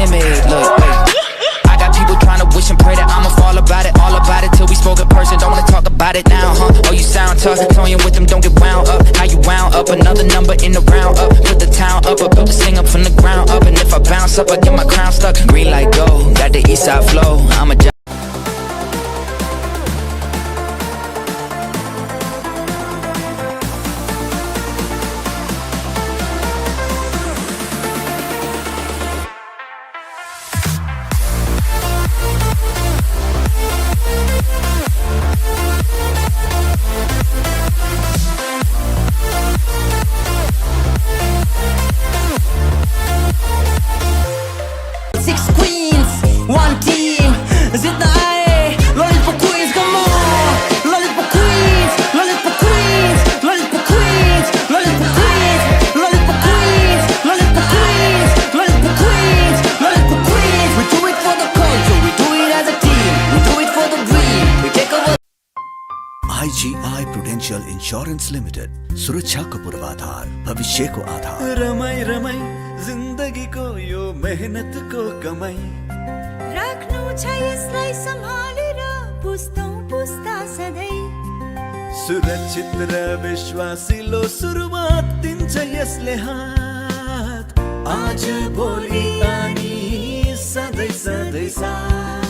timid. Look, wait. I got people trying to wish and pray that I'ma fall about it. All about it till we spoke in person. Don't wanna talk about it now, huh? Oh, you sound tough. Toying with them, don't get wound up. How you wound up? Another number in the round up. Put the town up. I built this thing up from the ground up. And if I bounce up, I get my crown stuck. Green light go. Got the east side flow. I'm a IGI Prudential Insurance Limited सुरक्षा को पूर्वाधार भविष्य को आधार रमाई रमाई जिंदगी को यो मेहनत को कमाई राख्नु छ यसलाई सम्हालेर पुस्तौं पुस्ता सधैँ सुरक्षित र विश्वासिलो सुरुवात दिन्छ यसले हात आज भोलि अनि सधैँ सधैँ साथ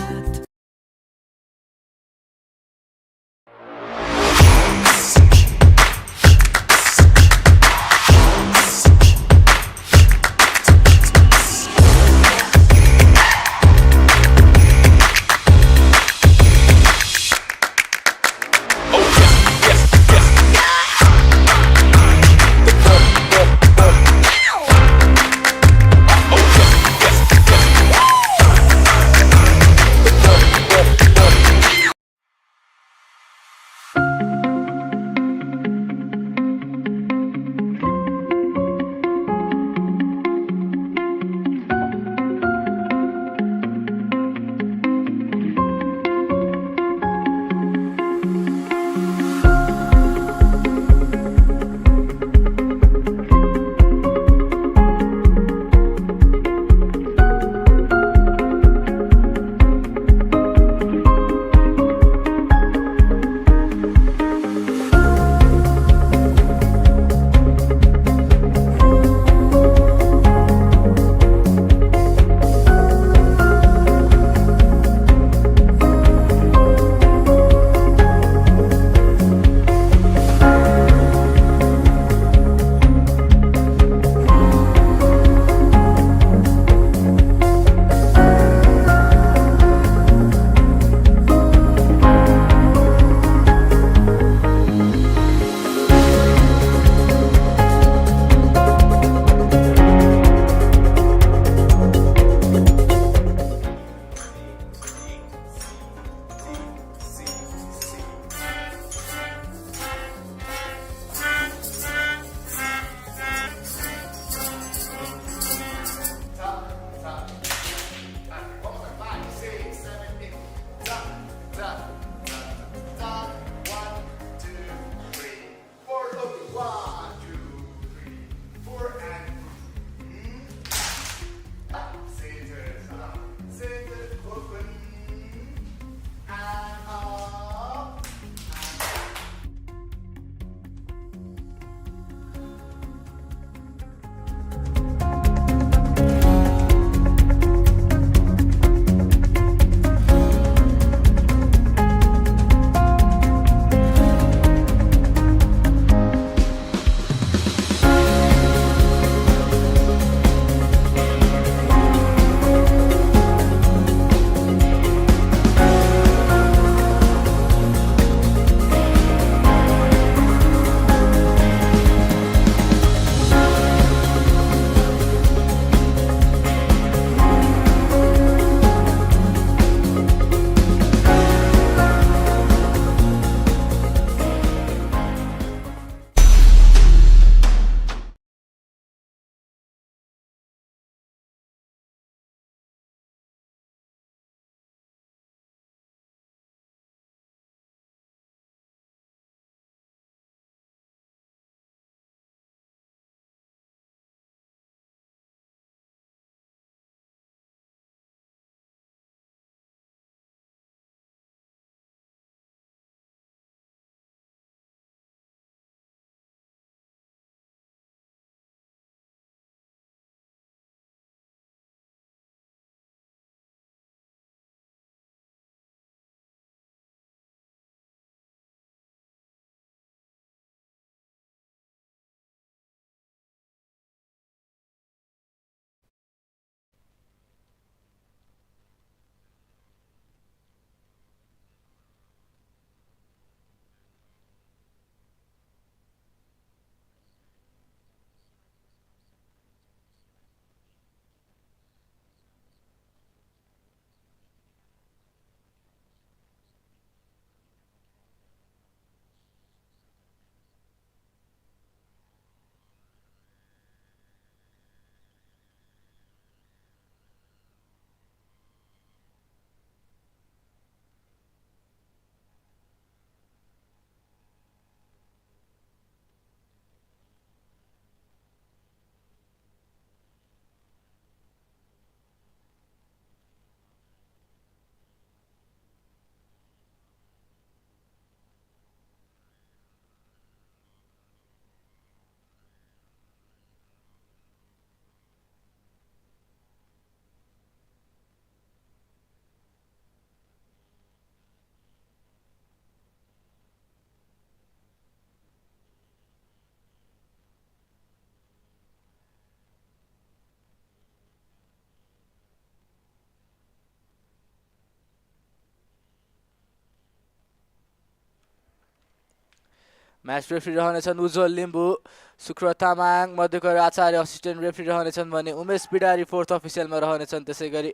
म्याच रेफ्री रहनेछन् उज्जवल लिम्बू, शुक्र तामाङ, मधुकर आचार्य असिस्टेन्ट रेफ्री रहनेछन् भने उमेश बिडारी फोर्थ अफिसियलमा रहनेछन्। त्यसैगरी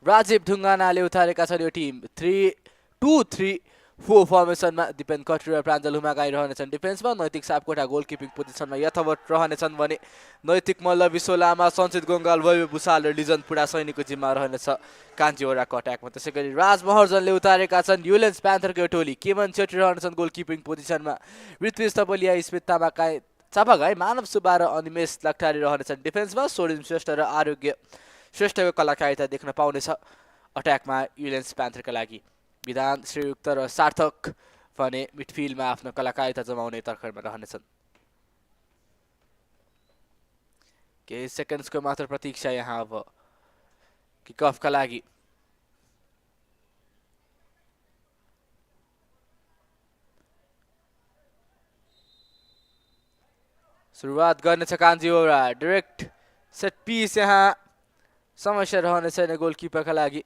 राजीव ढुङ्गानाले उतारेका छन् यो टिम 3-2-3-4 फर्मेसनमा। दिपेन कटरी र प्राञ्जल हुमागाई रहनेछन् डिफेन्समा। नैतिक सापकोटा गोलकिपिङ पोजिसनमा यथावत रहनेछन् भने नैतिक मल्ल विश्व लामा, सञ्चित गोङ्गाल, वैभव भुसाल र लिजन पुडा सैनिकको जिम्मा रहनेछ कान्जिवराको अट्याकमा। त्यसैगरी राज महर्जनले उतारेका छन् युलेन्स प्यान्थरको टोली। केमन छेत्री रहनेछन् गोलकिपिङ पोजिसनमा। ऋत्विज थपलिया, स्मित चापागाई, मानव सुब्बा र अनिमेश लक्टारी रहनेछन् डिफेन्समा। सोरिम श्रेष्ठ र आरोग्य श्रेष्ठको कलाकारिता देख्न पाउनेछ अट्याकमा युलेन्स प्यान्थरका लागि। विधान श्रीयुक्त र सार्थक भने मिडफिल्डमा आफ्नो कलाकारिता जमाउने तर्खरमा रहनेछन्। केही सेकेन्ड्सको मात्र प्रतीक्षा यहाँ अब किकअफका लागि। सुरुवात गर्नेछ कान्जिओरा। डाइरेक्ट सेट पिस यहाँ समस्या रहने छैन गोलकिपरका लागि।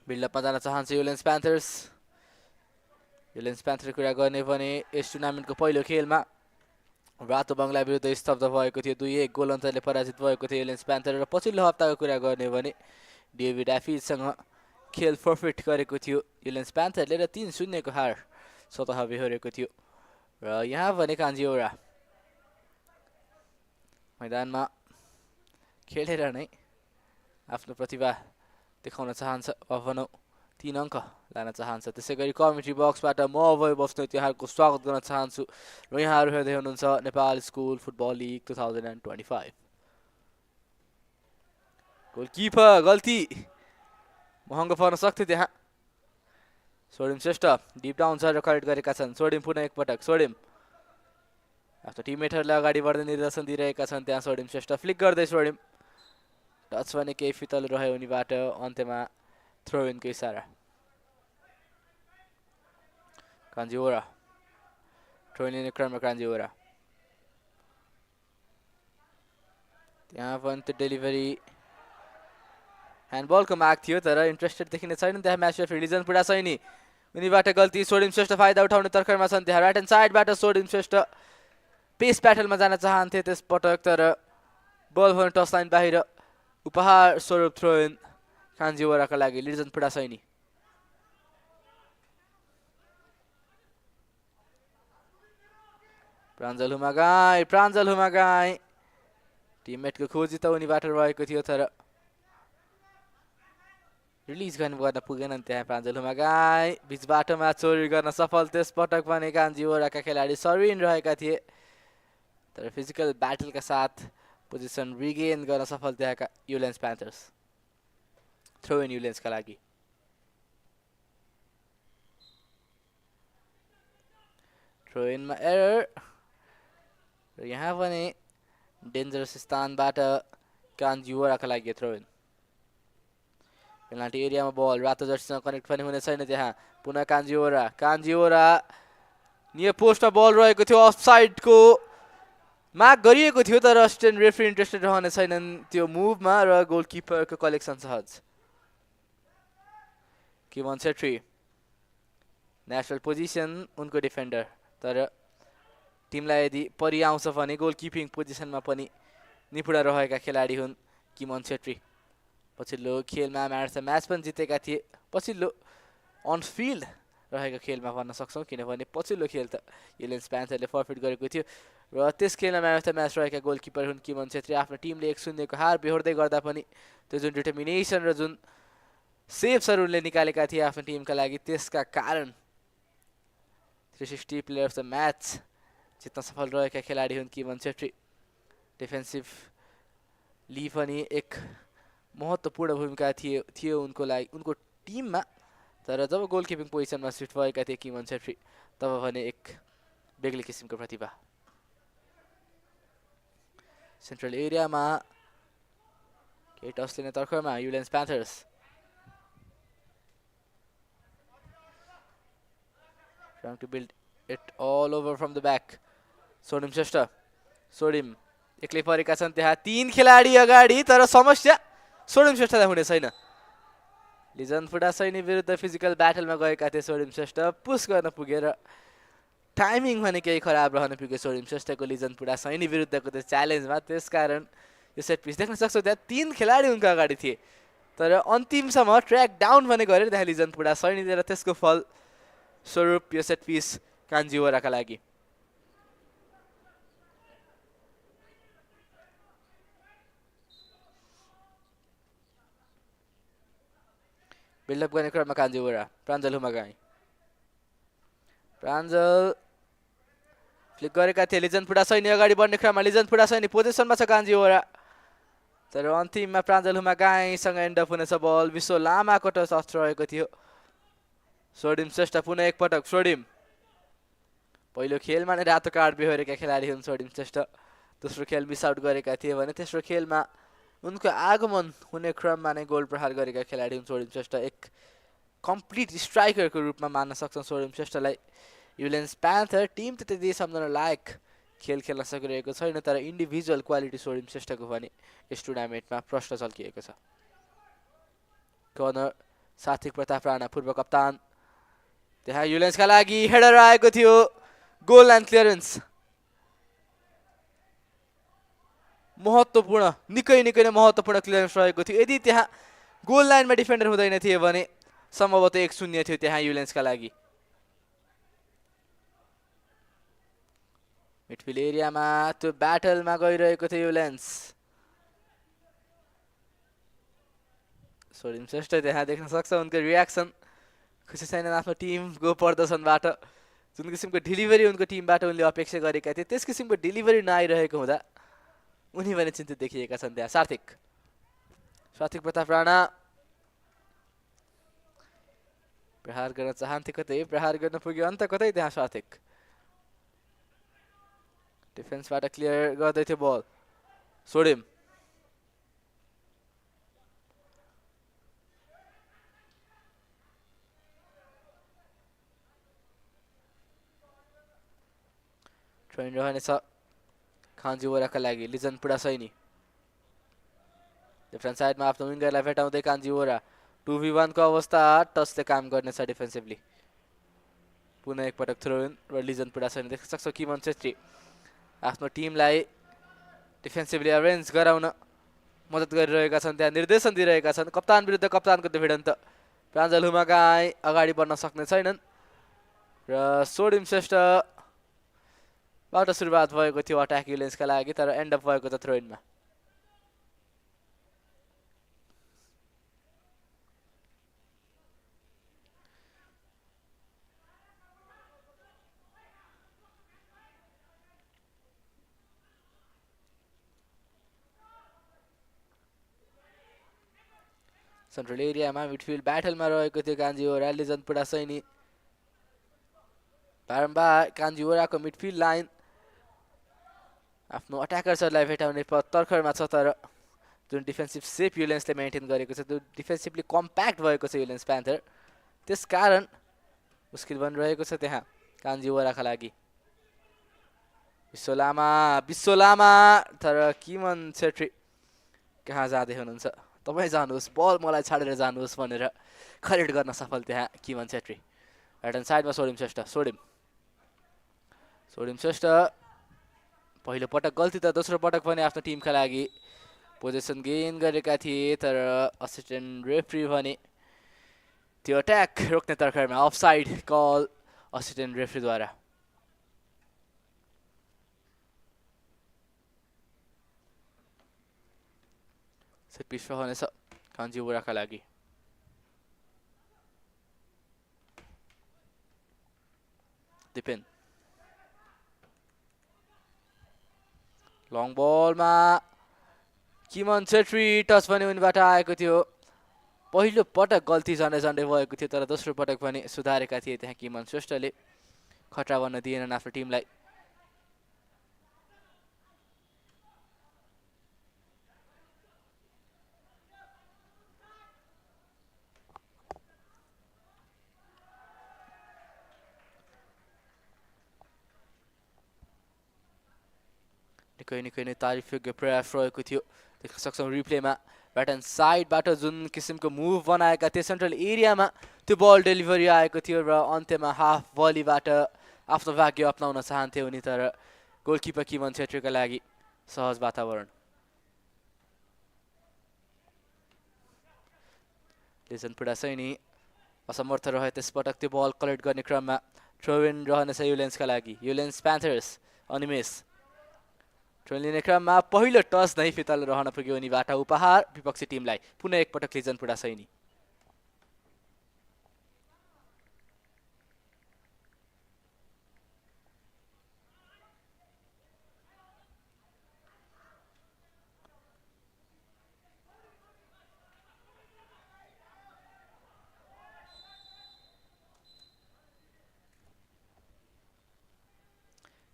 बिल्डअपमा जान चाहन्छ युलेन्स प्यान्थर्स। युलेन्स प्यान्थर कुरा गर्ने भने यस टुर्नामेन्टको पहिलो खेलमा रातो बङ्गला विरुद्ध स्तब्ध भएको थियो। 2-1 गोल अन्तरले पराजित भएको थियो युलेन्स प्यान्थर। र पछिल्लो हप्ताको कुरा गर्ने भने डेभिड एफिजसँग खेल फर्फेक्ट गरेको थियो युलेन्स प्यान्थरले र 3-0 को हार स्वतः बेहोरेको थियो। र यहाँ भने कान्जिओरा मैदानमा खेलेर नै आफ्नो प्रतिभा देखाउन चाहन्छ। भनौँ 3 अङ्क लान चाहन्छ। त्यसैगरी कमेन्ट्री बक्सबाट म अभय बस्नेत यहाँहरूको स्वागत गर्न चाहन्छु र यहाँहरू हेर्दै हुनुहुन्छ Nepal school football league 2025। Goalkeeper गल्ती महँगो पर्न सक्थ्यो त्यहाँ। सोडिम श्रेष्ठ डिप डाउन सर करेक्ट गरेका छन्। सोडिम पुनः एकपटक। सोडिम आफ्नो टिममेटहरूलाई अगाडि बढ्दै निर्देशन दिइरहेका छन्। त्यहाँ सोडिम श्रेष्ठ फ्लिक गर्दै सोडिम टच भने केही फितल रह्यो उनीबाट। अन्त्यमा थ्रो इनको इसारा। कान्जिओरा थ्रो इन लिने क्रममा कान्जिओरा त्यहाँ पनि त्यो डेलिभरी ह्यान्डबलको माग थियो तर इन्ट्रेस्टेड देखिने छैन त्यहाँ म्याच रेफरी लिजन पुडा सैनी। उनीबाट गल्ती। सोडिम श्रेष्ठ फाइदा उठाउने तर्खरमा छन् त्यहाँ। राइट ह्यान्ड साइडबाट सोडिम श्रेष्ठ पेस ब्याटलमा जान चाहन्थे त्यसपटक तर बल भने टच लाइन बाहिर। उपहार स्वरूप थ्रो इन कान्जिओराका लागि लिजन पुडा सैनी। प्राञ्जल हुमागाई टिममेटको खोजी त उनीबाट रहेको थियो तर रिलिज गर्न पुगेनन् त्यहाँ। प्राञ्जल हुमागाई बिच बाटोमा चोरी गर्न सफल। त्यसपटक भने कान्जिओराका खेलाडी सर्विन रहेका थिए तर फिजिकल ब्याटलका साथ पोजिसन रिगेन गर्न सफल त्यहाँका युलेन्स प्यान्थर्स। थ्रो इन युलेन्सका लागि। थ्रो इनमा एरर र यहाँ भने डेन्जरस स्थानबाट कान्जिओराका लागि थ्रो इन। पेनाल्टी एरियामा बल रातो जर्सीसँग कनेक्ट पनि हुने छैन त्यहाँ। पुनः कान्जिओरा नियर पोस्टमा बल रहेको थियो। अफसाइडको माग गरिएको थियो तर असिस्टेन्ट रेफ्री इन्ट्रेस्टेड रहने छैनन् त्यो मुभमा र गोलकिपरको कलेक्सन सहज। केमन छेत्री नेसनल पोजिसन उनको डिफेन्डर तर टिमलाई यदि परिआउँछ भने गोलकिपिङ पोजिसनमा पनि निपुण रहेका खेलाडी हुन् केमन छेत्री। पछिल्लो खेलमा म्याच पनि जितेका थिए। पछिल्लो अन फिल्ड रहेको खेलमा भन्न सक्छौँ किनभने पछिल्लो खेल त युलेन्स प्यान्थरले फर्फेक्ट गरेको थियो र त्यस खेलमा म्याच रहेका गोलकिपर हुन् केमन छेत्री। आफ्नो टिमले 1-0 को हार बेहोर्दै गर्दा पनि त्यो जुन डिटर्मिनेसन र जुन सेभ्सहरू उनले निकालेका थिए आफ्नो टिमका लागि त्यसका कारण 360 प्लेयर अफ द म्याच जित्न सफल रहेका खेलाडी हुन् केमन छेत्री। डिफेन्सिभली पनि एक महत्त्वपूर्ण भूमिका थियो उनको लागि उनको टिममा तर जब गोलकिपिङ पोजिसनमा सिफ्ट भएका थिए केमन छेत्री तब भने एक बेग्लै किसिमको प्रतिभा। सेन्ट्रल एरियामा केही टच लिने तर्खरमा Ullens Panthers. Trying to build it all over from the back. Sodim Shrestha Sodim एक्लै परेका छन् त्यहाँ 3 खेलाडी अगाडि तर समस्या सोडिम श्रेष्ठलाई हुने छैन। लिजन फुडा सैनी विरुद्ध फिजिकल ब्याटलमा गएका थिए सोडिम श्रेष्ठ पुस गर्न पुगेर टाइमिङ भने केही खराब रहन पुग्यो सोडिम श्रेष्ठको लिजन फुडा सैनी विरुद्धको त्यो च्यालेन्जमा त्यसकारण यो सेट पिस देख्न सक्छौँ त्यहाँ 3 खेलाडी उनका अगाडि थिए तर अन्तिमसम्म ट्र्याक डाउन भने गरेर त्यहाँ लिजन फुडा सैनी दिएर त्यसको फल स्वरूप यो सेट पिस कान्जिवराका लागि बिल्डअप गर्ने क्रममा कान्जिवरा प्राञ्जल हुमागाई प्राञ्जल फ्लिक गरेका थिए लिजन फुडा सैनी अगाडि बढ्ने क्रममा लिजन फुडा सैनी पोजिसनमा छ कान्जिवरा तर अन्तिममा प्राञ्जल हुमागाईसँग एन्ड अप हुनेछ बल विश्व लामाको टच अफ रहेको थियो सोडिम श्रेष्ठ पुनः एकपटक सोडिम पहिलो खेलमा नै रातो कार्ड बेहोरेका खेलाडी हुन् सोडिम श्रेष्ठ दोस्रो खेल मिस आउट गरेका थिए भने तेस्रो खेलमा उनको आगमन हुने क्रममा नै गोल प्रहार गरेका खेलाडी हुन् सोडिम श्रेष्ठ एक कम्प्लिट स्ट्राइकरको रूपमा मान्न सक्छौँ सोडिम श्रेष्ठलाई युलेन्स प्यान्थर टिम त त्यति सम्झन लायक खेल खेल्न सकिरहेको छैन तर इन्डिभिजुअल क्वालिटी सोडिम श्रेष्ठको भने यस टुर्नामेन्टमा प्रश्न चल्किएको छ कर्नर सात्विक प्रताप राणा पूर्व कप्तान त्यहाँ युलेन्सका लागि हेडर आएको थियो गोल लाइन क्लियरेन्स महत्त्वपूर्ण निकै नै महत्त्वपूर्ण क्लियरेन्स रहेको थियो यदि त्यहाँ गोल लाइनमा डिफेन्डर हुँदैन थिए भने सम्भवतः 1-0 थियो त्यहाँ युलेन्सका लागि मिडफिल्ड एरियामा त्यो ब्याटलमा गइरहेको थियो युलेन्स सोडिम श्रेष्ठ त्यहाँ देख्न सक्छ उनको रियाक्सन खुसी छैनन् आफ्नो टिमको प्रदर्शनबाट जुन किसिमको डेलिभरी उनको टिमबाट उनले अपेक्षा गरेका थिए त्यस किसिमको डेलिभरी नआइरहेको हुँदा उनी भने चिन्तित देखिएका छन् त्यहाँ सात्विक प्रताप राणा प्रहार गर्न चाहन्थे कतै प्रहार गर्न पुग्यो अन्त कतै त्यहाँ सात्विक डिफेन्सबाट क्लियर गर्दै थियो बल सोडिम ट्रेन रहनेछ कान्जिवराका लागि लिजन पुडा सैनी डिफेन्स साइडमा आफ्नो विङ्गरलाई भेटाउँदै कान्जिवरा 2v1 को अवस्था टचले काम गर्नेछ डिफेन्सिभली पुनः एकपटक थ्रो इन र लिजन पुडा सैनी देख्न सक्छौँ किमन छेत्री आफ्नो टिमलाई डिफेन्सिभली अरेन्ज गराउन मद्दत गरिरहेका छन् त्यहाँ निर्देशन दिइरहेका छन् कप्तान विरुद्ध कप्तानको त्यो भिडन्त प्राञ्जल हुमागाई अगाडि बढ्न सक्ने छैनन् र सोडिम श्रेष्ठ बाट सुरुवात भएको थियो अट्याक युलेन्सका लागि तर एन्ड अप भएको त थ्रो इनमा सेन्ट्रल एरियामा मिडफिल्ड ब्याटलमा रहेको थियो कान्जिवरा लिजन पुडा सैनी बारम्बार कान्जिवराको मिडफिल्ड लाइन आफ्नो अट्याकर्सहरूलाई भेटाउने तर्खरमा छ तर जुन डिफेन्सिभ सेप युलेन्सले मेन्टेन गरेको छ त्यो डिफेन्सिभली कम्प्याक्ट भएको छ युलेन्स प्यान्थर त्यसकारण मुस्किल बनिरहेको छ त्यहाँ कान्जिवराका लागि विश्व लामा तर किमन छेत्री कहाँ जाँदै हुनुहुन्छ तपाईँ जानुहोस् बल मलाई छाडेर जानुहोस् भनेर खरिड गर्न सफल त्यहाँ किमन छेत्री राइट ह्यान्ड साइडमा सोडिम श्रेष्ठ पहिलो पटक गल्ती त दोस्रो पटक पनि आफ्नो टिमका लागि पोजिसन गेन गरेका थिए तर असिस्टेन्ट रेफ्री भने त्यो अट्याक रोक्ने तर्खरमा अफसाइड कल असिस्टेन्ट रेफ्रीद्वारा सेट पिस रहनेछ कान्जिवराका लागि दिपेन लङ बलमा किमन छेत्री टच पनि उनीबाट आएको थियो पहिलो पटक गल्ती झन्डै भएको थियो तर दोस्रो पटक पनि सुधारेका थिए त्यहाँ किमन श्रेष्ठले खतरा बन्न दिएनन् आफ्नो टिमलाई निकै नै तारिफ योग्य प्रयास रहेको थियो देख्न सक्छौँ रिप्लेमा ब्याट एन्ड साइडबाट जुन किसिमको मुभ बनाएका थिए सेन्ट्रल एरियामा त्यो बल डेलिभरी आएको थियो र अन्त्यमा हाफ भलिबाट आफ्नो भाग्य अपनाउन चाहन्थे उनी, तर गोलकिपर किमन छेत्रीका लागि सहज वातावरण। लिजन पुडा सैनी असमर्थ रहे त्यसपटक त्यो बल कलेक्ट गर्ने क्रममा। थ्रो इन रहनेछ युलेन्सका लागि। युलेन्स प्यान्थर्स अनिमेष थ्रो लिने क्रममा पहिलो टच नै फितल रहन पुग्यो उनीबाट उपहार विपक्षी टिमलाई। पुनः एकपटक लिजन पुडा सैनी।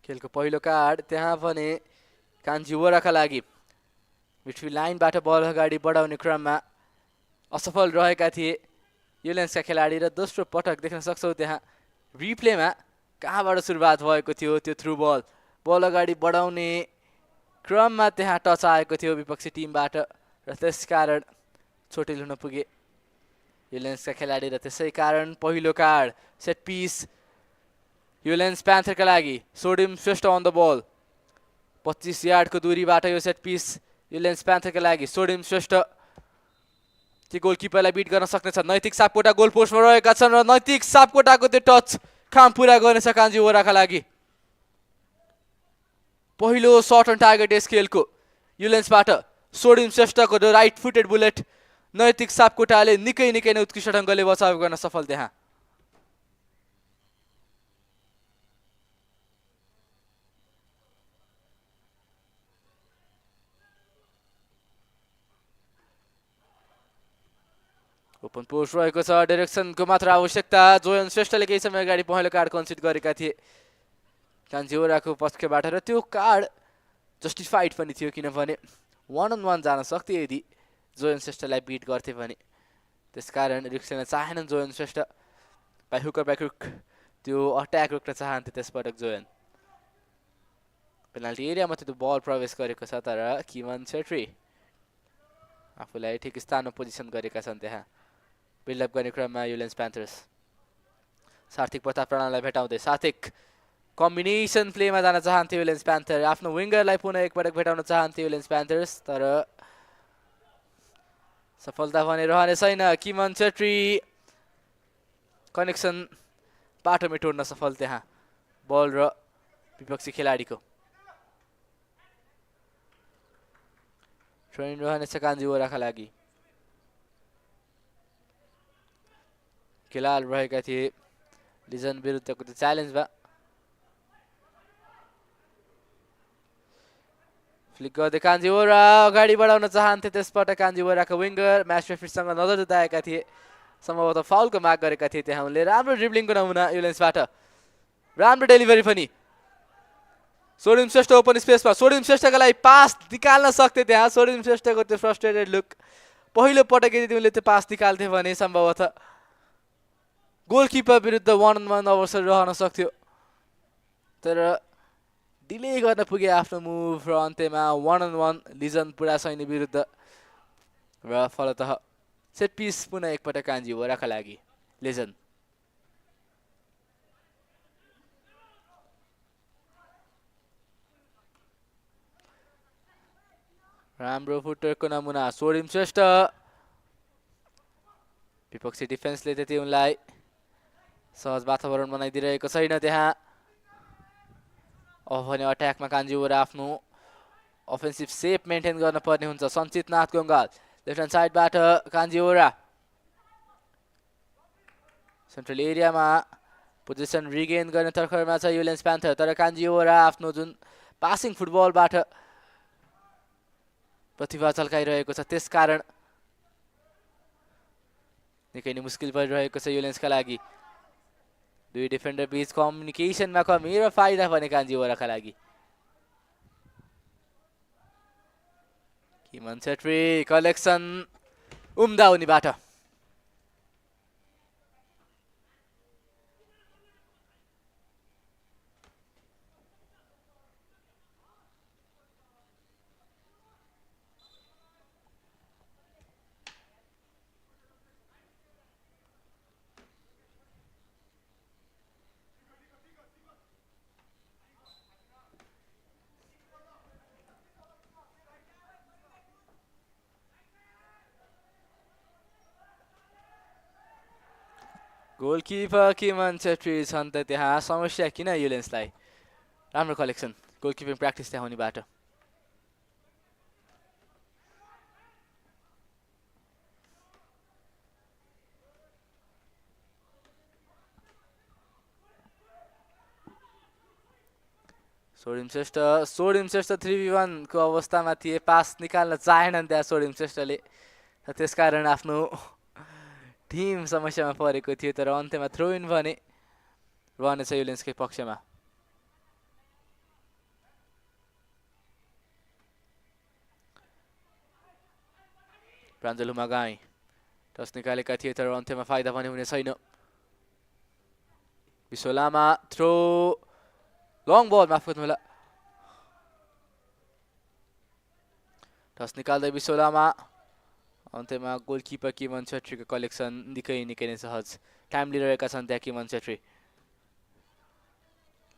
खेलको पहिलो कार्ड त्यहाँ भने कान्जिवोराका लागि। मिडफिल्ड लाइनबाट बल अगाडि बढाउने क्रममा असफल रहेका थिए युलेन्सका खेलाडी र दोस्रो पटक देख्न सक्छौँ त्यहाँ रिप्लेमा कहाँबाट सुरुवात भएको थियो त्यो थ्रु बल अगाडि बढाउने क्रममा त्यहाँ टच आएको थियो विपक्षी टिमबाट र त्यसकारण चोटिल हुन पुगे युलेन्सका खेलाडी र त्यसै कारण पहिलो कार्ड। सेट पिस युलेन्स प्यान्थरका लागि। सोडिम श्रेष्ठ अन द बल 25 यार्डको दूरीबाट यो सेट पिस युलेन्स प्यान्थरका लागि। सोडिम श्रेष्ठ ती गोलकिपरलाई बिट गर्न सक्नेछ। नैतिक सापकोटा गोल पोस्टमा रहेका छन् र नैतिक सापकोटाको त्यो टच काम पुरा गर्नेछ कान्जिवोराका लागि। पहिलो सर्ट अन टार्गेट यस खेलको युलेन्सबाट सोडिम श्रेष्ठको त्यो राइट फुटेड बुलेट नैतिक सापकोटाले निकै नै उत्कृष्ट ढङ्गले बचाव गर्न सफल त्यहाँ। ओपन पोस्ट रहेको छ। डाइरेक्सनको मात्र आवश्यकता। जोयन श्रेष्ठले केही समय अगाडि पहिलो कार्ड कन्सिड गरेका थिए कान्जिवोराको पक्षबाट र त्यो कार्ड जस्टिफाइड पनि थियो किनभने 1-on-1 जान सक्थे यदि जोयन श्रेष्ठलाई बिट गर्थे भने। त्यसकारण रिक्सले चाहेनन् जोयन श्रेष्ठ बाइ हुक त्यो अट्याक रोक्न चाहन्थे त्यसपटक जोयन। पेनाल्टी एरियामा त्यो बल प्रवेश गरेको छ तर किमन छेत्री आफूलाई ठिक स्थानमा पोजिसन गरेका छन् त्यहाँ। बिल्डअप गर्ने क्रममा युलेन्स प्यान्थर्स सार्थिक प्रताप राणालाई भेटाउँदै सार्थिक कम्बिनेसन प्लेमा जान चाहन्थे युलेन्स प्यान्थर। आफ्नो विङ्गरलाई पुनः एकपटक भेटाउन चाहन्थे युलेन्स प्यान्थर्स तर सफलता भने रहने छैन। किमन छेत्री कनेक्सन बाटो मेटोड्न सफल त्यहाँ बल र विपक्षी खेलाडीको। ट्रेन रहनेछ कान्जिवोराका लागि। खेलाल रहेका थिए लिजन विरुद्धको त्यो च्यालेन्जमा। फ्लिक गर्दै कान्जिवोरा अगाडि बढाउन चाहन्थे त्यसपटक कान्जिवोराका विङ्गर म्याच रेफ्रीसँग नजर जुटाएका थिए। सम्भवतः फाउलको माग गरेका थिए त्यहाँ उनले। राम्रो ड्रिब्लिङको नमुना युलेन्सबाट राम्रो डेलिभरी पनि। सोडिम श्रेष्ठ ओपन स्पेसमा सोडिम श्रेष्ठका लागि पास निकाल्न सक्थे त्यहाँ। सोडिम श्रेष्ठको त्यो फ्रस्ट्रेटेड लुक पहिलो पटक यदि उनले त्यो पास निकाल्थे भने सम्भवतः गोलकिपर विरुद्ध 1-on-1 अवसर रहन सक्थ्यो तर डिले गर्न पुगे आफ्नो मुभ र अन्त्यमा 1-on-1 लिजन पुडा सैनी विरुद्ध र फलतः सेट पिस पुनः एकपटक कान्जिवोराका लागि। लिजन राम्रो फुटरको नमुना। सोडिम श्रेष्ठ विपक्षी डिफेन्सले त्यति उनलाई सहज वातावरण बनाइदिरहेको छैन त्यहाँ। अब भने अट्याकमा कान्जिवोरा आफ्नो अफेन्सिभ सेप मेन्टेन गर्न पर्ने हुन्छ। सञ्चित नाथ गङ्गाल लेफ्ट ह्यान्ड साइडबाट कान्जिवोरा सेन्ट्रल एरियामा पोजिसन रिगेन गर्ने तर्खरमा छ युलेन्स प्यान्थर तर कान्जिवोरा आफ्नो जुन पासिङ फुटबलबाट प्रतिभा झल्काइरहेको छ त्यसकारण निकै नै मुस्किल परिरहेको छ युलेन्सका लागि। दुई डिफेन्डर बीच कम्युनिकेसनमा कमी र फाइदा भने कान्जिवोराका लागि। किमन छेत्री कलेक्सन उम्दा उनीबाट। गोलकिपर किमन छेत्री छन् त त्यहाँ समस्या किन युलेन्सलाई राम्रो कलेक्सन गोलकिपिङ प्र्याक्टिस त्यहाँ हुनेबाट सोडिम श्रेष्ठ 3v1 को अवस्थामा थिए पास निकाल्न चाहेनन् त्यहाँ सोडिम श्रेष्ठले त्यसकारण आफ्नो टिम समस्यामा परेको थियो तर अन्त्यमा थ्रो इन भने रहनेछ युलेन्सकै पक्षमा प्राञ्जल हुमागाई टस निकालेका थिए तर अन्त्यमा फाइदा पनि हुने छैन विश्वलामा थ्रो लङ बल माफ गर्नुहोला टस निकाल्दै विश्वलामा अन्त्यमा गोलकिपर किमन छेत्रीको कलेक्सन निकै नै सहज टाइम लिइरहेका छन् त्यहाँ किमन छेत्री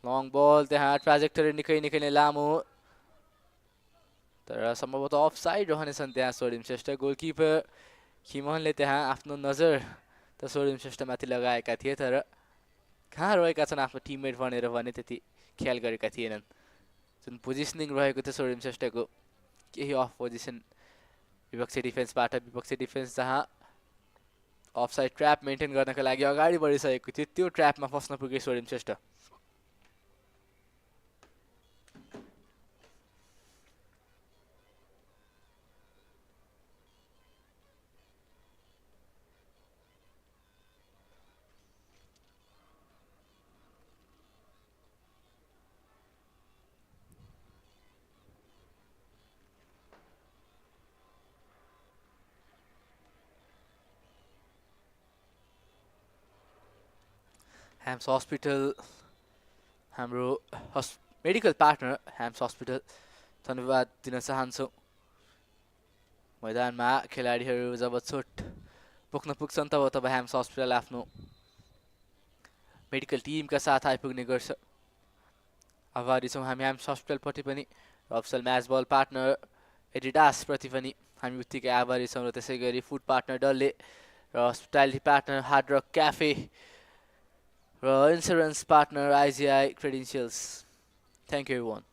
लङ बल त्यहाँ ट्राजेक्टरी निकै नै लामो तर सम्भवतः अफ साइड रहनेछन् त्यहाँ सोडिम श्रेष्ठ गोलकिपर किमनले त्यहाँ आफ्नो नजर त सोडिम श्रेष्ठमाथि लगाएका थिए तर कहाँ रहेका छन् आफ्नो टिममेट भनेर भने त्यति ख्याल गरेका थिएनन् जुन पोजिसनिङ रहेको थियो सोडिम श्रेष्ठको केही अफ पोजिसन विपक्षी डिफेन्स जहाँ अफसाइड ट्र्याप मेन्टेन गर्नका लागि अगाडि बढिसकेको थियो त्यो ट्र्यापमा फस्न पुगे सोडिम श्रेष्ठ ह्याम्स हस्पिटल हाम्रो मेडिकल पार्टनर ह्याम्स हस्पिटल धन्यवाद दिन चाहन्छौँ मैदानमा खेलाडीहरू जब चोट पुग्न पुग्छन् तब ह्याम्स हस्पिटल आफ्नो मेडिकल टिमका साथ आइपुग्ने गर्छ आभारी छौँ हामी ह्याम्स हस्पिटलपट्टि पनि अफसल म्याच बल पार्टनर एडिडासप्रति पनि हामी उत्तिकै आभारी छौँ र त्यसै गरी फुड पार्टनर डलले र hospitality partner Hard Rock cafe र insurance partner IGI Prudential thank you everyone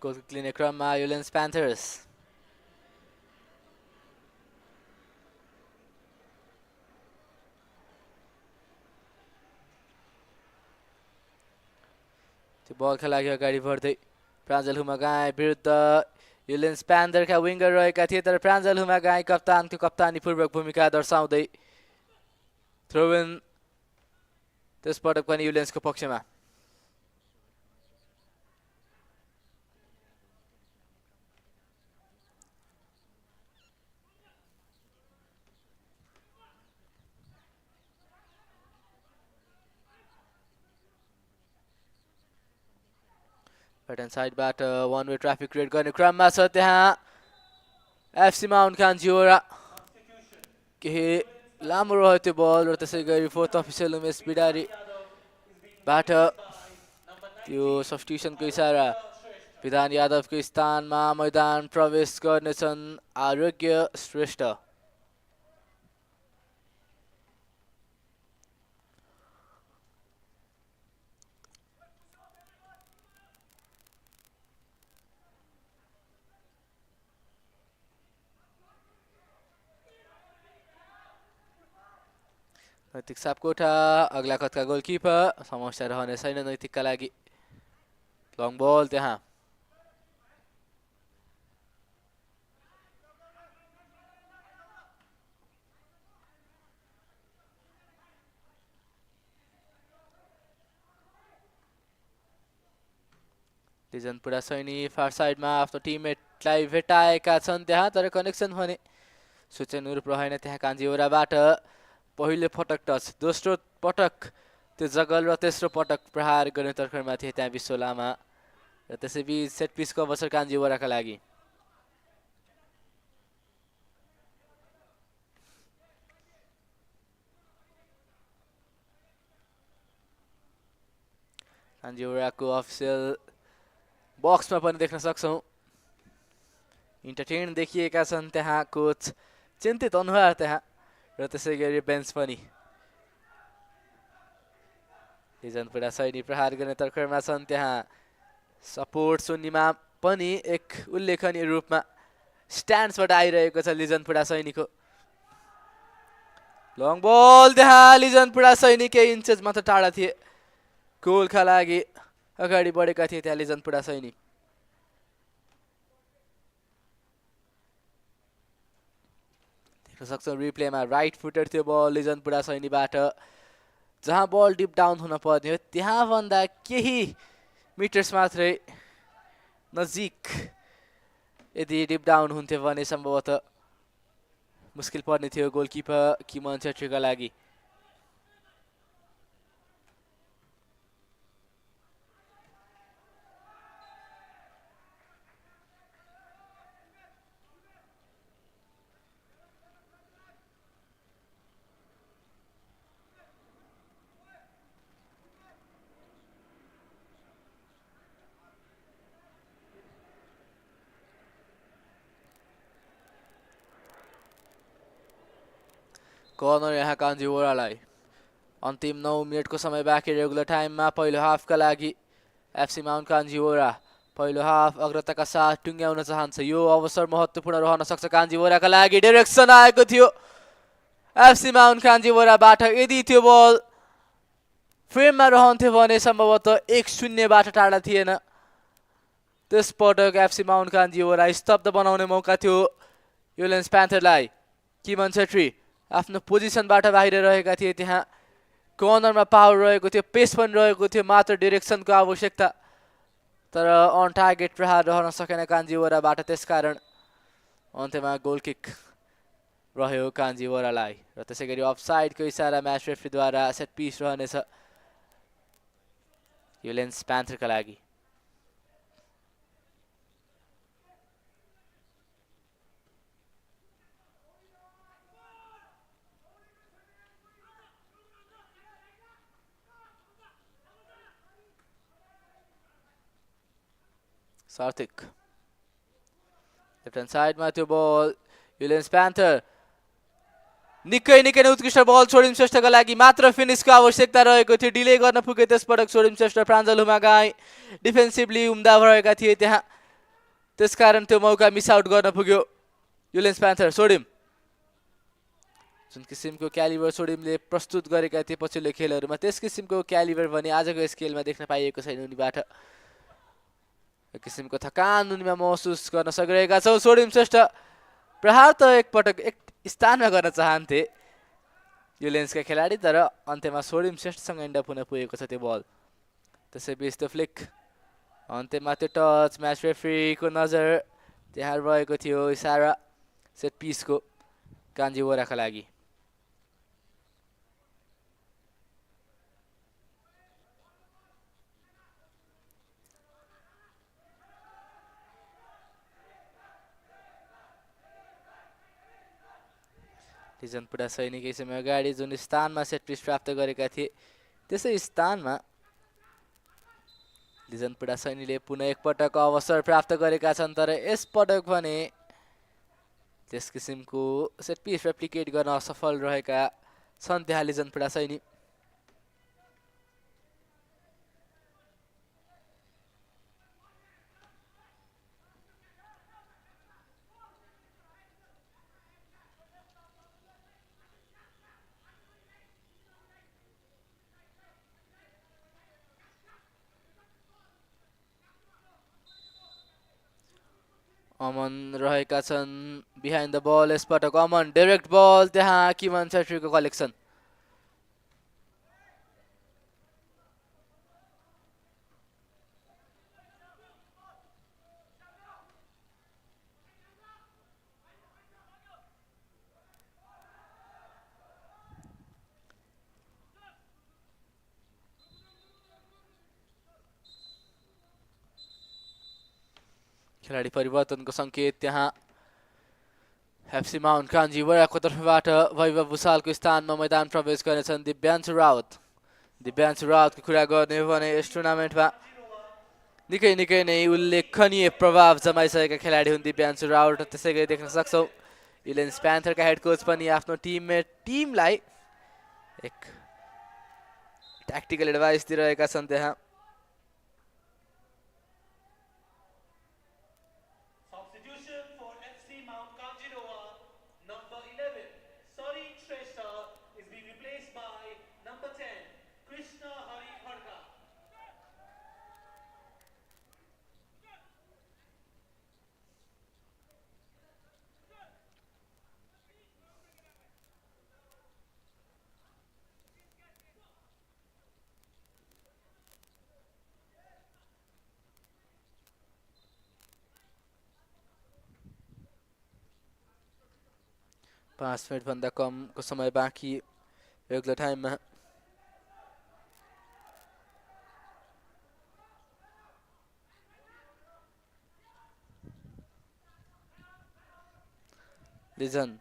goal क्लिने क्रममा युलेन्स प्यान्थर्स त्यो बलका लागि अगाडि बढ्दै प्राञ्जल हुमागाई विरुद्ध युलेन्स प्यान्थरका विङ्गर रहेका थिए तर प्राञ्जल हुमागाई कप्तानको कप्तानीपूर्वक भूमिका दर्शाउँदै थ्रो इन त्यसपटक पनि युलेन्सको पक्षमा राइट ह्यान्ड साइडबाट वान वे ट्राफिक क्रिएट गर्ने क्रममा छ त्यहाँ एफसी माउन्ट कान्जियोरा केही लामो रह्यो त्यो बल र त्यसै गरी फोर्थ अफिसियल उमेश बिडारीबाट त्यो सब्स्टिट्युसनको इसारा विधान यादवको स्थानमा मैदान प्रवेश गर्नेछन् आरोग्य श्रेष्ठ नैतिक सापकोटा अग्ला कतका गोलकिपर समस्या रहने छैन नैतिकका लागि लङ बल त्यहाँ लिजन पुरा सैनी फार साइडमा आफ्नो टिममेटलाई भेटाएका छन् त्यहाँ तर कनेक्सन भने सूचनारूप रहेन त्यहाँ कान्जिवराबाट पहिलो पटक टच दोस्रो पटक त्यो जगल र तेस्रो पटक प्रहार गर्ने तर्खरमा थिए त्यहाँ विश्व लामा र त्यसैबीच सेट पिसको अवसर कान्जिवराका लागि कान्जिवराको अफिसियल बक्समा पनि देख्न सक्छौं इन्टरटेन देखिएका छन् त्यहाँ कोच चिन्तित अनुहार त्यहाँ र त्यसैगरी बेन्च पनि लिजनपुरा सैनी प्रहार गर्ने तर्खरमा छन् त्यहाँ सपोर्ट सुन्नीमा पनि एक उल्लेखनीय रूपमा स्ट्यान्ड्सबाट आइरहेको छ लिजनपुरा सैनीको लङ बल त्यहाँ लिजनपुरा सैनी केही इन्चेस मात्र टाढा थिए गोलका लागि अगाडि बढेका थिए त्यहाँ लिजनपुरा सैनी देख्न सक्छौं रिप्लेमा राइट फुटर थियो बल लिजनपुरा सैनीबाट जहाँ बल डिप डाउन हुन पर्ने हो त्यहाँ भन्दा केही मिटर्स मात्रै नजिक यदि डिप डाउन हुन्थ्यो भने सम्भवतः मुस्किल पर्ने थियो गोलकिपर किमन छेत्रीका लागि कर्नर यहाँ कान्जिवरालाई अन्तिम 9 मिनेटको समय बाँकी रेगुलर टाइममा पहिलो हाफका लागि एफसी माउन्ट कान्जिवरा पहिलो हाफ अग्रताका साथ टुङ्ग्याउन चाहन्छ यो अवसर महत्त्वपूर्ण रहन सक्छ कान्जिवराका लागि डाइरेक्सन आएको थियो एफसी माउन्ट कान्जिवराबाट यदि त्यो बल फ्रेममा रहन्थ्यो भने सम्भवतः 1-0 बाट टाढा थिएन त्यस पटक एफसी माउन्ट कान्जिवरा स्तब्ध बनाउने मौका थियो युलेन्स प्यान्थरलाई किमन छेत्री आफ्नो पोजिसनबाट बाहिर रहेका थिए त्यहाँ कर्नरमा पावर रहेको थियो पेस पनि रहेको थियो मात्र डाइरेक्सनको आवश्यकता तर अन टार्गेट प्रहार रहन सकेन कान्जिवराबाट त्यसकारण अन्त्यमा गोल किक रह्यो कान्जिवरालाई र त्यसैगरी अफसाइडको इशारा म्याच रेफ्रीद्वारा सेट पिस रहनेछ युलेन्स प्यान्थरका लागि सार्थिक लेफ्ट ह्यान्ड साइडमा त्यो बल युलेन्स प्यान्थर निकै नै उत्कृष्ट बल छोडिम श्रेष्ठका लागि मात्र फिनिशको आवश्यकता रहेको थियो डिले गर्न पुगे त्यसपटक छोडिम श्रेष्ठ प्राञ्जल हुमागाई डिफेन्सिभली उम्दा भएका थिए त्यहाँ त्यसकारण त्यो मौका मिस आउट गर्न पुग्यो युलेन्स प्यान्थर छोडिम जुन किसिमको क्यालिबर छोडिमले प्रस्तुत गरेका थिए पछिल्लो खेलहरूमा त्यस किसिमको क्यालिबर भने आजको स्केलमा देख्न पाइएको छैन उनीबाट एक किसिमको थकान उनीमा महसुस गर्न सकिरहेका छौँ छोडिम श्रेष्ठ प्रहार त एकपटक एक स्थानमा गर्न चाहन्थे युलेन्सका खेलाडी तर अन्त्यमा छोडिम श्रेष्ठसँग एन्ड अप हुन पुगेको छ त्यो बल त्यसैबीच त्यो फ्लिक अन्त्यमा त्यो टच म्याच रेफ्रीको नजर त्यहाँ रहेको थियो इसारा सेट पिसको कान्जिवराका लागि लिजनपुरा सैनिक केही समय अगाडि जुन स्थानमा सेट पिस प्राप्त गरेका थिए त्यसै स्थानमा लिजनपुरा सैनीले पुनः एकपटक अवसर प्राप्त गरेका छन् तर यस पटक भने त्यस किसिमको सेट पिस रेप्लिकेट गर्न असफल रहेका छन् त्यहाँ लिजनपुरा सैनी अमन रहेका छन् बिहाइन्ड द बल यसपटक अमन डाइरेक्ट बल त्यहाँ किमन छेत्रीको कलेक्सन खेलाडी परिवर्तनको सङ्केत त्यहाँ एफसी माउन्ट कान्जीवराको तर्फबाट वैभव भुसालको स्थानमा मैदान प्रवेश गर्नेछन् दिव्यान्शु राउतको कुरा गर्ने हो भने यस टुर्नामेन्टमा निकै नै उल्लेखनीय प्रभाव जमाइसकेका खेलाडी हुन् दिव्यान्शु राउत। त्यसै गरी देख्न सक्छौँ युलेन्स प्यान्थरका हेड कोच पनि आफ्नो टिमलाई एक ट्याक्टिकल एडभाइस दिइरहेका छन् त्यहाँ। Substitution for FC Mount Kanjirowa, number 11, is being replaced by number 10, Krishna Hari Khadka. पाँच मिनटभन्दा कमको समय बाँकी रेगुलर टाइममा। लिजन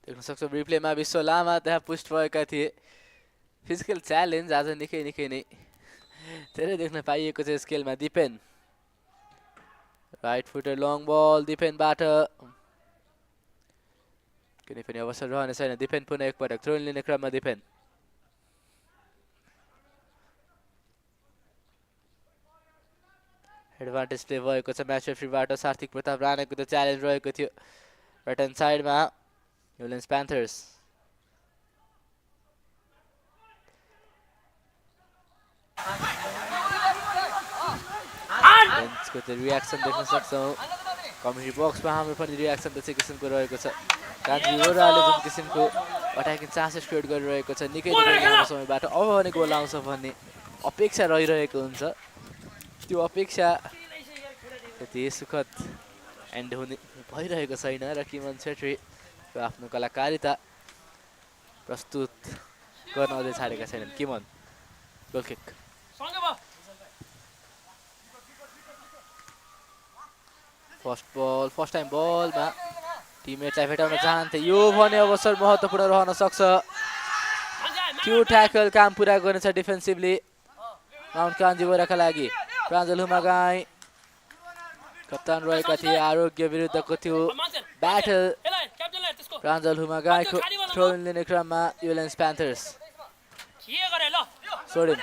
देख्न सक्छौँ रिप्लेमा विश्व लामा त्यहाँ पुस्ट भएका थिए। फिजिकल च्यालेन्ज आज निकै नै धेरै देख्न पाइएको छ यस खेलमा। दिपेन राइट फुटर लङ बल दिपेनबाट कुनै पनि अवसर रहने छैन। दिपेन पुनः एकपटक थ्रो लिने क्रममा दिपेन एडभान्टेज प्ले भएको छ म्याच रेफ्रीबाट। सार्थिक प्रताप राणाको त्यो च्यालेन्ज रहेको थियो राइट ह्यान्ड साइडमा ULLENS Panthers। बेन्चको त्यो रियाक्सन देख्न सक्छौँ। कमेन्ट्री बक्समा हाम्रो पनि रियाक्सन त्यसै किसिमको रहेको छ। कान्जीवराले जुन किसिमको अट्याकिङ चान्सेस क्रिएट गरिरहेको छ निकै लामो समयबाट अब भने गोल आउँछ भन्ने अपेक्षा रहिरहेको हुन्छ। त्यो अपेक्षा त्यति सुखद एन्ड हुने भइरहेको छैन र किमन छेत्री आफ्नो कलाकारिता प्रस्तुत गर्न अझै छाडेका छैनन्। किमन गोल किक फर्स्ट टाइम बलमा टिममेटलाई भेटाउन चाहन्थे। यो भने अवसर महत्त्वपूर्ण रहन सक्छ। त्यो ट्याकल काम पुरा गर्नेछ डिफेन्सिभली माउन्ट कान्जीवराका लागि। प्राञ्जल हुमागाई कप्तान रहेका थिए। आरोग्य विरुद्धको त्यो ब्याटल प्राञ्जल हुमागाईको थ्रो लिने क्रममा ULLENS Panthers सोडिम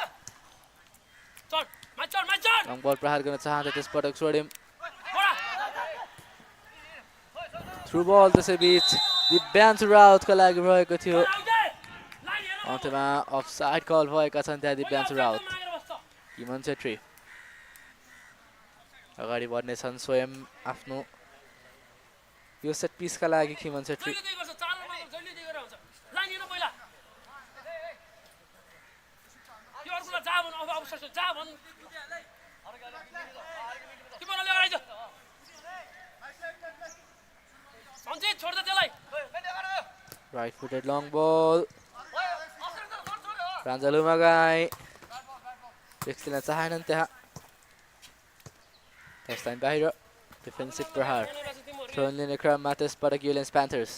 लङ बल प्रहार गर्न चाहन्थे त्यसपटक सोडिम थ्रु बल त्यसै बीच दिव्यान्शु राउतको लागि रहेको थियो। अन्त्यमा अफसाइड कल भएका छन् त्यहाँ दिव्यान्शु राउत। किमन छेत्री अगाडि बढ्नेछन् स्वयं आफ्नो यो सेट पिसका लागि। किमन छेत्री राइट फुटेड लङ बल प्राञ्जल हुमागाई रिस्क लिन चाहेनन् त्यहाँ। फर्स्ट टाइम बाहिर डिफेन्सिभ प्रहार थ्रो लिने क्रममा त्यसपटक ULLENS Panthers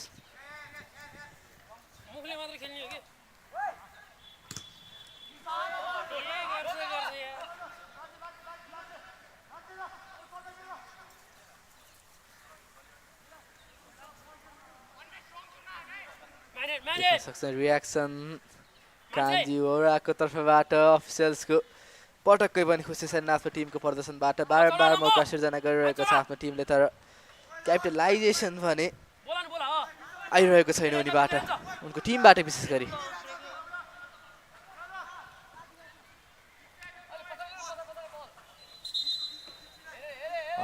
रियाक्सन कान्जीवराको तर्फबाट अफिसियल्सको पटक्कै पनि खुसी छैन आफ्नो टिमको प्रदर्शनबाट। बारम्बार मौका सिर्जना गरिरहेको छ आफ्नो टिमले तर क्यापिटलाइजेसन भने आइरहेको छैन उनीबाट उनको टिमबाट विशेष गरी।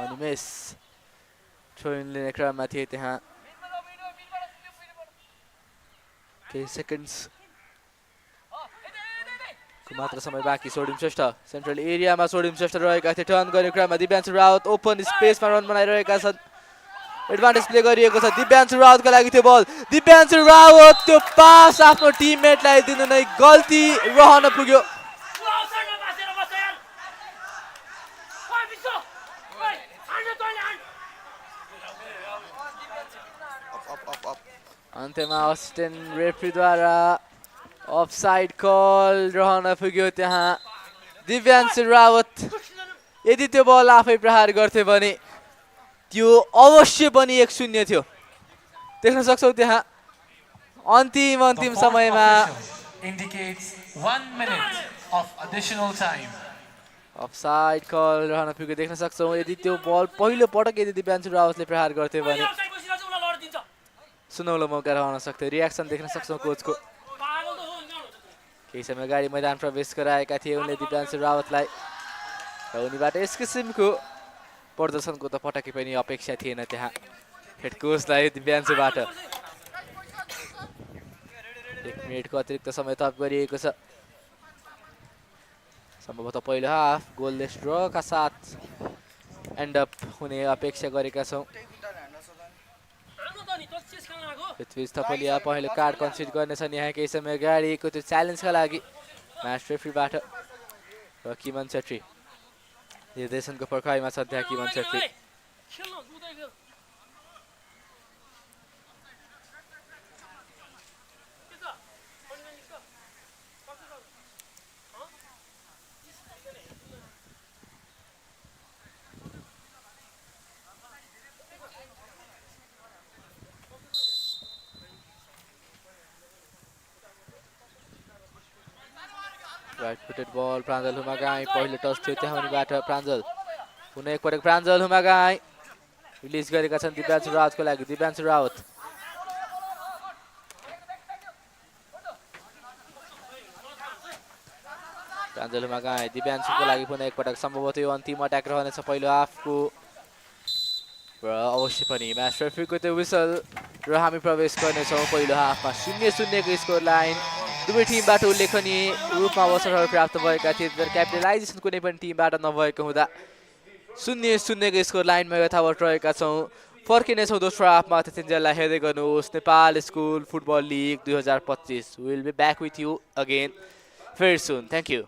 अनि मिस थ्रो इन लिने क्रममा थिए त्यहाँ केही सेकेन्ड्स मात्र समय बाँकी सोडिम श्रेष्ठ सेन्ट्रल एरियामा सोडिम श्रेष्ठ रहेका थिए टर्न गर्ने क्रममा दिव्यान्शु रावत ओपन स्पेसमा रन बनाइरहेका छन् एडभान्टेज प्ले गरिएको छ दिव्यान्शु रावतको लागि त्यो बल दिव्यान्शु रावत त्यो पास आफ्नो टिममेटलाई दिनु नै गल्ती रहन पुग्यो अन्त्यमा असिस्टेन्ट रेफ्रीद्वारा अफसाइड कल रहन पुग्यो त्यहाँ दिव्यान्शु रावत यदि त्यो बल आफै प्रहार गर्थे भने त्यो अवश्य पनि 1-0 थियो देख्न सक्छौ त्यहाँ अन्तिम समयमा indicates 1 minute of additional time. Offside कल रहन पुग्यो देख्न सक्छौ यदि त्यो बल पहिलो पटक यदि दिव्यान्शु रावतले प्रहार गर्थे भने सुनौलो मौका रहन सक्थ्यो रियाक्सन देख्न सक्छौ कोचको केही समय अगाडि मैदान प्रवेश गराएका थिए उनले दिव्यान्शु रावतलाई र उनीबाट यस किसिमको प्रदर्शनको त पटक्कै पनि अपेक्षा थिएन त्यहाँ हेड कोचलाई दिव्यान्शुबाट 1 मिनेटको अतिरिक्त समय थप गरिएको छ सम्भवतः पहिलो हाफ गोललेस ड्रका साथ एन्ड अप हुने अपेक्षा गरेका छौँ पृथ्वी थपलिया पहिलो कार्ड कन्सिड गर्नेछन् यहाँ केही समय अगाडिको त्यो च्यालेन्जका लागि म्याच रेफ्रीबाट र किमन छेत्री निर्देशनको पर्खाइमा छ त्यहाँ किमन छेत्री राइट फुटेड बल प्राञ्जल हुमागाई पहिलो टच थियो त्यहाँ उनीबाट प्राञ्जल पुनः एकपटक प्राञ्जल हुमागाई रिलिज गरेका छन् दिव्यान्शु रावतको लागि दिव्यान्शु रावत प्राञ्जल हुमागाई दिव्यान्शुको लागि पुनः एकपटक सम्भवतः यो अन्तिम अट्याक रहनेछ पहिलो हाफको र अवश्य पनि म्याच रेफ्रीको त्यो विसल र हामी प्रवेश गर्नेछौँ पहिलो हाफमा 0-0 को स्कोर लाइन दुवै टिमबाट उल्लेखनीय रूपमा अवसरहरू प्राप्त भएका थिए तर क्यापिटलाइजेसन कुनै पनि टिमबाट नभएको हुँदा 0-0 को स्कोर लाइनमा यथावत रहेका छौँ फर्किनेछौँ दोस्रो हाफमा त्यतिन्जेललाई हेर्दै गर्नुहोस् Nepal school football league 2025 will be back with you again very soon thank you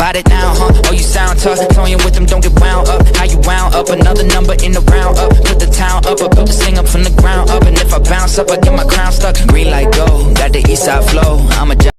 about it now, huh? Oh, you sound tough, toying with them, don't get wound up. How you wound up? Another number in the round up. Put the town up, I built this thing up from the ground up. And if I bounce up, I get my crown stuck. Green light go, got the east side flow. I'm a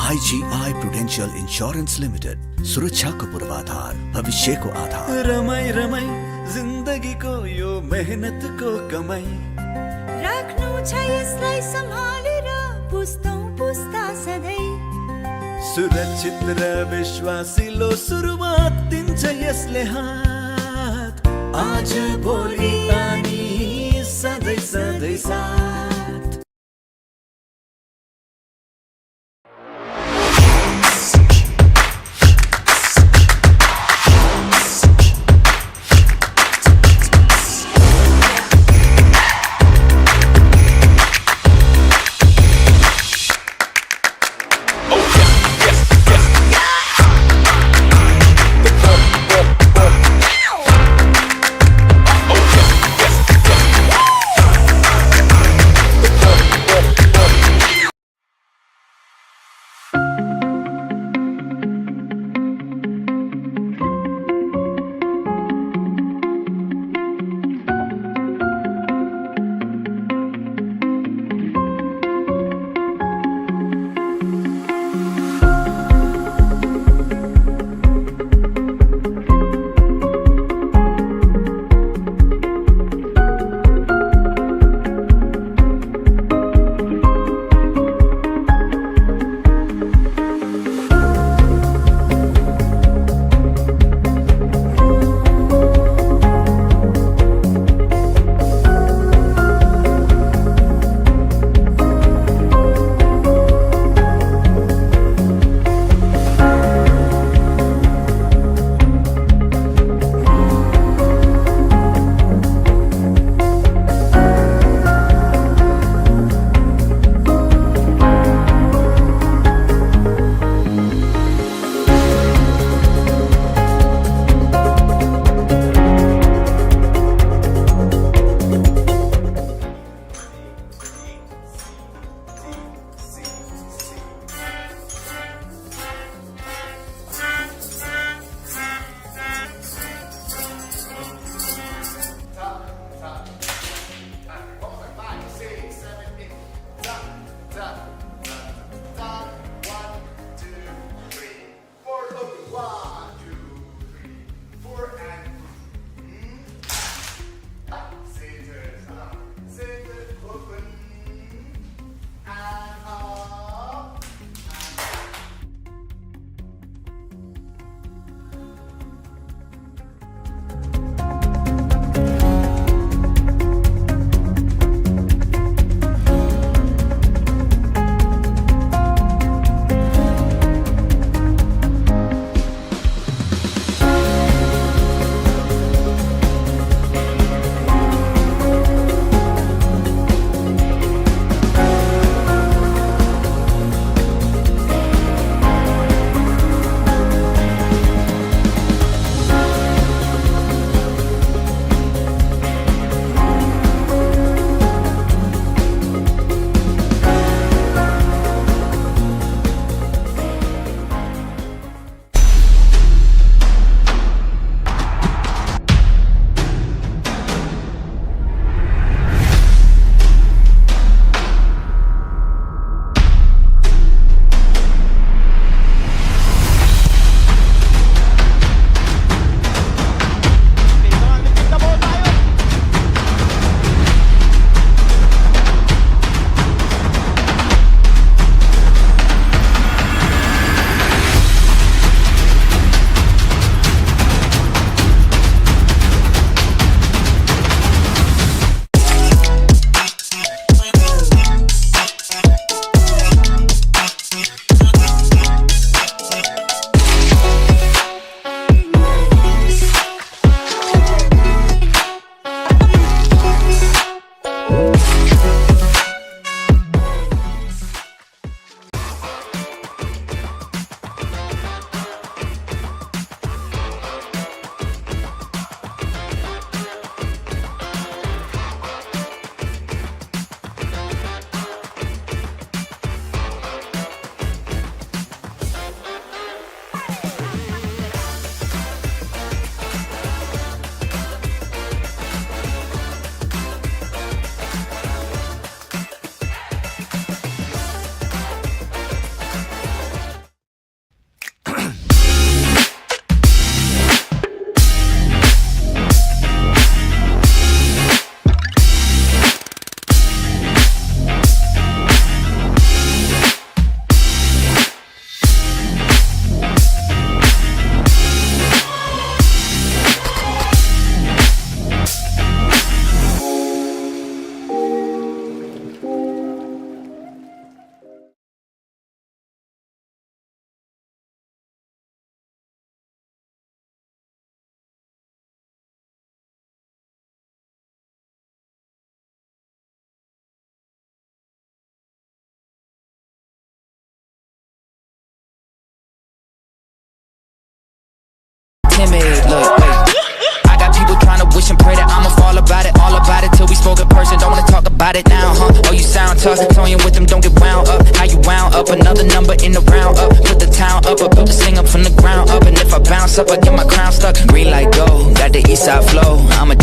IGI Prudential Insurance Limited, सुरक्षाको पूर्वाधार, भविष्यको आधार। रमाई रमाई जिन्दगीको यो मेहनतको कमाई, राख्नु छ यसलाई सम्हालेर पुस्तौं पुस्ता सधैँ। सुरक्षित र विश्वासिलो सुरुवात दिन्छ यसले हात। आज भोलि अनि सधैँ सधैँ साथ। timid. Look, wait. I got people trying to wish and pray that I'ma fall about it. All about it till we spoke in person. Don't wanna talk about it now, huh? Oh, you sound tough. Toying with them, don't get wound up. How you wound up? Another number in the round up. Put the town up. I built this thing up from the ground up. And if I bounce up, I get my crown stuck. Green light go. Got the east side flow. I'm a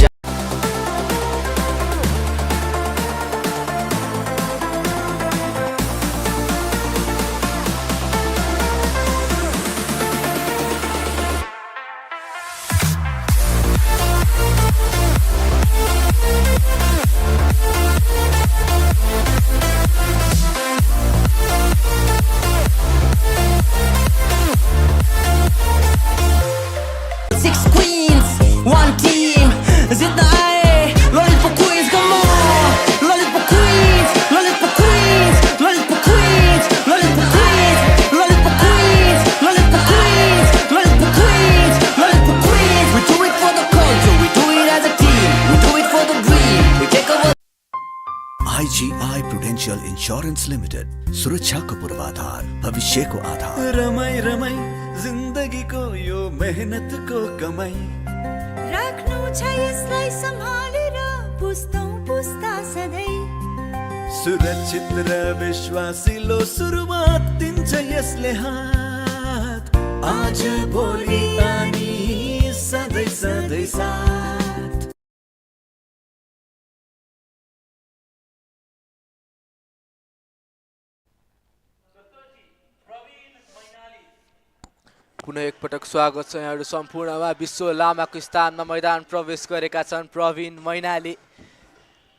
Six queens, one team. Zit naar I, lollipop queens, come on. Lollipop queens, lollipop queens, lollipop queens, lollipop queens, lollipop queens, lollipop queens, lollipop queens, lollipop queens. We do it for the culture, we do it as a team, we do it for the dream. We take over. IGI Prudential Insurance Limited. सुरक्षाको पूर्वाधार, भविष्यको आधार। रमाई रमाई जिन्दगीको यो मेहनतको कमाई। राख्नु छ यसलाई सम्हालेर पुस्तौं पुस्ता सधैँ। सुरक्षित र विश्वासिलो सुरुवात दिन्छ यसले हात। आज भोलि अनि सधैँ सधैँ साथ। पुनः एकपटक स्वागत छ यहाँहरू सम्पूर्णमा। विश्व लामाको स्थानमा मैदान प्रवेश गरेका छन् प्रवीण मैनाली।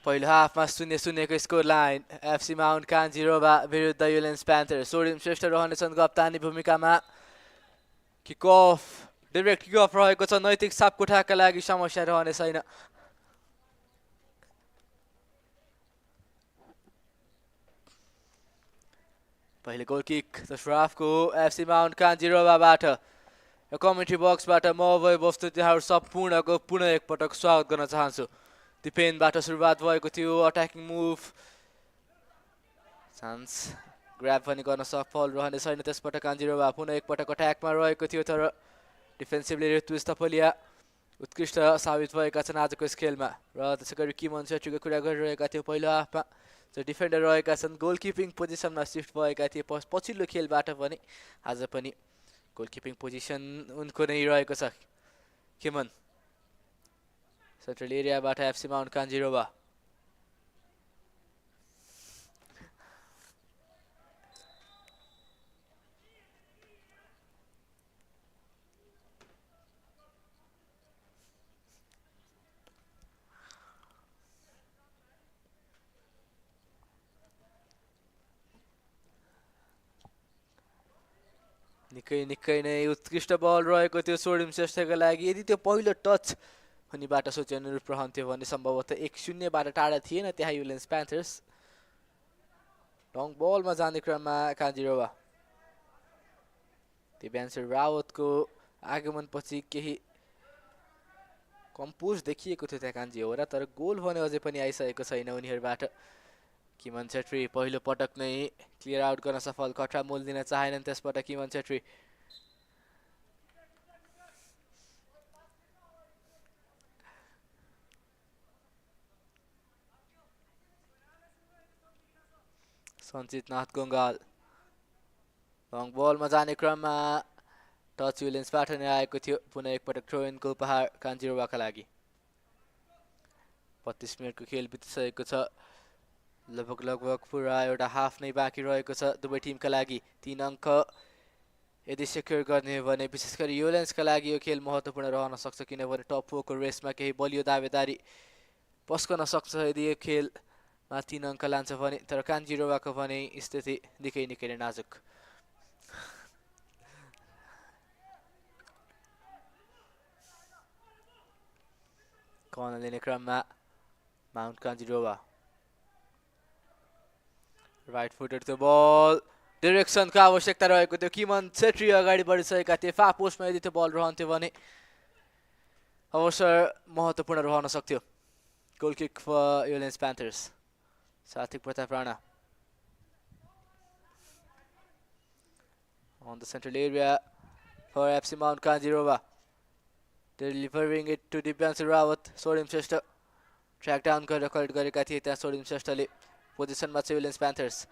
पहिलो हाफमा 0-0 स्कोर लाइन। एफसी माउन्ट कान्जिरोवा विरुद्ध युलेन्स प्यान्थर। सोडिम श्रेष्ठ रहनेछन् कप्तानी भूमिकामा। Kick of direct kick of रहेको छ। नैतिक सापकोठाका लागि समस्या रहने छैन। पहिले गोल किक दोस्रो हाफको एफसी माउन्ट कान्जिरोवाबाट। कमेन्ट्री बक्सबाट म अभय वस्तु त्यहाँहरू सम्पूर्णको पुनः एकपटक स्वागत गर्न चाहन्छु। डिफेन्डबाट सुरुवात भएको थियो। अट्याकिङ मुभ चान्स ग्र्याब पनि गर्न सफल रहने छैन। त्यसबाट कान्जिरोवा पुनः एकपटक अट्याकमा रहेको थियो, तर डिफेन्सिभली ऋतु स्थपलिया उत्कृष्ट साबित भएका छन् आजको यस खेलमा। र त्यसै गरी किमन सेट्रीको कुरा गरिरहेका थियौँ पहिलो हाफमा जो डिफेन्डर रहेका छन् गोलकिपिङ पोजिसनमा सिफ्ट भएका थिए पछिल्लो खेलबाट पनि। आज पनि गोलकिपिङ पोजिसन उनको नै रहेको छ। किमन सेन्ट्रल एरियाबाट एफसी माउन्ट कान्जिरोवा। निकै नै उत्कृष्ट बल रहेको थियो सोडिम श्रेष्ठको लागि। यदि त्यो पहिलो टच फनीबाट सोचे अनुरूप रहन्थ्यो भने सम्भवतः 1-0बाट टाढा थिएन त्यहाँ युलेन्स प्यान्थर्स। लङ बलमा जाने क्रममा कान्जिरोवा दिव्यान्सर रावतको आगमनपछि केही कम्पोज देखिएको थियो त्यहाँ कान्जिरोवा, तर गोल भने अझै पनि आइसकेको छैन उनीहरूबाट। किमन छेत्री पहिलो पटक नै क्लियर आउट गर्न सफल। कट्रा मूल दिन चाहेनन् त्यसबाट किमन छेत्री। सञ्चित नाथ गङ्गाल लङ बलमा जाने क्रममा टच युलेन्सबाट नै आएको थियो। पुनः एकपटक थ्रो इनको उपहार कान्जिरोवाका लागि। 32 मिनटको खेल बितिसकेको छ। लगभग पुरा एउटा हाफ नै बाँकी रहेको छ दुवै टिमका लागि। 3 अङ्क यदि सेक्योर गर्ने हो भने विशेष गरी युलेन्सका लागि यो खेल महत्त्वपूर्ण रहन सक्छ, किनभने टप 4 को रेसमा केही बलियो दावेदारी पस्कन सक्छ यदि यो खेलमा 3 अङ्क लान्छ भने। तर कान्जिरोवाको भने स्थिति निकै नै नाजुक। कर्नर लिने क्रममा माउन्ट कान्जिरोवा राइट फुटेड त्यो बल डिरेक्सनको आवश्यकता रहेको थियो। किमन छेत्री अगाडि बढिसकेका थिए। फा पोस्टमा यदि त्यो बल रहन्थ्यो भने अवसर महत्त्वपूर्ण रहन सक्थ्यो। गोल किक फर युलेन्स प्यान्थर्स। सात्विक Pratap Rana on the central area for FC Mount Kanjirowa. delivering it to Dibyansu Rawat. Sorim Shrestha track down गरेर कलेक्ट गरेका थिए त्यहाँ सोरिम श्रेष्ठले पोजिसनमा छ ULLENS Panthers.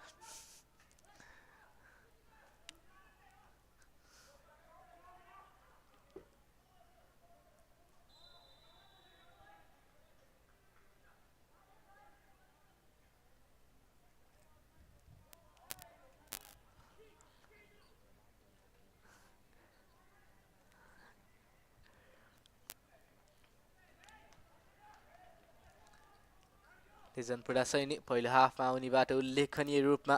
लिजन पुरा सैनी पहिलो हाफमा उनीबाट उल्लेखनीय रूपमा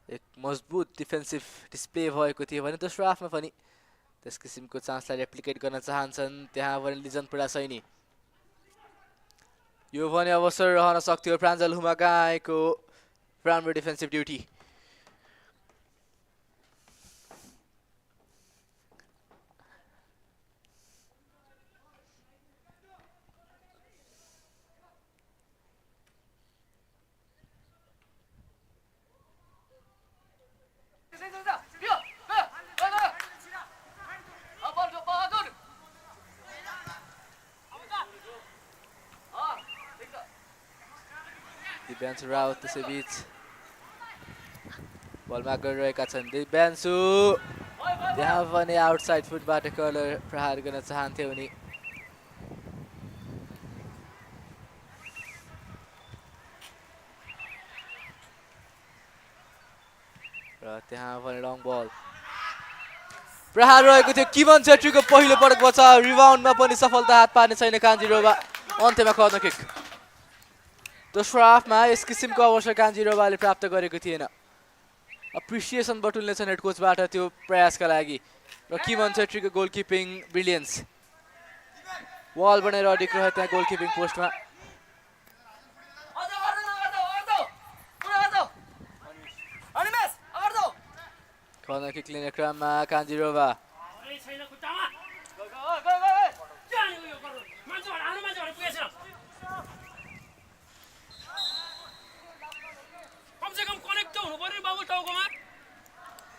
एक मजबुत डिफेन्सिभ डिस्प्ले भएको थियो भने दोस्रो हाफमा पनि त्यस किसिमको चान्सलाई रेप्लिकेट गर्न चाहन्छन् त्यहाँ भने लिजन पुरा सैनी. यो भने अवसर रहन सक्थ्यो प्राञ्जल हुमागाईको primary defensive duty. Divyanshu Raut त्यसैबीच बलमा गरिरहेका छन्. दिव्यांशु त्यहाँ पनि आउटसाइड फुटबाट कर्लर प्रहार गर्न चाहन्थे उनी. र त्यहाँ पनि लङ बल प्रहार रहेको थियो. किमन छेत्रीको पहिलो पटक बचा. रिबाउन्डमा पनि सफलता हात पार्ने छैन कान्जिरोवा. अन्त्यमा कर्नर किक. दोस्रो हाफमा यस किसिमको अवसर कान्जिरोवाले प्राप्त गरेको थिएन. अप्रिसिएसन बटुल्ने छन् हेड कोचबाट त्यो प्रयासका लागि. र किमन छेत्रीको गोलकिपिङ ब्रिलियन्स. वाल बनेर अडिक रह्यो त्यहाँ गोलकिपिङ पोस्टमा. कर्नर किक लिने क्रममा कान्जिरोवा.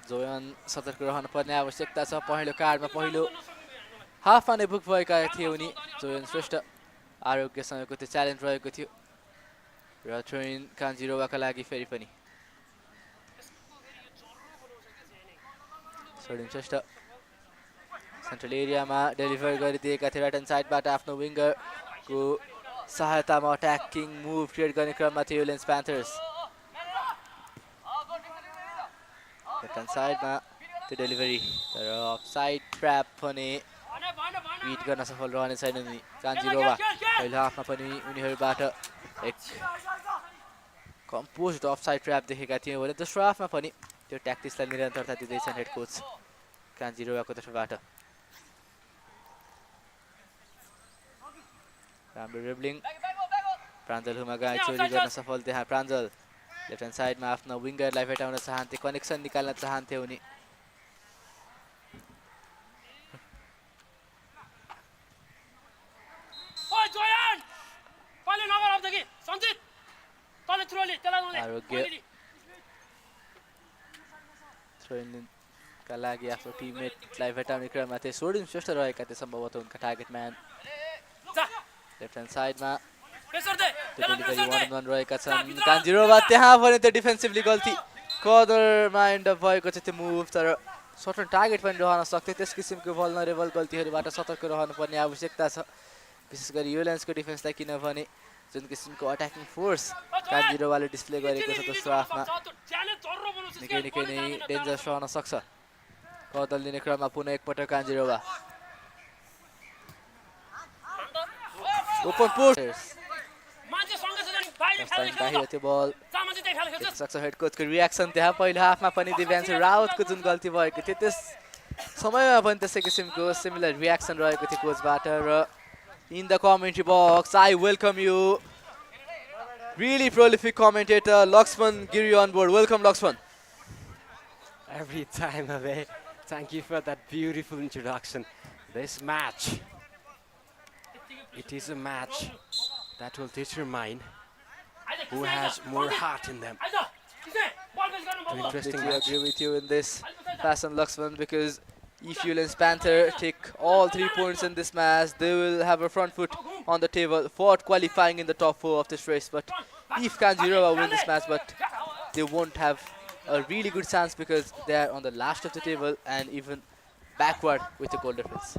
जोयन सतर्क रहन पर्ने आवश्यकता छ. पहिलो कार्डमा पहिलो हाफमा नै बुक भएका थिए उनी. जोयन श्रेष्ठ आरोग्यसँगको त्यो च्यालेन्ज रहेको थियो र थ्रोइन कान्जिरोवाका लागि फेरि पनि. सोरिम श्रेष्ठ सेन्ट्रल एरियामा डेलिभर गरिदिएका थिए. राइट ह्यान्ड साइडबाट आफ्नो विङ्गरको सहायतामा अट्याकिङ मुभ क्रिएट गर्ने क्रममा थियो ULLENS Panthers. लेफ्ट ह्यान्ड साइडमा त्यो डेलिभरी तर अफसाइड ट्र्याप भने बिट गर्न सफल रहने छैन उनी. कान्जिरोवा पहिलो हाफमा पनि उनीहरूबाट एक कम्पोज्ड अफसाइड ट्र्याप देखेका थियौँ भने दोस्रो हाफमा पनि त्यो ट्याक्टिक्सलाई निरन्तरता दिँदैछन् हेड कोच कान्जिरोवाको तर्फबाट. राम्रो ड्रिब्लिङ. प्राञ्जल हुमागाई चोरी गर्न सफल. त्यहाँ प्राञ्जल लेफ्ट ह्यान्ड साइडमा आफ्नो विङ्गरलाई भेटाउन चाहन्थे. कनेक्सन निकाल्न चाहन्थे उनी. आरोग्य थ्रोइनका लागि आफ्नो टिममेटलाई भेटाउने क्रममा थिए. सोरिम श्रेष्ठ रहेका थिए सम्भवतः उनका टार्गेट म्यान. लेफ्ट ह्यान्ड साइडमा डेलिभरी 1-on-1 रहेका छन्. कान्जिरोवा त्यहाँ पनि त्यो डिफेन्सिभली गल्ती. कर्नरमा एन्ड अप भएको छ त्यो मुभ तर सर्टन टार्गेट पनि रहन सक्थ्यो. त्यस किसिमको भल्नरेबल गल्तीहरूबाट सतर्क रहनुपर्ने आवश्यकता छ विशेष गरी ULLENSको डिफेन्सलाई. किनभने जुन किसिमको अट्याकिङ फोर्स कान्जिरोवाले डिस्प्ले गरेको छ दोस्रो हाफमा निकै नै डेन्जरस रहन सक्छ. कदल लिने क्रममा पुनः एकपटक कान्जिरोवा. ओपन पोस्ट बाहिर त्यो बल देख्न सक्छ. हेड कोचको रियाक्सन त्यहाँ पहिलो हाफमा पनि दिव्यांशु राउतको जुन गल्ती भएको थियो त्यस समयमा पनि त्यसै किसिमको सिमिलर रियाक्सन रहेको थियो कोचबाट. र in the commentary box I welcome you really prolific commentator Laxman Giri on board. Welcome Laxman. Every time away. Thank you for that beautiful introduction. This match, it is a match that will determine who has more heart in them. Interesting. I agree with you in this fashion, Laxman, because If ULLENS Panther take all 3 points in this match, they will have a front foot on the table for qualifying in the top 4 of this race. But if Kanjirowa win this match, but they won't have a really good chance because they are on the last of the table and even backward with a goal difference.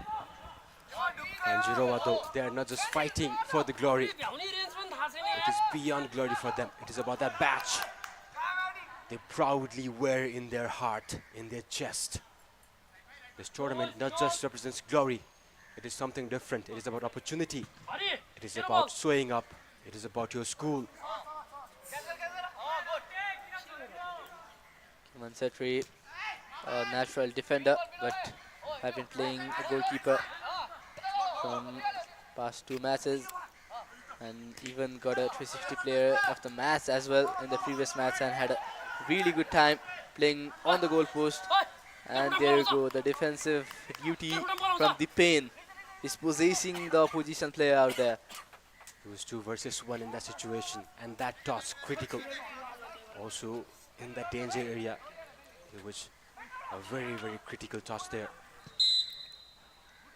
Kanjirowa, though, they are not just fighting for the glory. It is beyond glory for them. It is about that badge they proudly wear in their heart, in their chest. This tournament not just represents glory, it is something different. It is about opportunity. It is about showing up. It is about your school. Nsfl, a natural defender, but have been playing a goalkeeper from past 2 matches and even got a 360 player of the match as well in the previous match and had a really good time playing on the goal post. And there you go, the defensive duty from the pain is possessing the opposition player out there. It was 2 versus 1 in that situation, and that toss critical. Also in that danger area, it was a very, very critical toss there.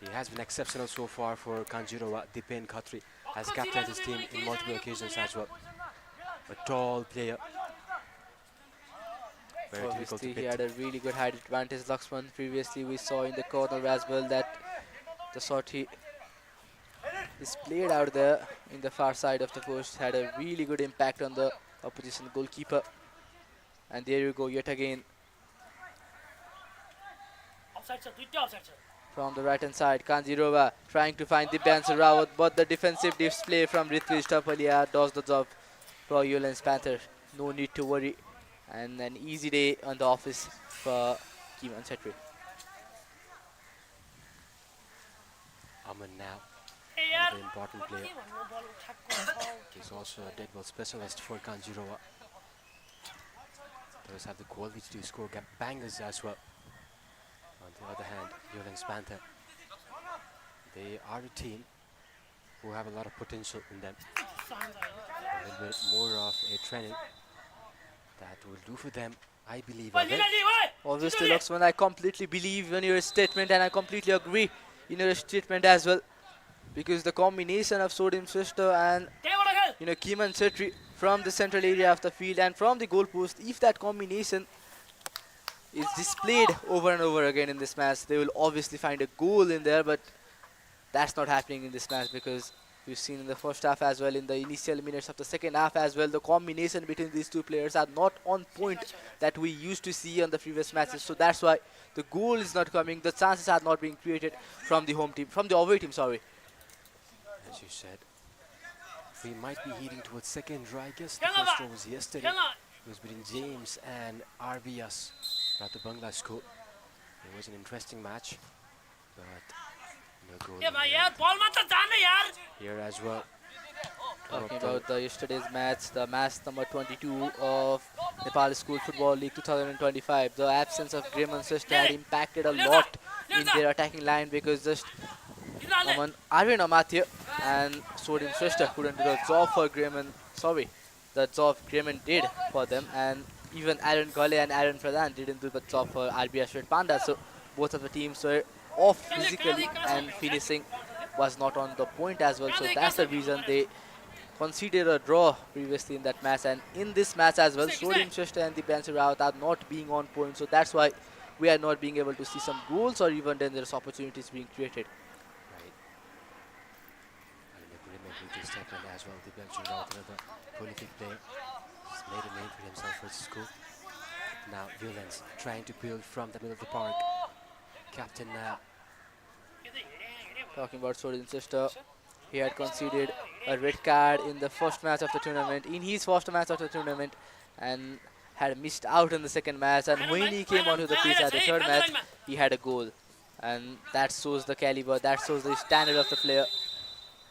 He has been exceptional so far for Kanjirowa. Dipen Khatri has captained his team in multiple occasions as well. A tall player. Very difficult to Obviously, he beat. had a really good height advantage, Laxman. Previously, we saw in the corner as well that the shot he displayed out there in the far side of the post had a really good impact on the opposition goalkeeper. And there you go, yet again. From the right hand side, Kanjirowa trying to find the Rawat, but the defensive display from Ritwij Tapalia does the job for ULLENS Panther. No need to worry. And an easy day on the office for Nsfl. Aman now, another important player. He's also a dead ball specialist for Kanjirowa. Does have the quality to score bangers as well. On the other hand, ULLENS Panther, they are a team who have a lot of potential in them. A little bit more of a training that will do for them, I believe. Obviously, Laxman, I completely believe in your statement and I completely agree in your statement as well. Because the combination of Sodim Sister and Kiman Chetri from the central area of the field and from the goal post, if that combination is displayed over and over again in this match, they will obviously find a goal in there, but that's not happening in this match because we've seen in the first half as well, in the initial minutes of the second half as well, the combination between these 2 players are not on point that we used to see on the previous matches. So that's why the goal is not coming, the chances are not being created from the home team, from the away team, sorry. As you said, we might be heading towards second draw. I guess the first draw was yesterday. It was between James and RBS at the Bangla school. It was an interesting match, but no goal here as well. Talking about the yesterday's match, the match number 22 of Nepal School Football League 2025. The absence of Graham and Sister had impacted a lot in their attacking line because just Arvind Amathya and Sodim Sister couldn't do the job for Graham. The job Graham did for them, and even Aaron Gale and Aaron Pradhan didn't do the job for RBS Red Panda. So both of the teams were off physically and finishing was not on the point as well. So that's the reason they conceded a draw previously in that match, and in this match as well, Sodim Sister and the Kanjirowa are not being on point. So that's why we are not being able to see some goals or even dangerous opportunities being created. Right. And the agreement with step in as well. The Kanjirowa, another prolific player, has made a name for himself for his school. Now ULLENS trying to build from the middle of the park. Captain now. Talking about Sodim Sister, he had conceded a red card in the first match of the tournament, and had missed out in the second match, and when he came onto the pitch at the third match, he had a goal. And that shows the caliber, that shows the standard of the player.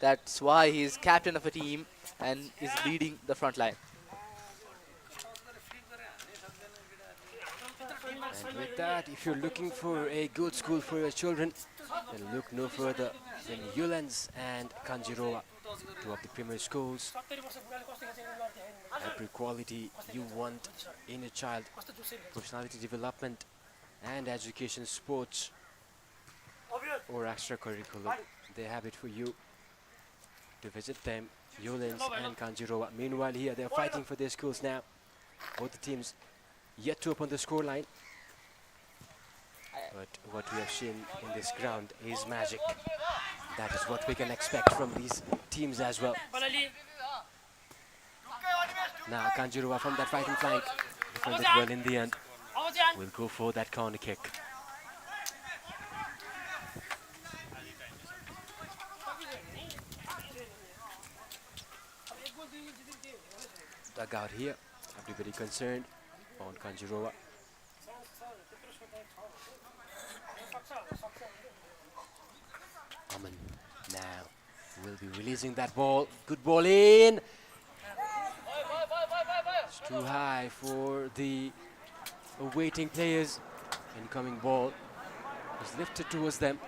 That's why he is captain of a team and is leading the front line. And with that, if you're looking for a good school for your children, then look no further than ULLENS and Kanjirowa, 2 of the premier schools. Every quality you want in a child: personality development and education, sports, or extracurricular, they have it for you to visit them, ULLENS and Kanjirowa. Meanwhile here they're fighting for their schools now. Both the teams yet to open the scoreline. But what we have seen in this ground is magic. That is what we can expect from these teams as well. Now Kanjirowa from that fighting flank defended well in the end. Will go for that corner kick. Dugout here, everybody concerned on Kanjirowa. Aman now will be releasing that ball. Good ball in. It's too high for the awaiting players. Incoming ball was lifted towards them.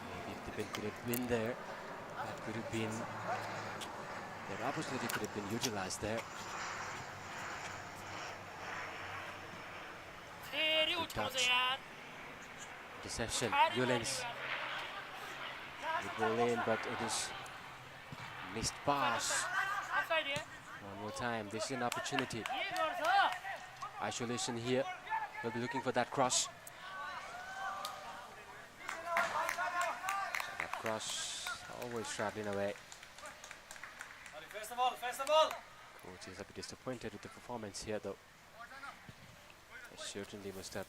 Maybe if the pin could have been there, that could have been, their opportunity could have been utilized there. Good touch. Deception, ULLENS. Good ball in, but it is missed pass. One more time, this is an opportunity. Isolation here, we'll be looking for that cross. That cross always traveling away. Coach is a bit disappointed with the performance here though. He certainly must have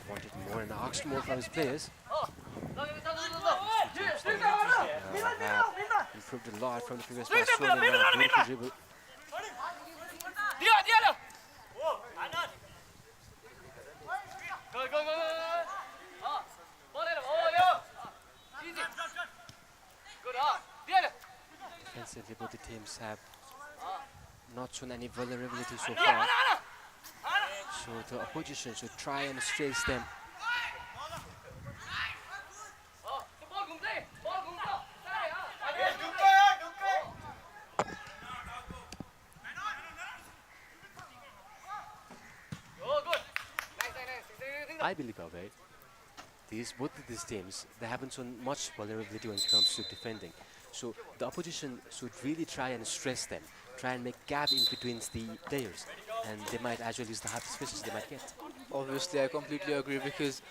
wanted more and asked more from his players. Have improved a lot from the previous match. Beautiful dribble. Defensively, both the teams have not shown any vulnerability so far. So the opposition should try and stress them. I believe, Abhay, both of these teams, they haven't shown much vulnerability when it comes to defending. So the opposition should really try and stress them, try and make gap in between the players, and they might actually use the half spaces they might get. Obviously, I completely agree, because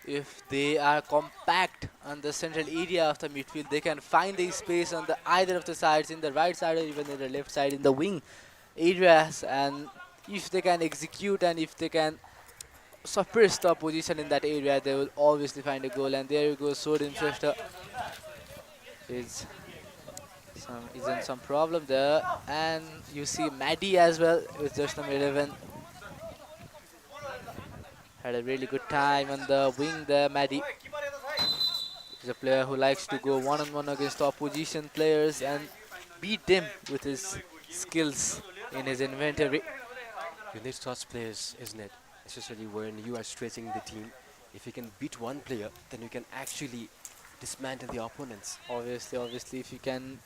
if they are compact on the central area of the midfield, they can find the space on the either of the sides, in the right side or even in the left side, in the wing areas, and if they can execute and if they can suppress the opposition in that area, they will obviously find a goal. And there you go, Sword Nsfl is in some problem there, and you see Maddie as well with just number 11. Had a really good time on the wing there. Maddie is a player who likes to go one-on-one against opposition players and beat them with his skills in his inventory. You need such players, isn't it? Especially when you are stressing the team. If you can beat one player, then you can actually dismantle the opponents. Obviously, if you can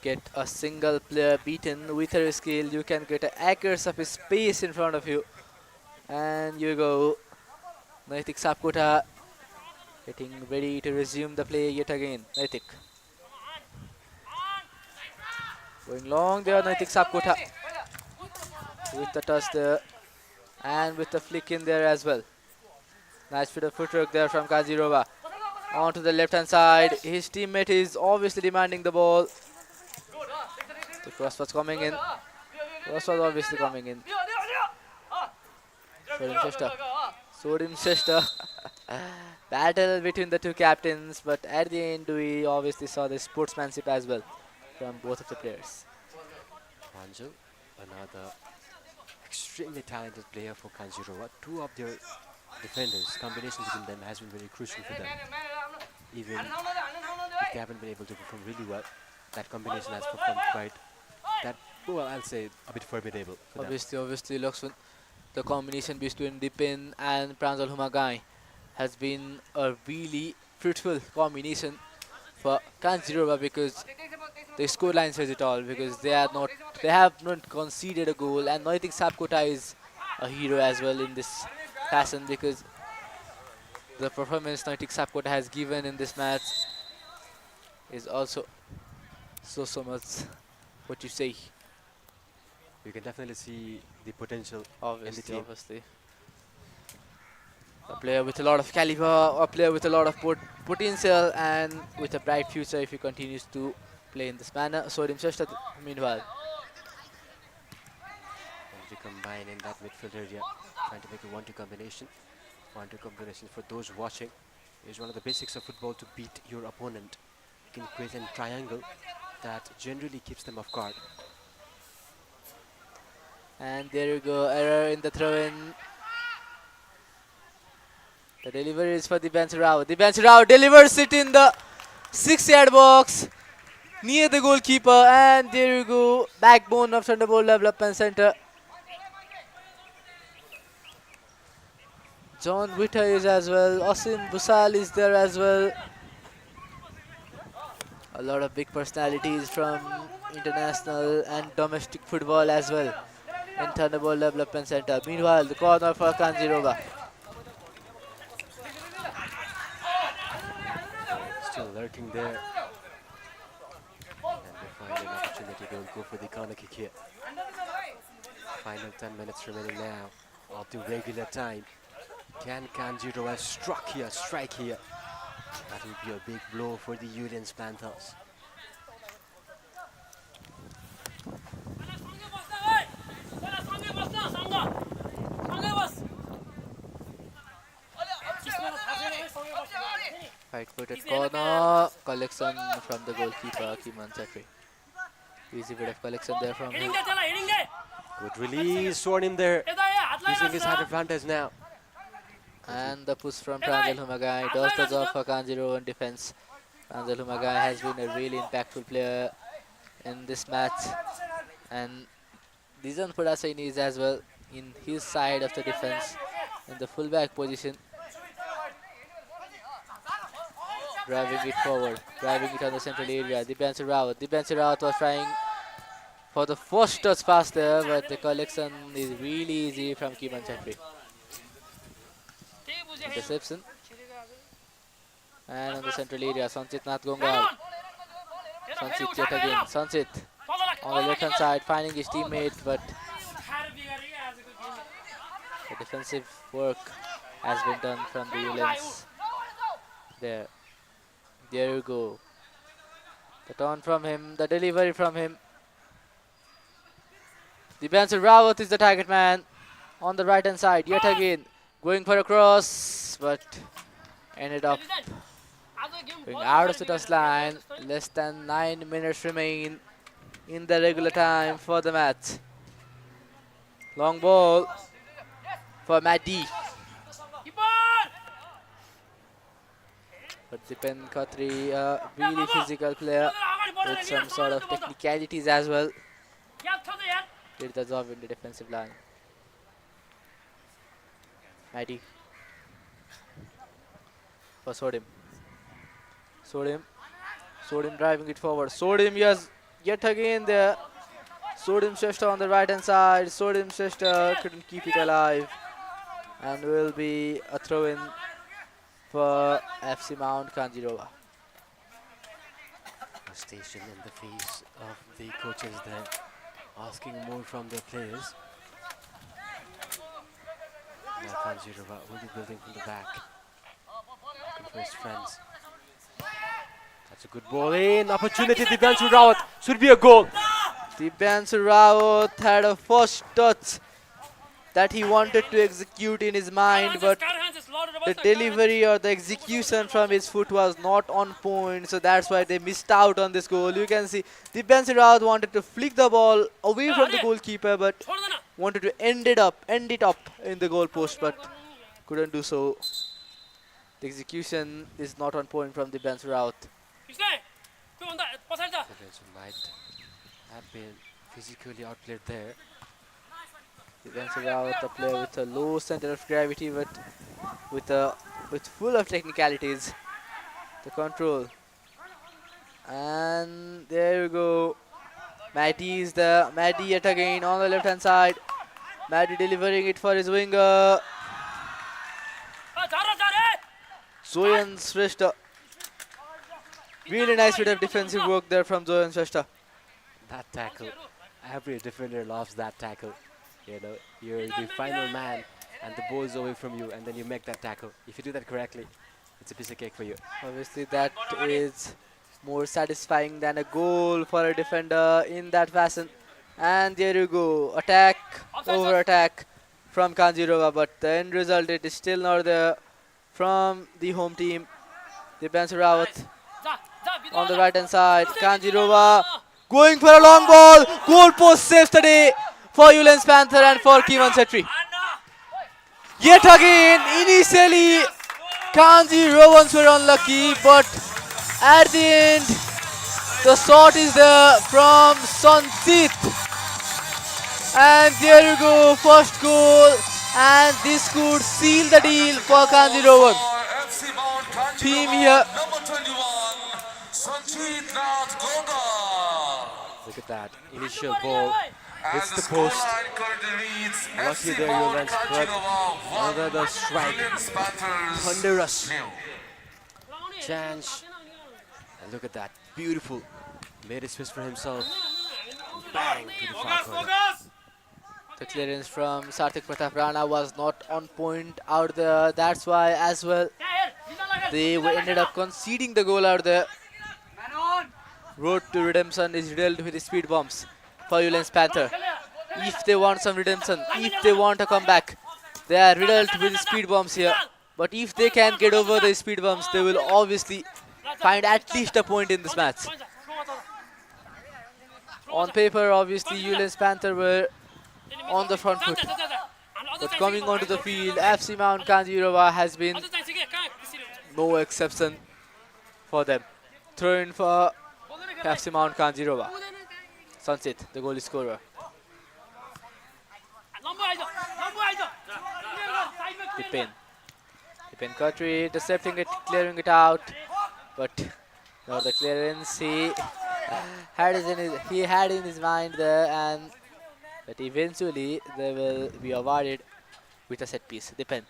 get a single player beaten with a skill, you can get acres of space in front of you. And you go, Naitik Sapkota getting ready to resume the play yet again. Naitik going long there, Naitik Sapkota with the touch there and with the flick in there as well. Nice bit of footwork there from Kanjirowa. Onto the left hand side, his teammate is obviously demanding the ball. The cross was coming in. Cross was obviously coming in. Sodim Shesta. Battle between the two captains, but at the end we obviously saw the sportsmanship as well from both of the players. Anjal, another extremely talented player for Kanjirowa. Two of their defenders, combination between them has been very crucial for them. Even if they haven't been able to perform really well, that combination has performed quite, well, I'll say a bit formidable for Obviously, Lakshman, the combination between Dipin and Pranjal Humagai has been a really fruitful combination for Kanjirowa, because the scoreline says it all, because they have not conceded a goal, and Naitik Sapkota is a hero as well in this fashion, because The performance Noitik Sapkota has given in this match is also so much what you say. You can definitely see the potential in the Obviously, team. obviously. A player with a lot of caliber, a player with a lot of potential and with a bright future if he continues to play in this manner. Sorim Shrestha, meanwhile. And to combine in that midfield area, trying to make a 1-2 combination. 1-2 combination for those watching is one of the basics of football to beat your opponent. You can create a triangle that generally keeps them off guard. And there you go, error in the throw-in. The delivery is for Dibanshu Rao delivers it in the 6-yard box near the goalkeeper, and there you go, backbone of Thunderbolt Development Center. John Witter is as well, Asim Busal is there as well. A lot of big personalities from international and domestic football as well in Thunderbolt Development Center. Meanwhile, the corner for Kanjirowa. Still lurking there. And they find an opportunity to go for the corner kick here. Final 10 minutes remaining now of the regular time. Can Kanjirowa strike here? That would be a big blow for the ULLENS Panthers. Right-footed corner, collection from the goalkeeper, Nsfl. Easy bit of collection there from him. Good release, sworn in there. Using his height advantage now. And the push from Pranjal Humagai does the job for Kanjirowa in defense. Pranjal Humagai has been a really impactful player in this match. And Dijan Pudasaini is as well in his side of the defense in the fullback position. Driving it forward, driving it on the central area. Dibanshu Rawat was trying for the first touch pass there, but the collection is really easy from Nsfl. Interception. And on the central area, Sanchit Nath Gongal. Sanchit yet again. Sanchit on the left hand side finding his teammate, but the defensive work has been done from the ULLENS. There you go. The turn from him, the delivery from him. Dibanshu Rawat is the target man on the right hand side yet again. Going for a cross, but ended up going out of the touchline. Less than 9 minutes remain in the regular time for the match. Long ball for Maddy. But Dipen Khatri, a really physical player with some sort of technicalities as well, did the job in the defensive line. Maddy for Sodim. Sodim driving it forward. Sodim, yes, yet again there. Sodim Shrestha on the right hand side. Sodim Shrestha couldn't keep it alive, and will be a throw in for FC Mount Kanjirowa. Frustration in the face of the coaches there, asking more from their players. Now Kanjirowa will be building from the back. Looking for his friends. That's a good ball in. Opportunity, Dibanshu Rawat. Should be a goal. Dibanshu Rawat had a first touch that he wanted to execute in his mind, but the delivery or the execution from his foot was not on point, so that's why they missed out on this goal. You can see Dibanshu Rawat wanted to flick the ball away from the goalkeeper, but wanted to end it up in the goal post, but couldn't do so. The execution is not on point from Dibanshu Rawat. Dibanshu might have been physically outplayed there. Dibanshu Rawat, a player with a low center of gravity, but with full of technicalities. The control, and there you go. Matty is there. Matty yet again on the left hand side. Matty delivering it for his winger. Zoyan Shrestha. Really nice bit of defensive work there from Zoyan Shrestha. That tackle. Every defender loves that tackle. You know, you're the final man and the ball is away from you and then you make that tackle. If you do that correctly, it's a piece of cake for you. Obviously, that is more satisfying than a goal for a defender in that fashion. And there you go, attack over attack from Kanjirowa, but the end result it is still not there from the home team. Dipen Rawat on the right hand side. Kanjirowa going for a long ball. Goal post saves today for ULLENS Panther and for Kivan Chetri. Yet again, initially Kanjirowans were unlucky, but at the end the shot is there from Sanchit. And there you go, first goal, and this could seal the deal for Kanjirowa. Team here. Number 21, Sanchit Nath Gongal. Look at that. Initial ball hits the post. Lucky there, ULLENS, but another strike. Thunderous chance. And look at that. Beautiful. Made a space for himself. Bang to the far corner. The clearance from Sarthik Pratap Rana was not on point out there. That's why as well they ended up conceding the goal out there. Road to redemption is riddled with speed bumps for ULLENS Panther. If they want some redemption, if they want a comeback, they are riddled with speed bumps here. But if they can get over the speed bumps, they will obviously find at least a point in this match. On paper, obviously, ULLENS Panther were on the front foot. But coming onto the field, FC Mount Kanjirowa has been no exception for them. Throw in for FC Mount Kanjirowa. Sanchit, the goal scorer. Dipen Khatri intercepting it, clearing it out. But no, the clearance he had in his mind there, and but eventually they will be awarded with a set piece. Dipen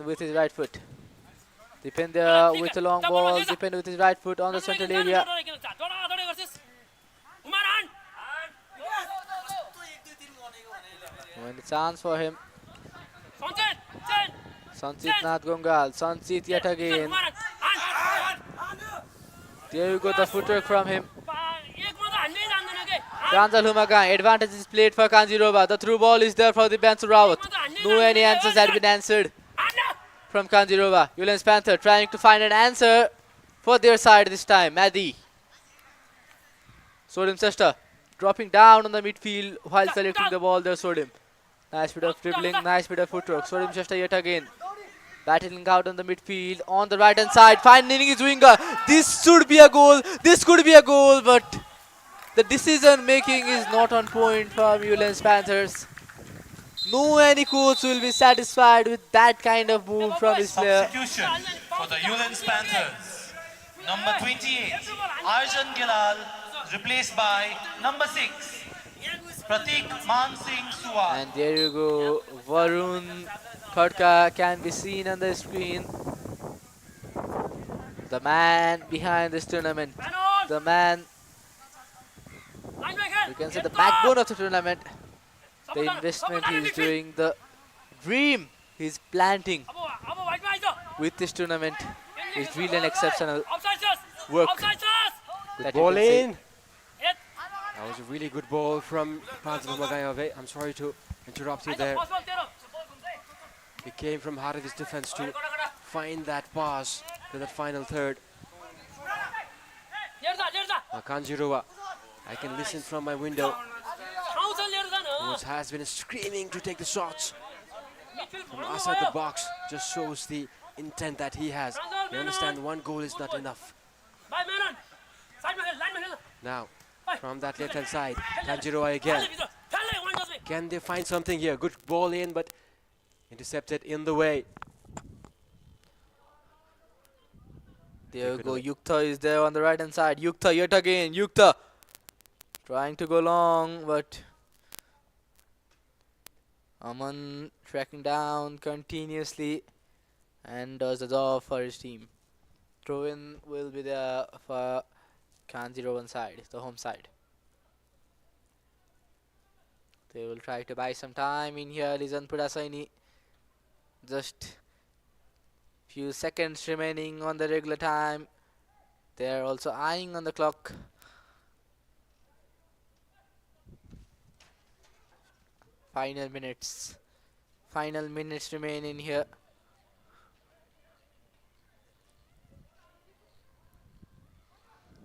with his right foot. Dipen there with a long ball. Dipen with his right foot on the central area. And a chance for him. Sanchit Nath Gongal. Sanchit yet again. There you go, the footwork from him. Pranjal Humagang. Advantage is played for Kanjirowa. The through ball is there for the Dipen Rawat. No any answers had been answered from Kanjirowa. ULLENS Panther trying to find an answer for their side this time. Madhi. Sodim Sesta dropping down on the midfield while selecting the ball there. Sodim. Nice bit of dribbling, nice bit of footwork. Sodim Sesta yet again. Battling out on the midfield on the right hand side. Finding his winger. This should be a goal. This could be a goal, but the decision making is not on point from ULLENS Panthers. No any coach will be satisfied with that kind of move from his player. Substitution for the ULLENS Panthers. Number 28, Arjun Gilal, replaced by number 6, Pratik Man Singh Suwad. And there you go, Varun Khadka can be seen on the screen. The man behind this tournament. The man, you can say the backbone of the tournament. The investment he is doing, the dream he is planting with this tournament is really an exceptional work. Good ball in. That was a really good ball from Pranjal Humagang. I'm sorry to interrupt you there. He came from heart of his defense to find that pass to the final third. Kanjirowa, I can listen from my window. Coach has been screaming to take the shots from outside the box. Just shows the intent that he has. You understand, one goal is not enough. Now, from that left hand side, Kanjirowa again. Can they find something here? Good ball in, but intercepted in the way. There you go, Yukta is there on the right hand side. Yukta yet again, Yukta trying to go long, but Aman tracking down continuously and does the job for his team. Throw-in will be there for Kanjirowa side, the home side. They will try to buy some time in here. Lijan Pudasaini. Just few seconds remaining on the regular time. They are also eyeing on the clock. Final minutes. Final minutes remain in here.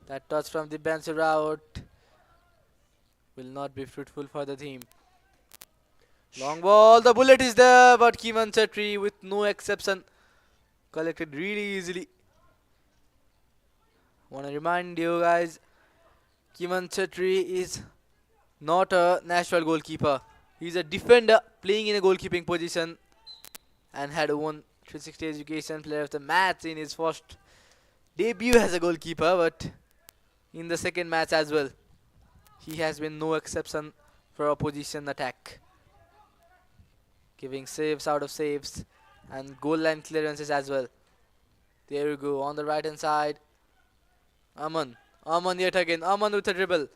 That touch from the bench route will not be fruitful for the team. Long ball, the bullet is there, but Kiman Chetri with no exception collected really easily. Want to remind you guys, Kiman Chetri is not a national goalkeeper. He's a defender playing in a goalkeeping position and had won 360 Education Player of the Match in his first debut as a goalkeeper, but in the second match as well, he has been no exception for opposition attack, giving saves out of saves and goal line clearances as well. There you go, on the right hand side, Aman yet again, Aman with a dribble.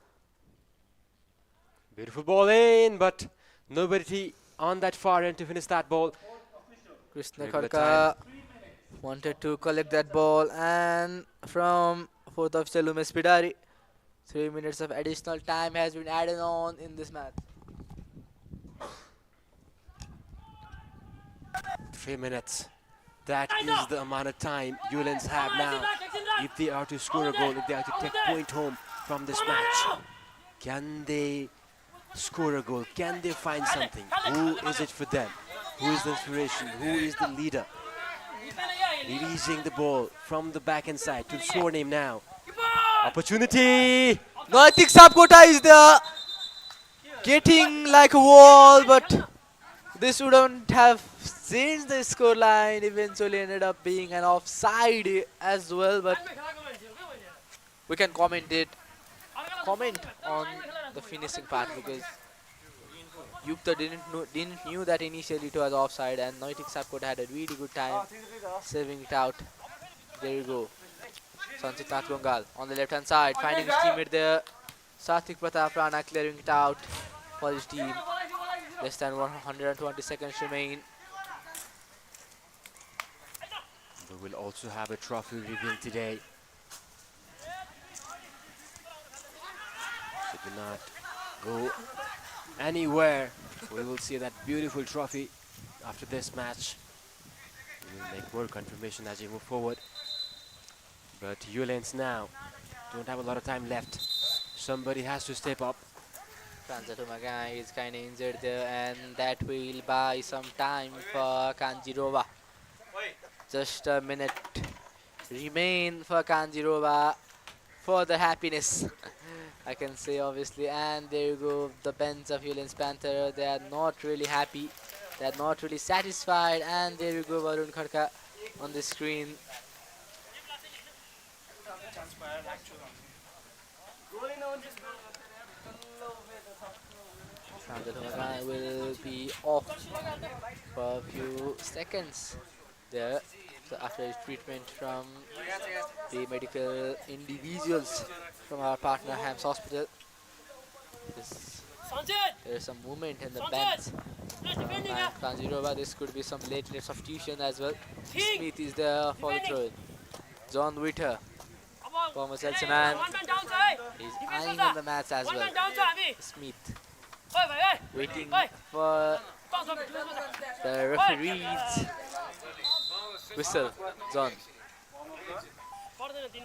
Beautiful ball in, but nobody on that far end to finish that ball. Krishna Regular Khadka wanted to collect that ball, and from 4th official Umesh Pidari, 3 minutes of additional time has been added on in this match. 3 minutes. That is the amount of time ULLENS have now. If they are to score a goal, if they are to take point home from this match, can they score a goal? Can they find something? Who is it for them? Who is the inspiration? Who is the leader? Releasing the ball from the back end side to score name now. Opportunity! Noitik Sapkota is there, getting like a wall, but this wouldn't have changed the scoreline. Eventually ended up being an offside as well, but we can comment on the finishing part because Yukta didn't knew that initially it was offside, and Noitik Sapkota had a really good time saving it out. There you go. Sanchit Nath Gongal on the left hand side, finding his teammate there. Sathik Pratap Rana clearing it out for his team. Less than 120 seconds remain. We will also have a trophy reveal today. So do not go anywhere. We will see that beautiful trophy after this match. We will make more confirmation as we move forward. But ULLENS now don't have a lot of time left. Somebody has to step up. Franzatumaga is kind of injured there, and that will buy some time for Kanjirowa. Just a minute remain for Kanjirowa for the happiness, I can say, obviously. And there you go, the bench of ULLENS Panther. They are not really happy. They are not really satisfied. And there you go, Varun Khadka on the screen. Franzatumaga will be off for a few seconds there. So after his treatment from the medical individuals from our partner Hams Hospital, there is some movement in the bench. Kanjirowa, this could be some late substitution as well. Smith is there for the throw. John Witter, former Chelsea man, is eyeing on the match as well. Smith waiting for the referee's whistle. John.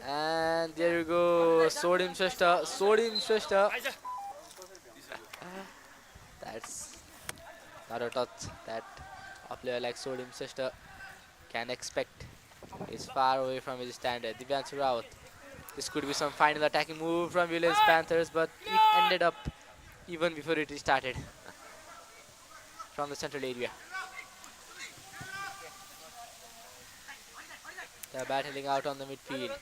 And there you go, Sodim Shrestha. That's not a touch that a player like Sodim Shrestha can expect. He's far away from his standard. Divyanshu Rawat. This could be some final attacking move from ULLENS Panthers, but it ended up even before it started from the central area. They're battling out on the midfield.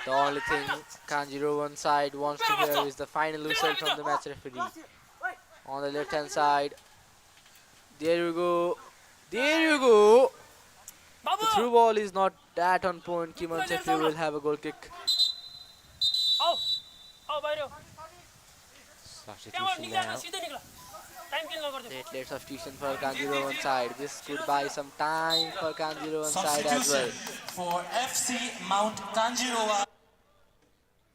The only thing Kanjirowa side wants to hear is the final whistle from the match referee. On the left hand side, there you go. through ball is not that on point. Nsfl will have a goal kick. Substitution now. Late substitution for Kanjirowa side. This could buy some time for Kanjirowa side as well. For FC Mount Kanjirowa.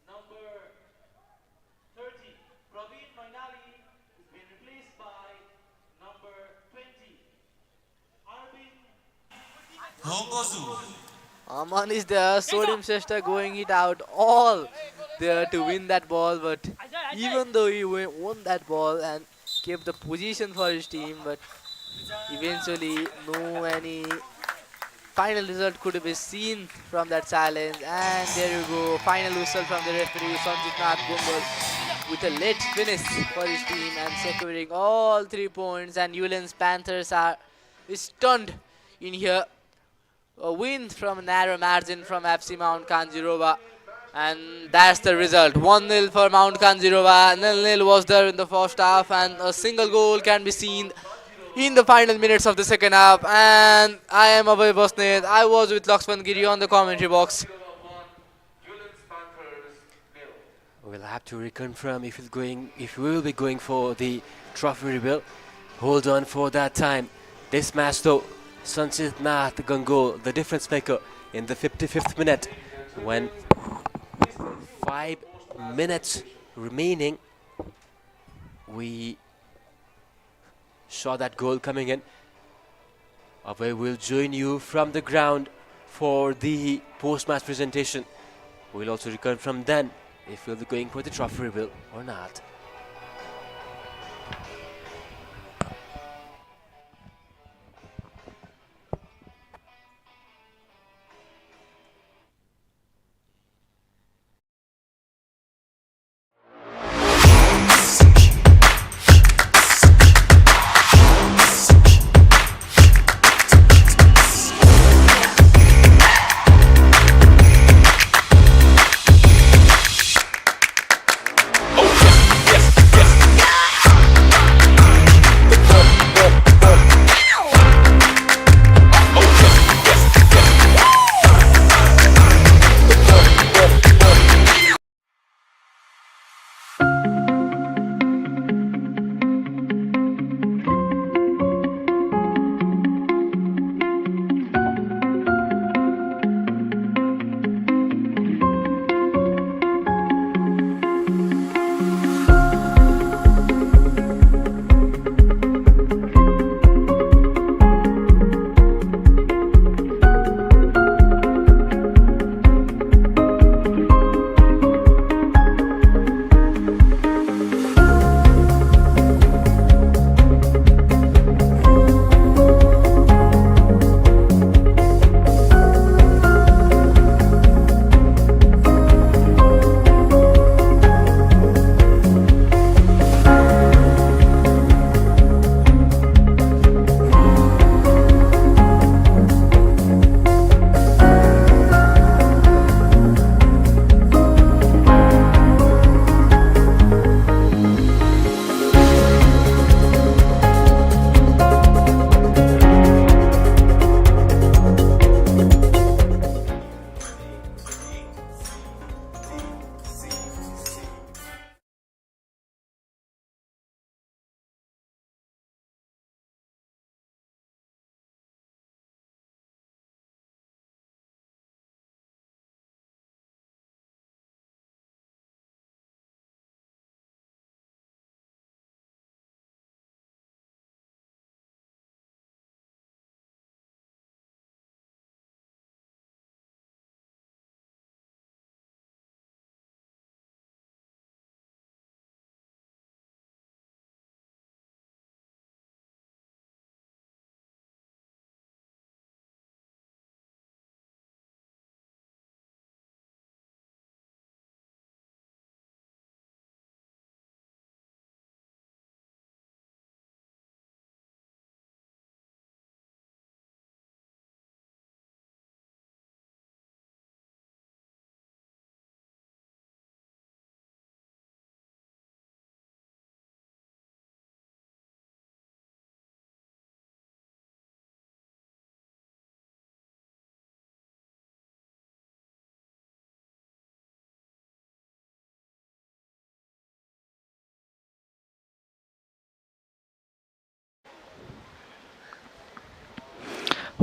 Number 30, Praveen Mainali has been replaced by number 20, Arvind Hongozu. Aman is there, Sodim Shrestha going it out all there to win that ball, but even though he won that ball and kept the position for his team, but eventually no any final result could be seen from that challenge. And there you go, final whistle from the referee Sanjit Nath Gungal with a late finish for his team and securing all 3 points. And ULLENS Panthers are stunned in here. A win from a narrow margin from FC Mount Kanjirowa, and that's the result. 1-0 for Mount Kanjirowa. 0-0 was there in the first half, and a single goal can be seen in the final minutes of the second half. And I am Abhay Basnet. I was with Laxman Giri on the commentary box. We'll have to reconfirm if we will be going for the trophy reveal. Hold on for that time. This match though, Sanjit Nath Gungal, the difference maker in the 55th minute, when 5 minutes remaining, we saw that goal coming in. Abhay will join you from the ground for the post-match presentation. We'll also reconfirm then if we'll be going for the trophy reveal or not.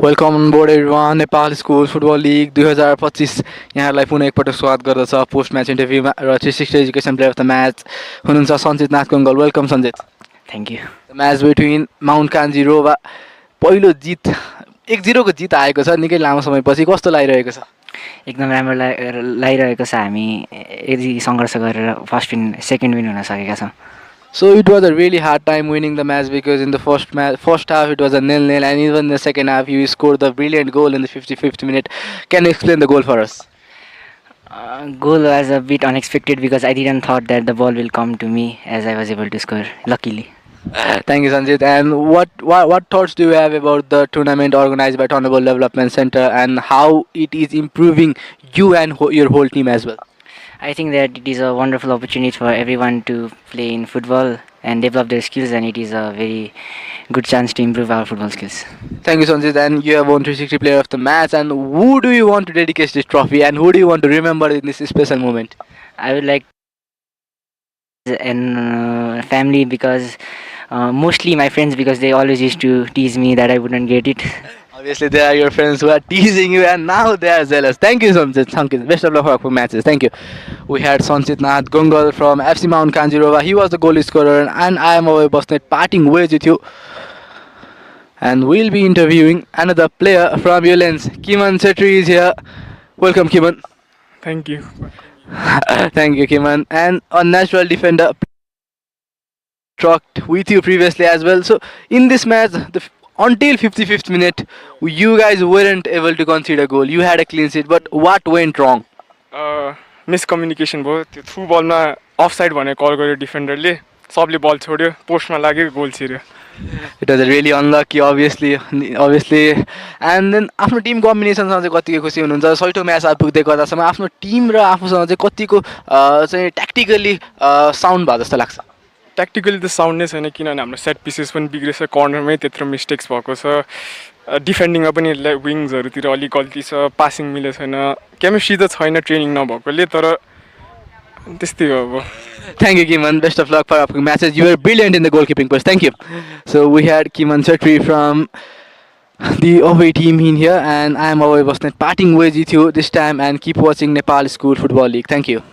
Welcome on board everyone Nepal school football league 2025 यहाँहरूलाई पुनः एकपटक स्वागत गर्दछ post match इन्टरभ्यूमा र 360 education player of the match हुनुहुन्छ Sanjit Nath Gangal welcome Sanjit thank you match between mount Kanjirowa पहिलो जित 1-0 को जित आएको छ निकै लामो समयपछि कस्तो लागिरहेको छ एकदम राम्रो लागिरहेको छ हामी यदि सङ्घर्ष गरेर फर्स्ट विन सेकेन्ड विन हुन सकेका छौँ So it was a really hard time winning the match because in the first half it was a 0-0 and even in the second half you scored the brilliant goal in the 55th minute. Can you explain the goal for us? Goal was a bit unexpected because I didn't thought that the ball will come to me as I was able to score luckily. Thank you, Sanjit. And what thoughts do you have about the tournament organized by Honorable Development Center and how it is improving you and your whole team as well? I think that it is a wonderful opportunity for everyone to play in football and develop their skills, and it is a very good chance to improve our football skills. Thank you, Sanjit. And you have won 360 Player of the Match. And who do you want to dedicate this trophy and who do you want to remember in this special moment? I would like and family because mostly my friends because they always used to tease me that I wouldn't get it. Obviously, there are your friends who are teasing you and now they are jealous. Thank you, Sanjit. Thank you. Best of luck for matches. Thank you. We had Sanjit Nath Gungal from FC Mount Kanjirowa. He was the goal scorer and I am Abhay Basnet parting ways with you. And we'll be interviewing another player from ULLENS. Kiman Chetri is here. Welcome, Kiman. Thank you. Thank you, Kiman. And a natural defender talked with you previously as well. So in this match, until 55th minute, you guys weren't able to concede a goal. You had a clean sheet, but what went wrong? Miscommunication भयो त्यो through बलमा offside भनेर कल गर्यो डिफेन्डरले सबले बल छोड्यो पोस्टमा लाग्यो गोल छिर्यो It was really unlucky, obviously. And then आफ्नो टिम कम्बिनेसनसँग चाहिँ कतिको खुसी हुनुहुन्छ छैटौँ म्याच पुग्दै गर्दासम्म आफ्नो टिम र आफूसँग चाहिँ कतिको चाहिँ ट्याक्टिकली साउन्ड भयो जस्तो लाग्छ ट्याक्टिकली त साउन्ड नै छैन किनभने हाम्रो सेट पिसेस पनि बिग्रेछ कर्नरमै त्यत्रो मिस्टेक्स भएको छ डिफेन्डिङमा पनि विङ्सहरूतिर अलिक गल्ती छ पासिङ मिलेको छैन केमिस्ट्री त छैन ट्रेनिङ नभएकोले तर त्यस्तै हो अब Thank you, Kiman. Best of luck for upcoming matches. You were brilliant in the goalkeeping post. Thank you. So we had Kiman Chetri from the away team in here, and I am Abhay Basnet parting ways with you this time. And keep watching Nepal School Football League. Thank you.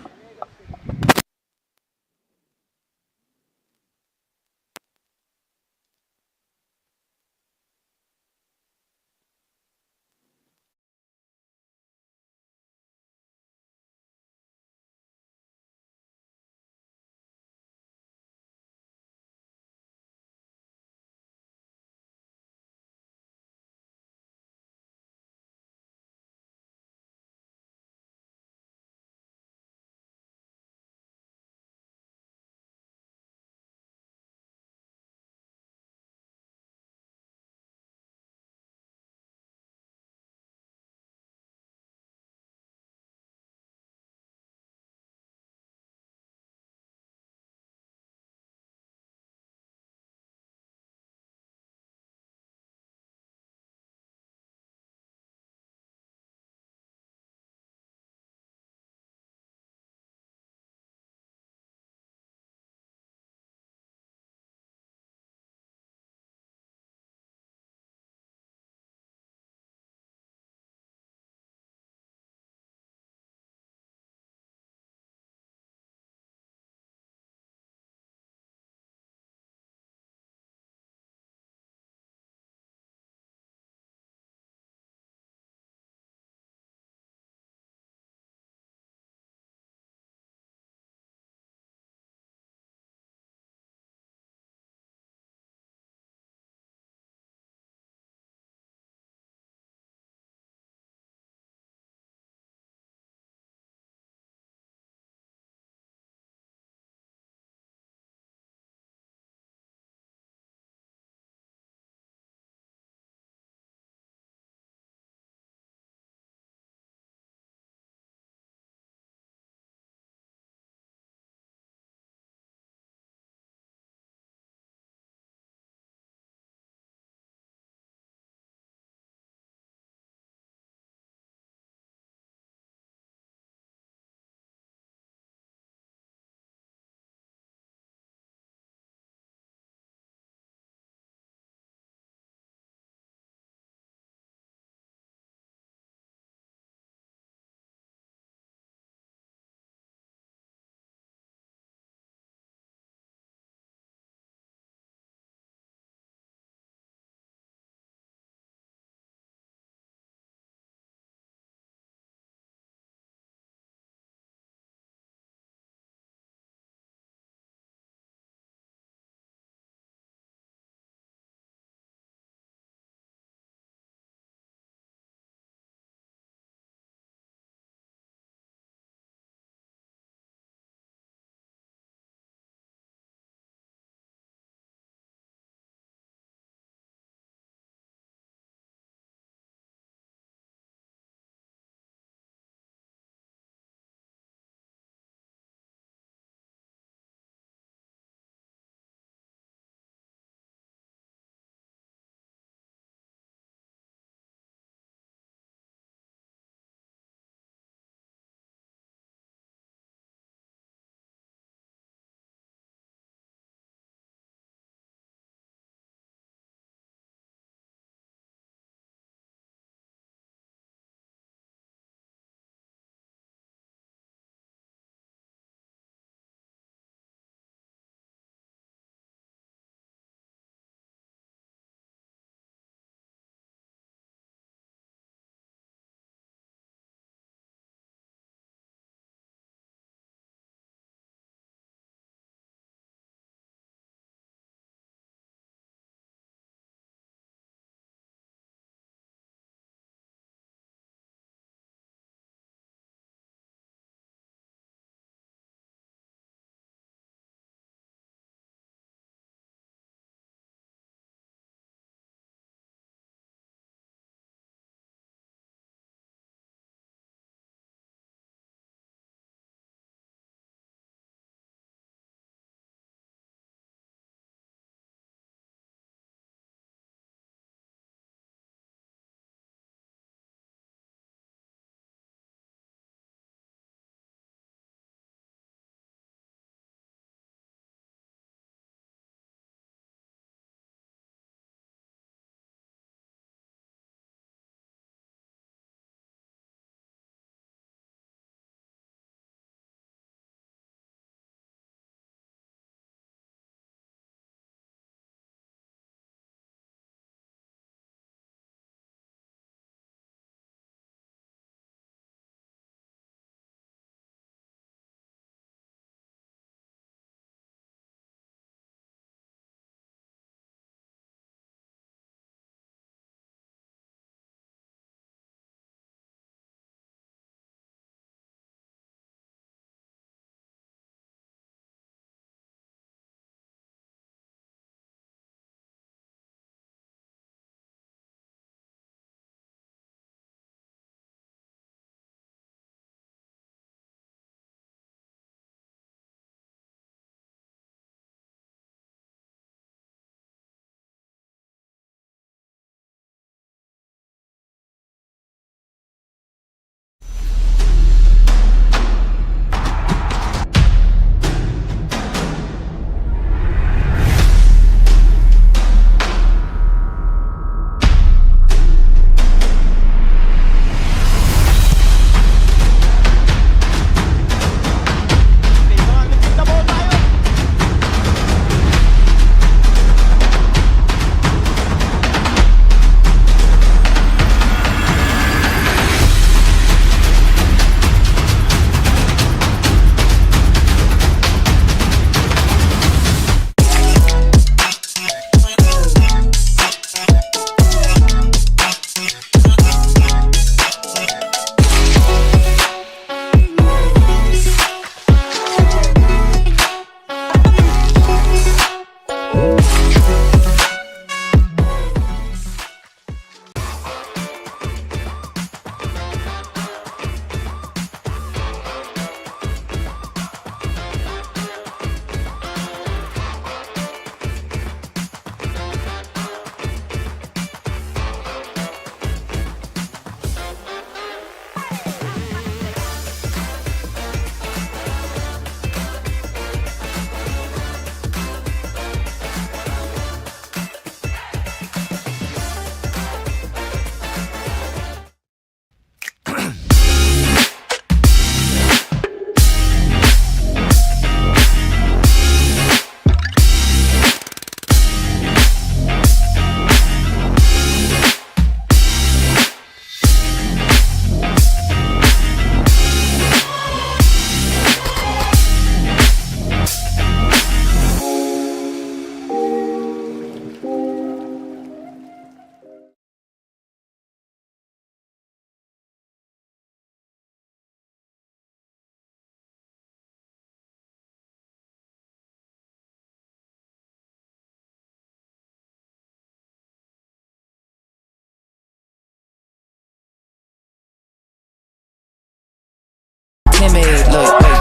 timid. Look, wait.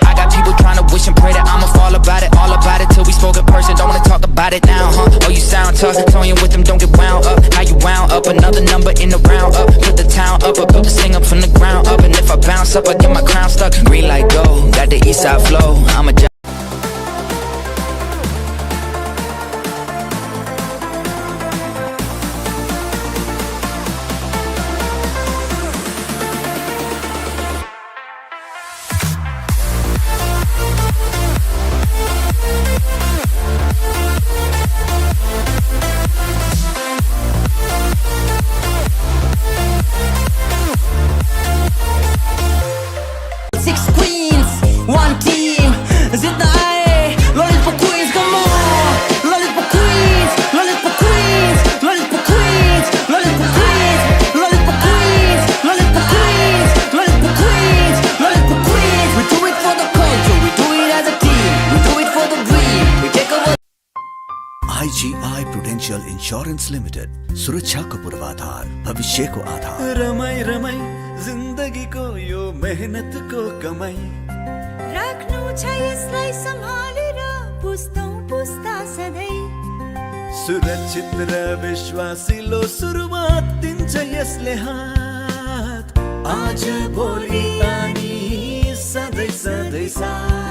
I got people trying to wish and pray that I'ma fall about it. All about it till we spoke in person. Don't wanna talk about it now, huh? Oh, you sound tough. Toying with them, don't get wound up. How you wound up? Another number in the round up. Put the town up. I built this thing up from the ground up. And if I bounce up, I get my crown stuck. Green light go. Got the east side flow. I'm a Six queens, one team. Zitna aaye, lollipop queens, come on. Lollipop queens, lollipop queens, lollipop queens, lollipop queens, lollipop queens, lollipop queens, lollipop queens, lollipop queens. We do it for the culture, we do it as a team, we do it for the dream. We take over. IGI Prudential Insurance Limited. सुरक्षाको पूर्वाधार, भविष्यको आधार। रमाई रमाई जिन्दगीको यो मेहनतको कमाई। राख्नु छ यसलाई सम्हालेर पुस्तौं पुस्ता सधैँ। सुरक्षित र विश्वासिलो सुरुवात दिन्छ यसले हात। आज भोलि अनि सधैँ सधैँ साथ।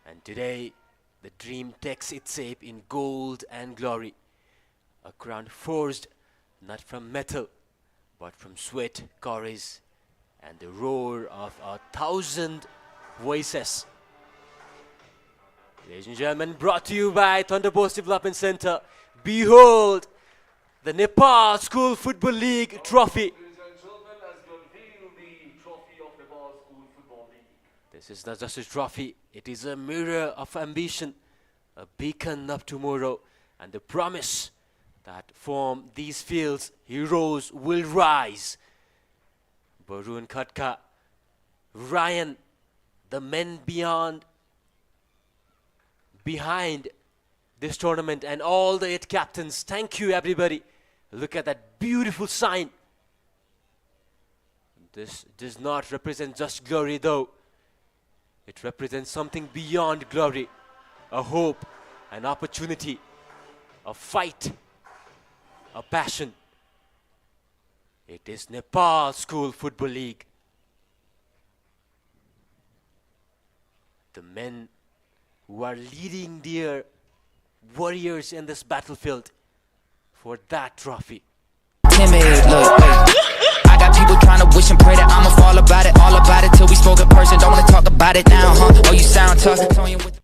And today, the dream takes its shape in gold and glory. A crown forged not from metal, but from sweat, courage, and the roar of 1,000 voices. Ladies and gentlemen, brought to you by Thunderbolts Development Center. Behold, the Nepal School Football League trophy. This is not just a trophy, it is a mirror of ambition, a beacon of tomorrow, and the promise that from these fields, heroes will rise. Barun Khatka, Ryan, the men behind this tournament, and all the 8 captains. Thank you, everybody. Look at that beautiful sign. This does not represent just glory, though. It represents something beyond glory, a hope, an opportunity, a fight, a passion. It is Nepal School Football League. The men who are leading their warriors in this battlefield for that trophy. Timid, look, I got people trying to wish and pray that I'ma fall about it till we spoke in person. Don't wanna talk about it now, huh? Oh, you sound tough. Toying with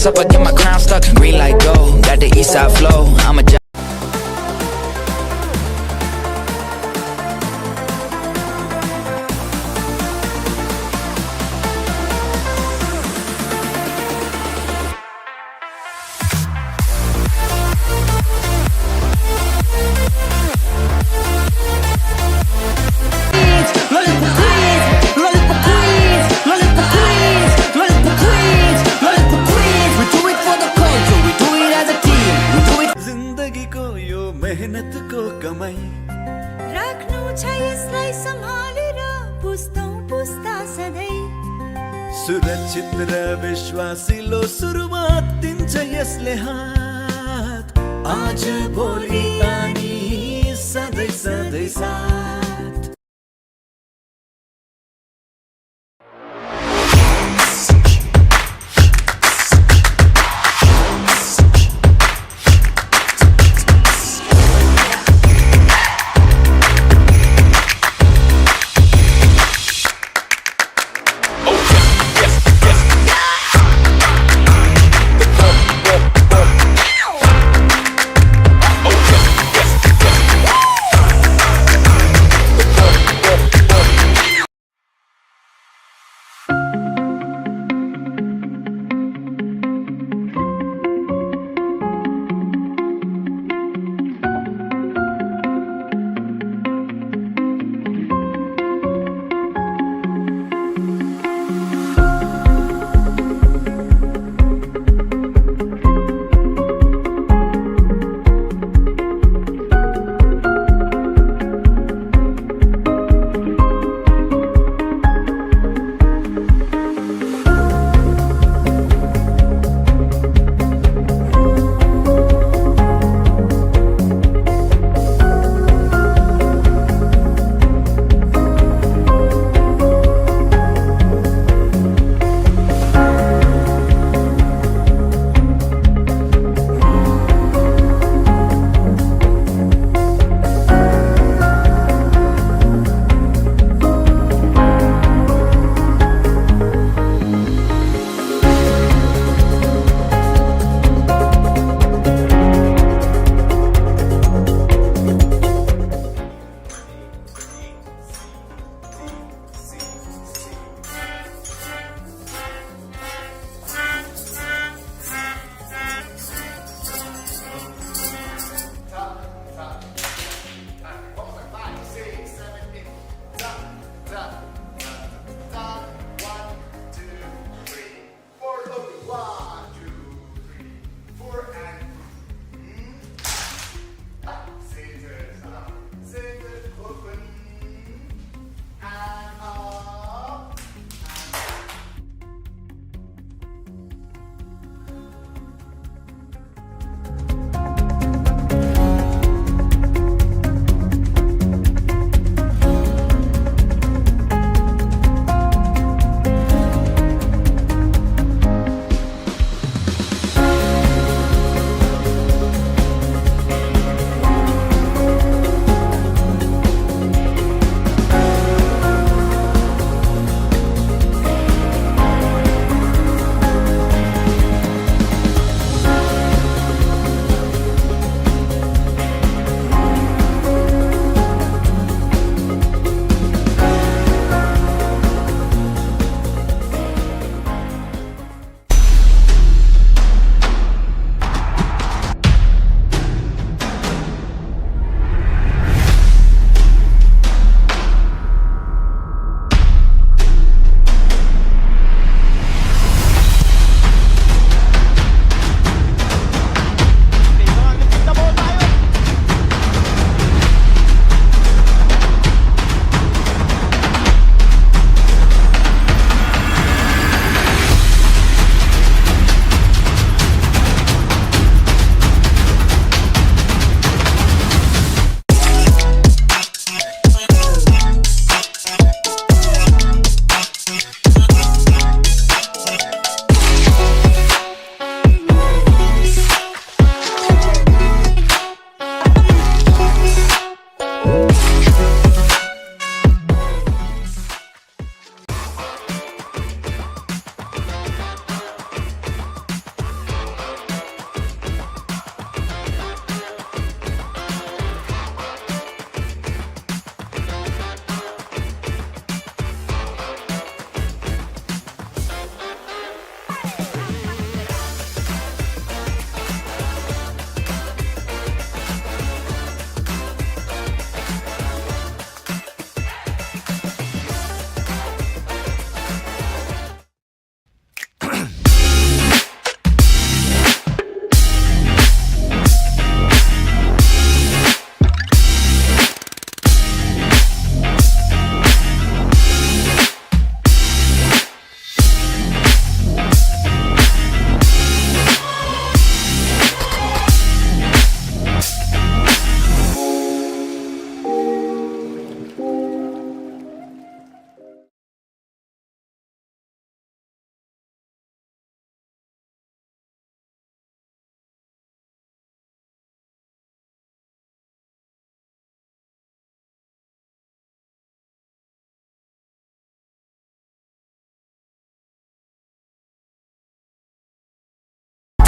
mess up, I get my crown stuck. Green light go, got the east side flow. I'm a जिन्दगीको यो मेहनतको कमाई राख्नु छ यसलाई सम्हालेर पुस्तौं पुस्ता सधैँ सुरक्षित र विश्वासिलो सुरुवात दिन्छ यसले हात आज भोलि अनि सधैँ सधैँ साथ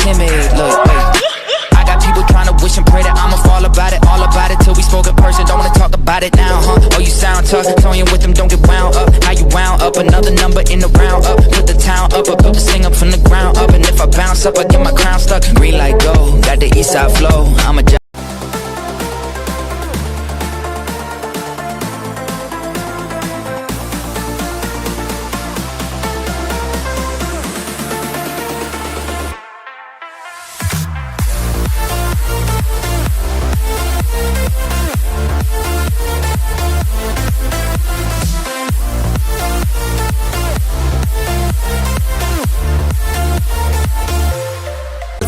timid. Look, wait. I got people trying to wish and pray that I'ma fall about it. All about it till we spoke in person. Don't wanna talk about it now, huh? Oh, you sound tough. Toying with them, don't get wound up. How you wound up? Another number in the round up. Put the town up. I built this thing up from the ground up. And if I bounce up, I get my crown stuck. Green light go. Got the east side flow. I'm a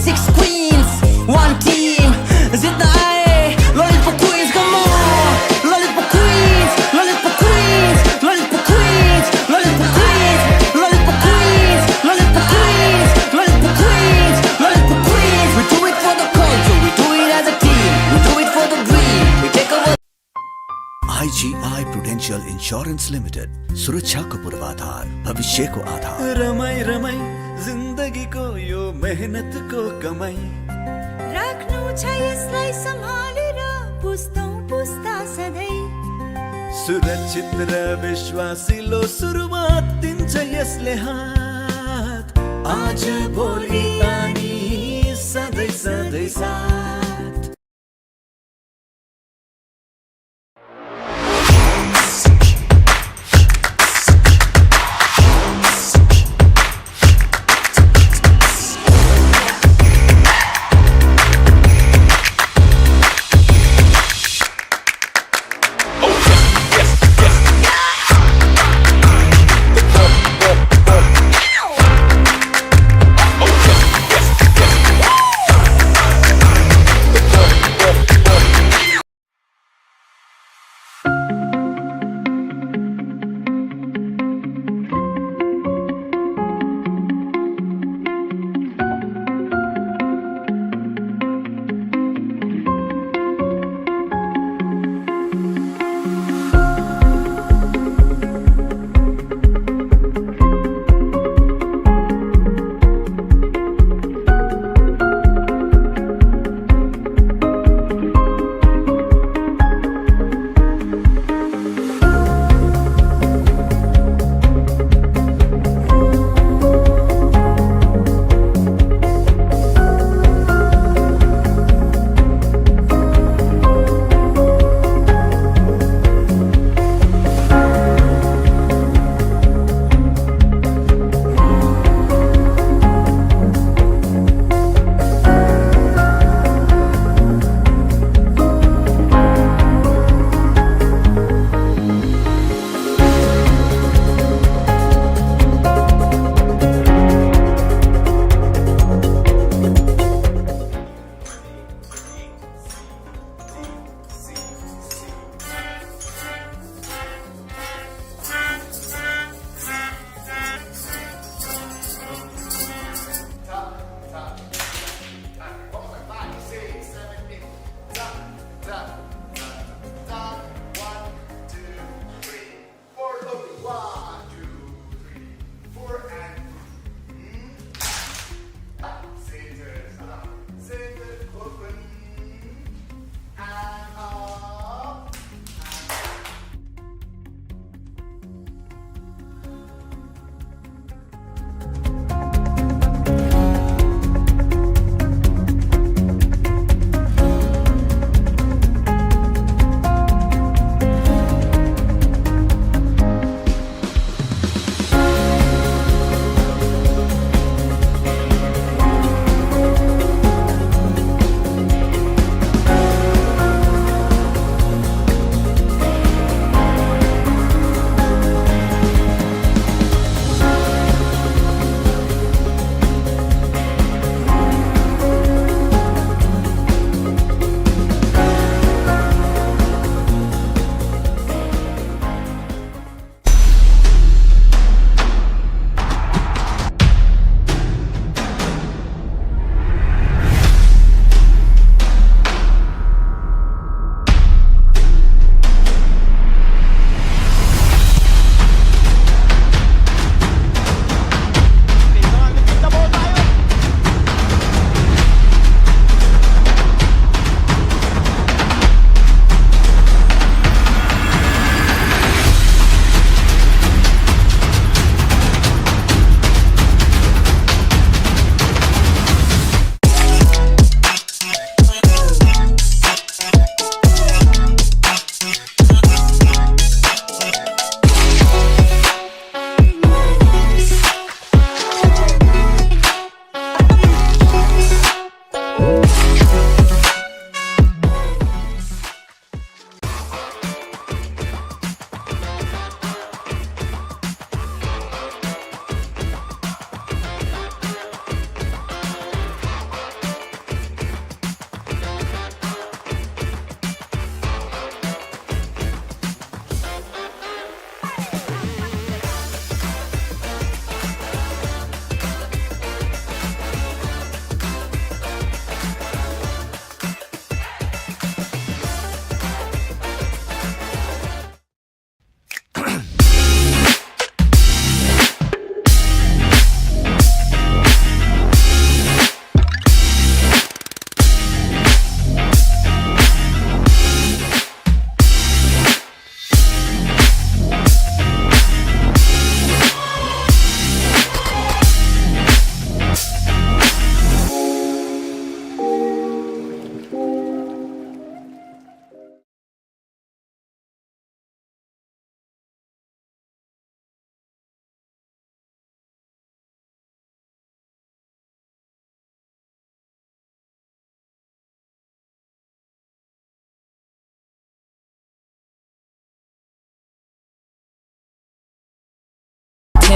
Six queens, one team. Zitna aaye, lollipop queens, come on. Lollipop queens, lollipop queens, lollipop queens, lollipop queens, lollipop queens, lollipop queens, lollipop queens, lollipop queens. We do it for the culture, we do it as a team, we do it for the dream. We take over. IGI Prudential Insurance Limited. सुरक्षाको पूर्वाधार, भविष्यको आधार. रमाई रमाई जिन्दगीको यो मेहनतको कमाई. राख्नु छ यसलाई सम्हालेर पुस्तौं पुस्ता सधैँ. सुरक्षित र विश्वासिलो सुरुवात दिन्छ यसले हात. आज भोलि अनि सधैँ सधैँ साथ.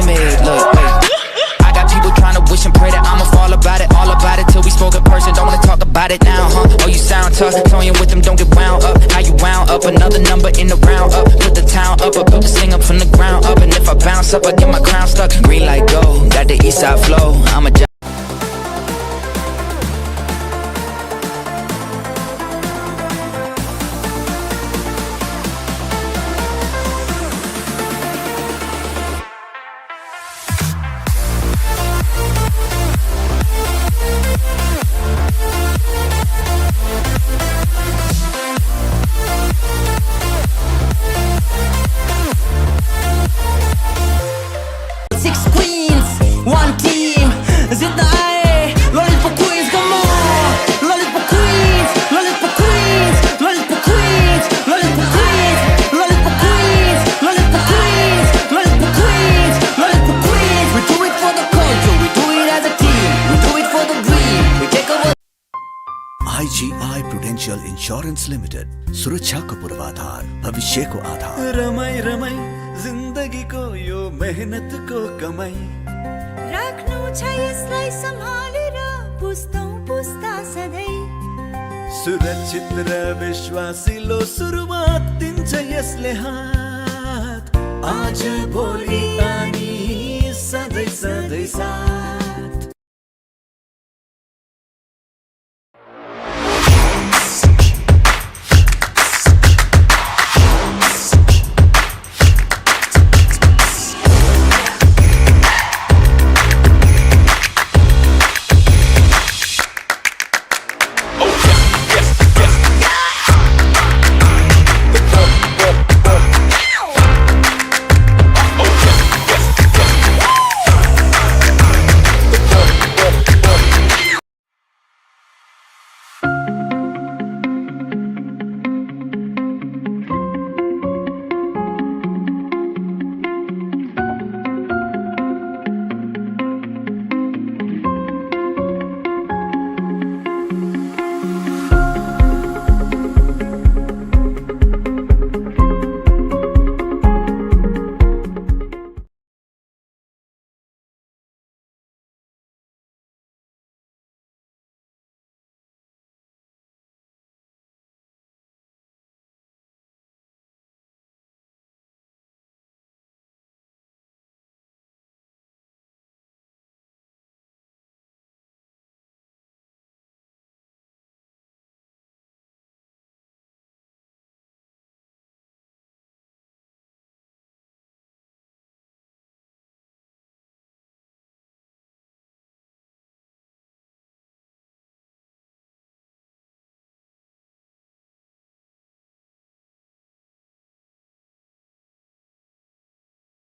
timid. Look, wait. I got people trying to wish and pray that I'ma fall about it. All about it till we spoke in person. Don't wanna talk about it now, huh? Oh, you sound tough. Toying with them, don't get wound up. How you wound up? Another number in the round up. Put the town up. I built this thing up from the ground up. And if I bounce up, I get my crown stuck. Green light go, got the east side flow. I'm a Six queens, one team. Zit naar I. Lollipop queens, come on. Lollipop queens, lollipop queens, lollipop queens, lollipop queens, lollipop queens, lollipop queens, lollipop queens, lollipop queens. We do it for the culture, we do it as a team, we do it for the dream. We take over. IGI Prudential Insurance Limited. सुरक्षाको पूर्वाधार, भविष्यको आधार। रमाई रमाई जिन्दगीको यो मेहनतको कमाई। राख्नु छ यसलाई सम्हालेर पुस्तौं पुस्ता सधैँ। सुरक्षित र विश्वासिलो सुरुवात दिन्छ यसले हात। आज भोलि अनि सधैँ सधैँ साथ।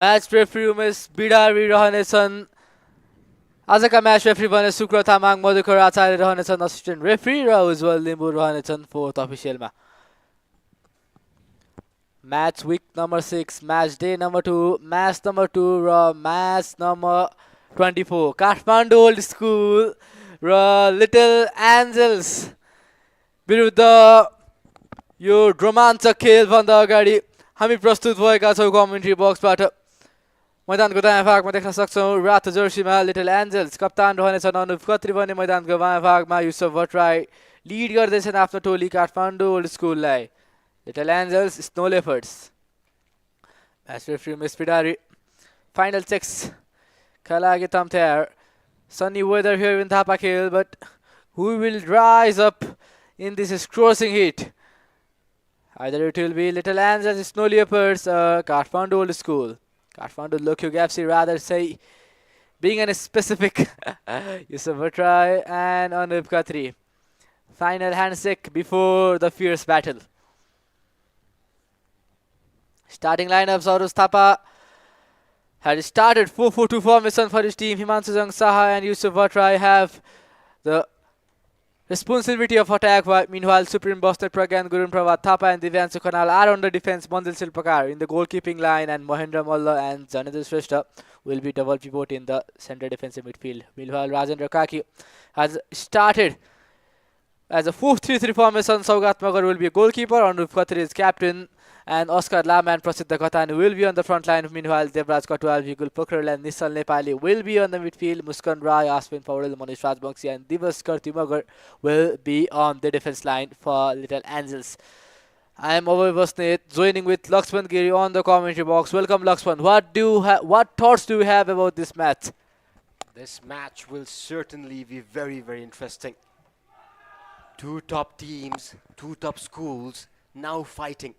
म्याच रेफ्री उमेश बिडारी रहनेछन्। आजका म्याच रेफ्री भने शुक्र तामाङ, मधुकर आचार्य रहनेछन् असिस्टेन्ट रेफ्री र उज्जवल लिम्बू रहनेछन् फोर्थ अफिसियलमा। Match week number 6, match day number 2, match number 2 र match number 24 Kathmandu old school र लिटल एन्जल्स विरुद्ध यो रोमाञ्चक खेलभन्दा अगाडि हामी प्रस्तुत भएका छौँ कमेन्ट्री बक्सबाट। मैदानको दायाँ भागमा देख्न सक्छौँ रातो जर्सीमा लिटल एन्जल्स, कप्तान रहनेछन् अनुप खत्री भने मैदानको बायाँ भागमा युसुफ भट्टराई लिड गर्दैछन् आफ्नो टोली काठमाडौँ ओल्ड स्कुललाई। Little angels, snow leopards. Match referee Umesh Bidari. Final checks का लागि तम तयार। Sunny weather here in Thapakil, but who will rise up in this scorching heat? Either it will be Little Angeles, Snow Leopards, or Kathmandu Old School. Kathmandu Logkhyug FC, rather say, being a specific. Yusuf Bhatrai and Anup Khatri. Final handshake before the fierce battle. Starting lineups: Saurus Thapa had started 4-4-2 formation for his team. Himanshu Jung Saha and Yusuf Bhatrai have the responsibility of attack. Meanwhile, Supreme Boston Pragyan, Gurun Prabhat Thapa and Divyanshu Khanal are on the defense. Manjil Silpakar in the goalkeeping line, and Mahendra Malla and Janendra Shrestha will be double pivot in the center defensive midfield. Meanwhile, Rajendra Kaki has started As a 4-3-3 formation, Saugat Magar will be a goalkeeper, Anup Khatri is captain, and Oscar Lama and Prasidha Khatani will be on the front line. Meanwhile, Devraj Katwal, Vigul Pokhrel and Nsfl Nepali will be on the midfield. Muskan Rai, Aswin Paudel, Manish Rajbangsi and Divas Karti Magar will be on the defense line for Little Angels. I am Abhay Vasnet, joining with Laxman Giri on the commentary box. Welcome, Laxman. What thoughts do you have about this match? This match will certainly be very, very interesting. Two top teams, two top schools now fighting.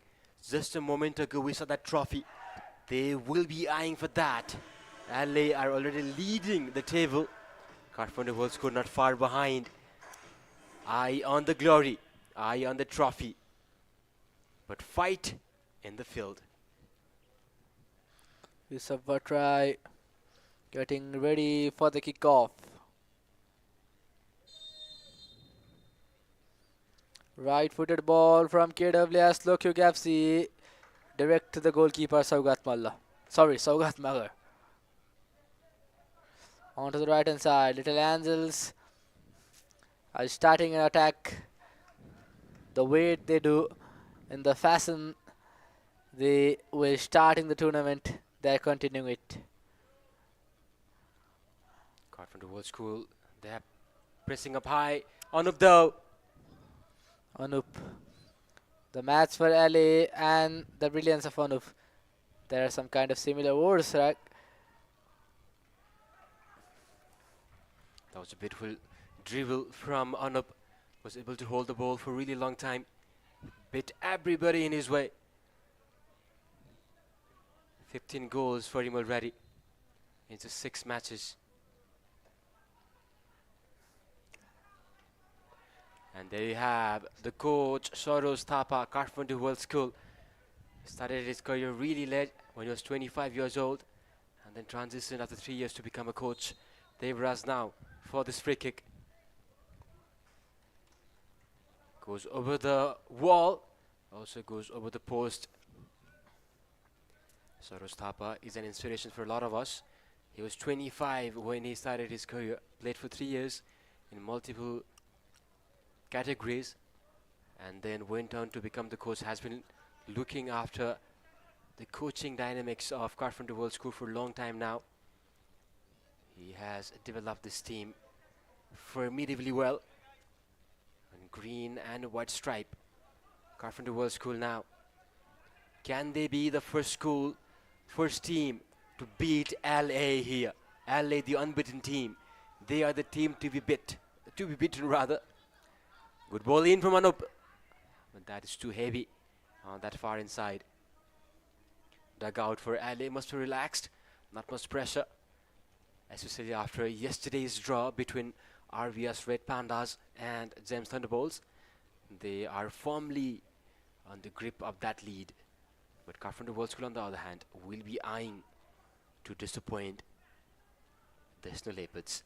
Just a moment ago we saw that trophy. They will be eyeing for that. LA are already leading the table. Kathmandu World School not far behind. Eye on the glory, eye on the trophy. But fight in the field. Yusuf Bhatrai getting ready for the kickoff. Right-footed ball from KWS Logkhyug FC, direct to the goalkeeper Saugat Magar. Onto the right hand side, Little Angels are starting an attack the way they do, in the fashion they were starting the tournament. They are continuing it. Kathmandu World School, they are pressing up high. Anup though. Anup. The match for LA and the brilliance of Anup. There are some kind of similar words, right? That was a beautiful dribble from Anup. Was able to hold the ball for a really long time. Bit everybody in his way. 15 goals for him already in just 6 matches. And there you have the coach, Soros Thapa, Kathmandu World School. Started his career really late when he was 25 years old, and then transitioned after 3 years to become a coach. Devraz now for this free kick. Goes over the wall, also goes over the post. Soros Thapa is an inspiration for a lot of us. He was 25 when he started his career, played for 3 years in multiple categories, and then went on to become the coach. Has been looking after the coaching dynamics of Kathmandu World School for a long time now. He has developed this team formidably well. And green and white stripe. Kathmandu World School now. Can they be the first team to beat LA here? LA, the unbeaten team. They are the team to be beaten rather. Good ball in from Anup, but that is too heavy on that far inside. Dugout for LA must be relaxed, not much pressure, especially after yesterday's draw between RVS Red Pandas and James Thunderbolts. They are firmly on the grip of that lead, but Kathmandu World School on the other hand will be eyeing to disappoint the Leopards.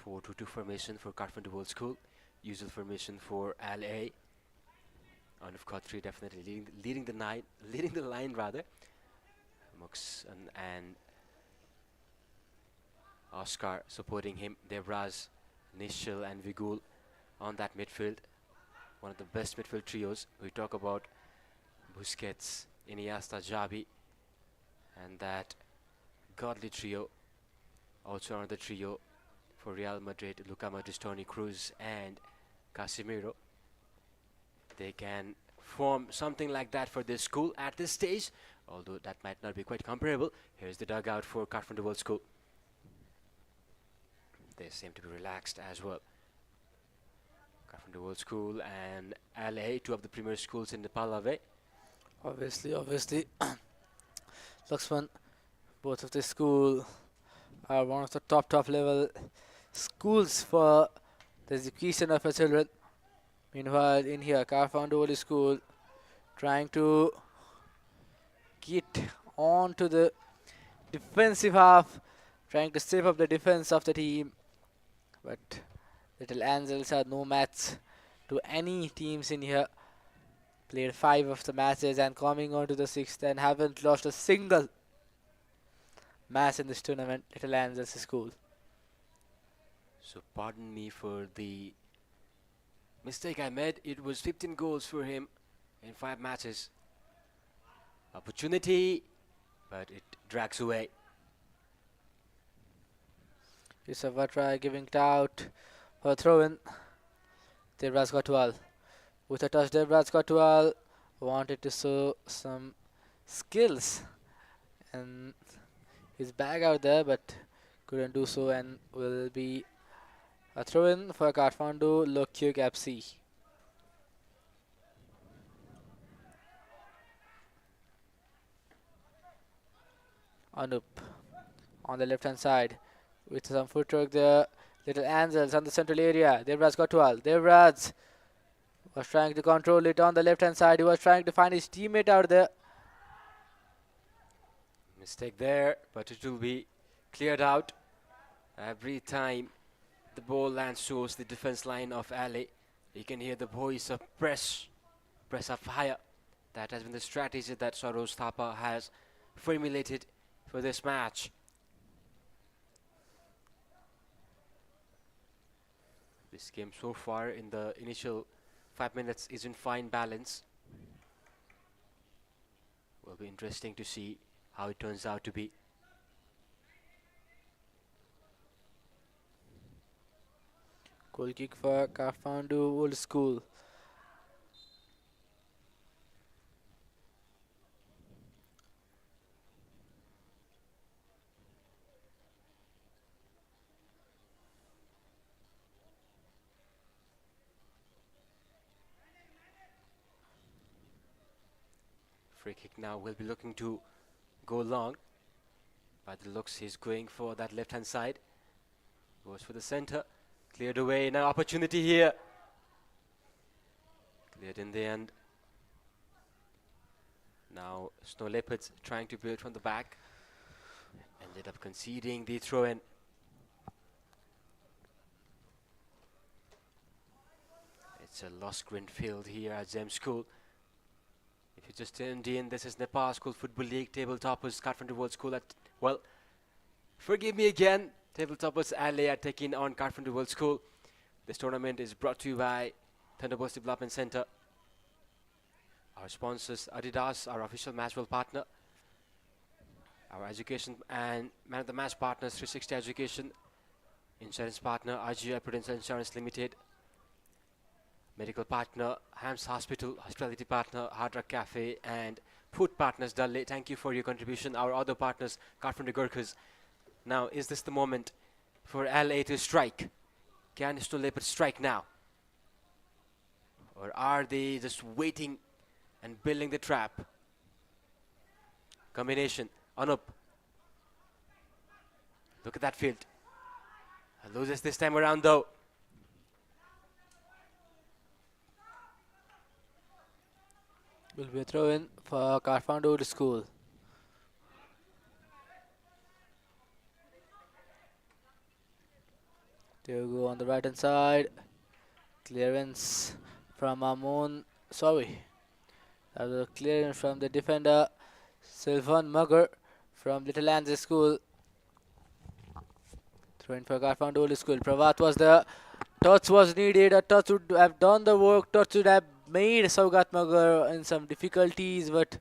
4-2-2 formation for Kathmandu World School. Usual formation for LA. Anup Khatri definitely leading the line rather. Mux and Oscar supporting him. Devraz, Nishal and Vigul on that midfield. One of the best midfield trios. We talk about Busquets, Iniesta, Xavi, and that godly trio. Also another trio for Real Madrid, Luka Modric, Toni Kroos and Casemiro. They can form something like that for this school at this stage, although that might not be quite comparable. Here's the dugout for Kathmandu World School. They seem to be relaxed as well. Kathmandu World School and LA, two of the premier schools in Nepal away. Obviously. Laxman, both of the school are one of the top level schools for the education of our children. Meanwhile, in here, Kathmandu World School trying to get on to the defensive half, trying to step up the defense of the team. But Little Angels are no match to any teams in here. Played 5 of the matches and coming on to the 6th and haven't lost a single match in this tournament. Little Angels School. So pardon me for the mistake I made. It was 15 goals for him in 5 matches. Opportunity, but it drags away. It's a try giving it out for a throw-in. Devraj Kotwal. With a touch, Devraj Kotwal wanted to show some skills and his bag out there, but couldn't do so, and will be a throw-in for Kathmandu Logkhyug FC. Anup on the left-hand side with some footwork there. Little Angels on the central area. Devraj Kotwal. Devraj was trying to control it on the left-hand side. He was trying to find his teammate out there. Mistake there, but it will be cleared out. Every time the ball lands towards the defense line of LA, you can hear the voice of press up higher. That has been the strategy that Saroj Thapa has formulated for this match. This game so far in the initial 5 minutes is in fine balance. Will be interesting to see how it turns out to be. Goal kick for Kathmandu Old School. Free kick now will be looking to go long. By the looks, he's going for that left-hand side. Goes for the center. Cleared away. Now opportunity here. Cleared in the end. Now Snow Leopards trying to build from the back. Ended up conceding the throw-in. It's a lost green field here at Gem School. If you just tuned in, this is Nepal School Football League table toppers Kathmandu World School at, well, forgive me again, table toppers LA are taking on Kathmandu World School. This tournament is brought to you by Thunderbolts Development Center. Our sponsors, Adidas, our official matchball partner. Our education and man of the match partners, 360 Education. Insurance partner, RGI Prudential Insurance Limited. Medical partner, Hams Hospital, hospitality partner, Hard Rock Cafe, and food partners, Dalle. Thank you for your contribution. Our other partners, Kathmandu Gurkhas. Now, is this the moment for LA to strike? Can Snow Leopards strike now? Or are they just waiting and building the trap? Combination, Anup. Look at that field. Loses this time around though. Will be a throw-in for Kathmandu Old School. There we go on the right hand side. Clearance from Amon. Sorry. That was a clearance from the defender Sylvan Mugger from Little Angeles School. Throw-in for Kathmandu Old School. Pravat was there. Touch was needed. A touch would have done the work. Touch would have made Saugat Magar in some difficulties, but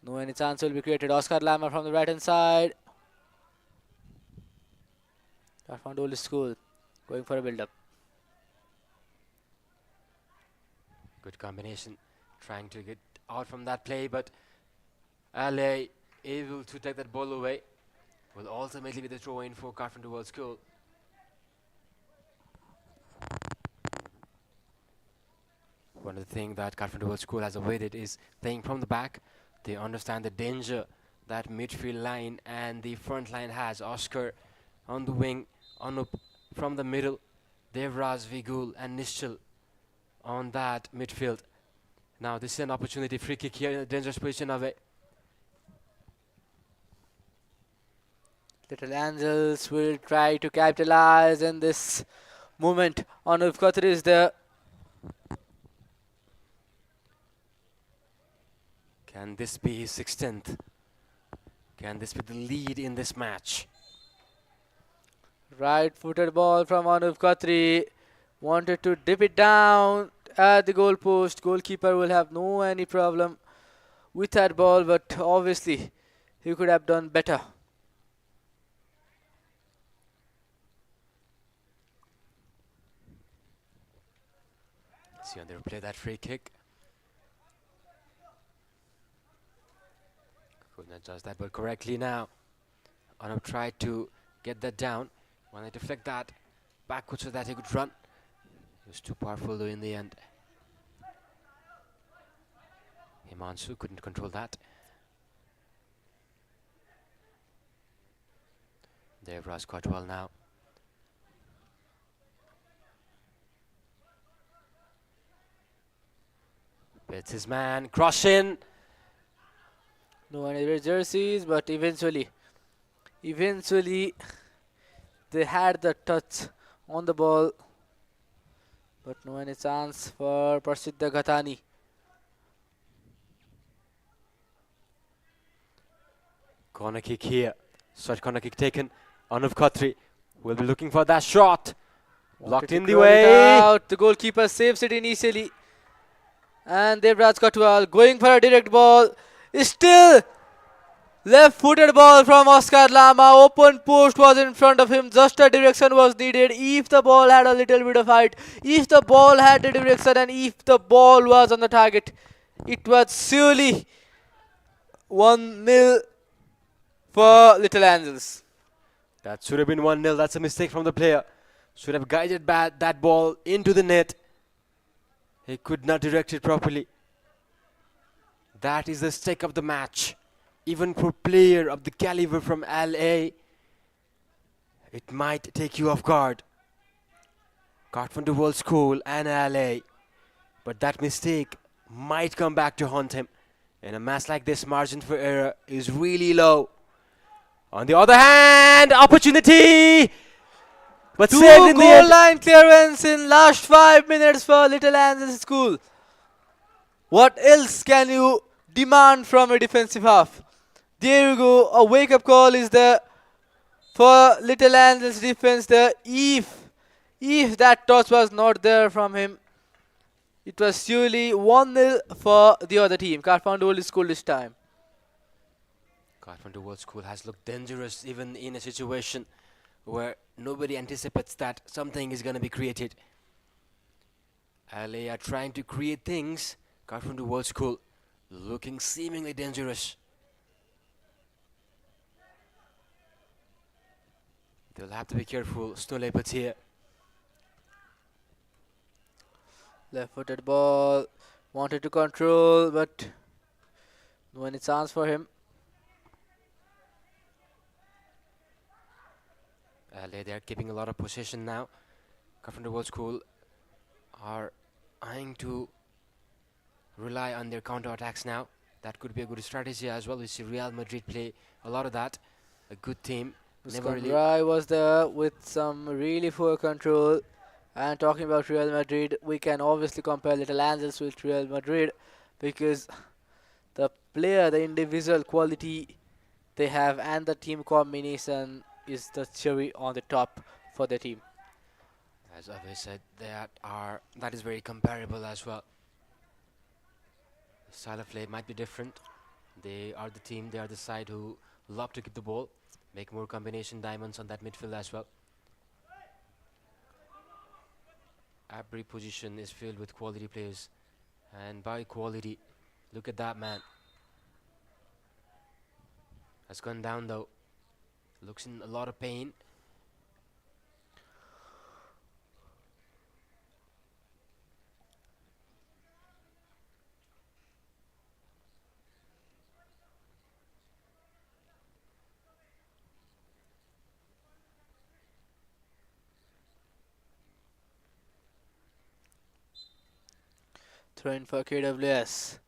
no any chance will be created. Oscar Lammer from the right hand side. Kathmandu Old School going for a build-up. Good combination, trying to get out from that play, but LA able to take that ball away. Will ultimately be the throw-in for Kathmandu World School. One of the things that Kathmandu World School has avoided is playing from the back. They understand the danger that midfield line and the front line has. Oscar on the wing, Anup from the middle, Devraj, Vigul and Nsfl on that midfield. Now this is an opportunity, free kick here in a dangerous position away. Little Angels will try to capitalize in this moment. Anup Khatri is there. Can this be his 16th? Can this be the lead in this match? Right-footed ball from Anup Khatri. Wanted to dip it down at the goal post. Goalkeeper will have no any problem with that ball, but obviously he could have done better. See how they play that free kick. Couldn't adjust that ball correctly now. Anup tried to get that down. When they deflect that backwards so that he could run. It was too powerful though in the end. Himanshu couldn't control that. Devraj quite well now. It's his man, cross in. No any red jerseys, but eventually they had the touch on the ball, but no any chance for Prasiddha Ghatani. Corner kick here. Short corner kick taken. Anup Khatri will be looking for that shot. Blocked in the way. Out. The goalkeeper saves it initially. And Devraj Katwal going for a direct ball. Still left-footed ball from Oscar Lama. Open post was in front of him. Just a direction was needed. If the ball had a little bit of height, if the ball had the direction, and if the ball was on the target, it was surely 1-0 for Little Angels. That should have been 1-0. That's a mistake from the player. Should have guided that ball into the net. He could not direct it properly. That is the stake of the match. Even for player of the caliber from LA, it might take you off guard. Kathmandu World School and LA. But that mistake might come back to haunt him. In a match like this, margin for error is really low. On the other hand, opportunity! But saved in the end. Goal line clearance in last 5 minutes for Little Angels School. What else can you demand from a defensive half? There you go. A wake-up call is there for Little Angels defense there. If that touch was not there from him, it was surely 1-0 for the other team. Kathmandu World School this time. Kathmandu World School has looked dangerous even in a situation where nobody anticipates that something is going to be created. LA are trying to create things. Kathmandu World School looking seemingly dangerous. They'll have to be careful. Snow Leopards here. Left-footed ball. Wanted to control, but no any chance for him. They are keeping a lot of possession now. Kathmandu World School are eyeing to rely on their counter-attacks now. That could be a good strategy as well. We see Real Madrid play a lot of that. A good team. Never really was there with some really poor control. And talking about Real Madrid, we can obviously compare Little Angels with Real Madrid because the player, the individual quality they have and the team combination is the cherry on the top for the team. As Abhay said, that is very comparable as well. The style of play might be different. They are the team, they are the side who love to keep the ball, make more combination diamonds on that midfield as well. Every position is filled with quality players, and by quality, look at that man. Has gone down though. Looks in a lot of pain. Throw in for KWS.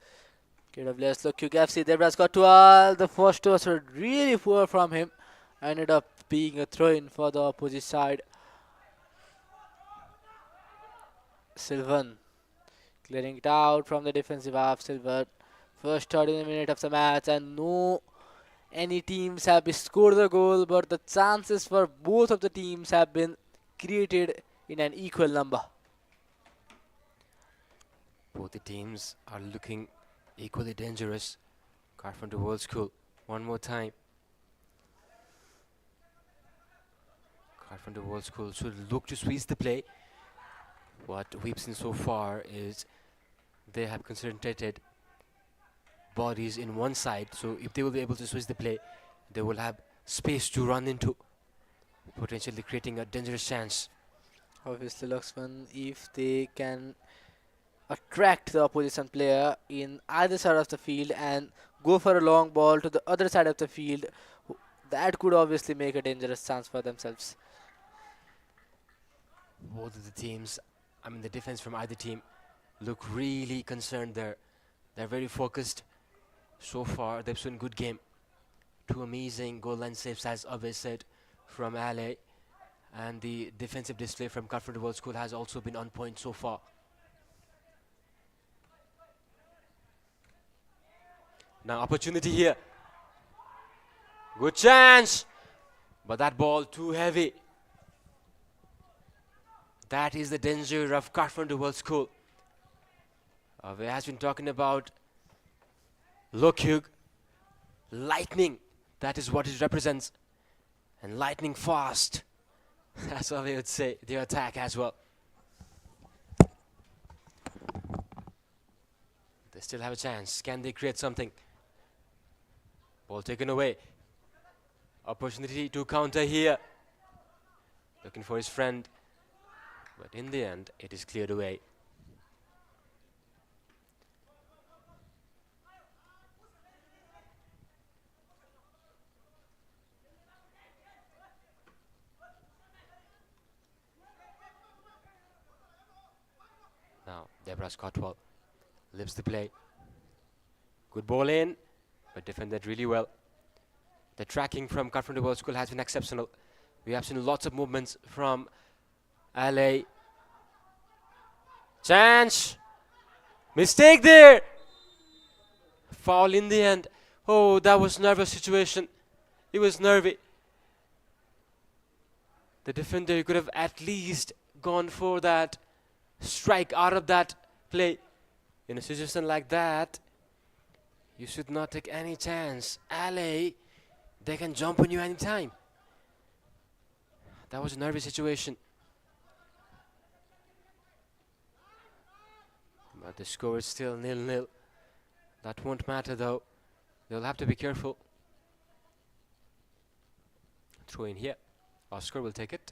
KWS Logkhyug FC. Devraj Katwal. The first toss were really poor from him. Ended up being a throw-in for the opposite side. Sylvan clearing it out from the defensive half. Sylvan first 30 minute of the match and no any teams have scored the goal, but the chances for both of the teams have been created in an equal number. Both the teams are looking equally dangerous. Kathmandu World School, one more time. Kathmandu World School should look to squeeze the play. What we've seen so far is they have concentrated bodies in one side, so if they will be able to switch the play, they will have space to run into, potentially creating a dangerous chance. Obviously, Laxman, if they can attract the opposition player in either side of the field and go for a long ball to the other side of the field, that could obviously make a dangerous chance for themselves. Both of the teams, I mean the defense from either team, look really concerned there. They're very focused. So far, they've shown good game. 2 amazing goal line saves, as Abhay said, from LA. And the defensive display from Kathmandu World School has also been on point so far. Now opportunity here. Good chance. But that ball too heavy. That is the danger of Kathmandu World School. Abhay has been talking about Logkhyug, lightning. That is what it represents. And lightning fast. That's what we would say. The attack as well. They still have a chance. Can they create something? Ball taken away. Opportunity to counter here. Looking for his friend. But in the end, it is cleared away. Now, Deborah Scottwell lifts the play. Good ball in, but defended really well. The tracking from Kathmandu World School has been exceptional. We have seen lots of movements from LA. Chance! Mistake there! Foul in the end. Oh, that was nervous situation. It was nervy. The defender could have at least gone for that strike out of that play. In a situation like that, you should not take any chance. LA, they can jump on you anytime. That was a nervy situation. But the score is still 0-0. That won't matter though. They'll have to be careful. Throw in here. Oscar will take it.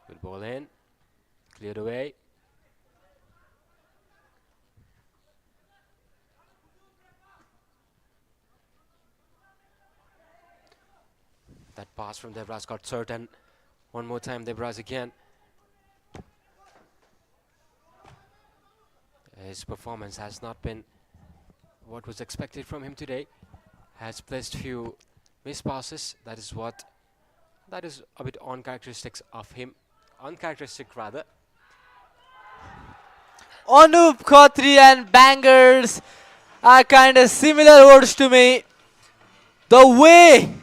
Good ball in. Cleared away. That pass from Debras got certain. One more time, Debras again. His performance has not been what was expected from him today. Has placed few missed passes. That is a bit uncharacteristic of him. Uncharacteristic rather. Anup Khatri and Bangers are kind of similar words to me. The way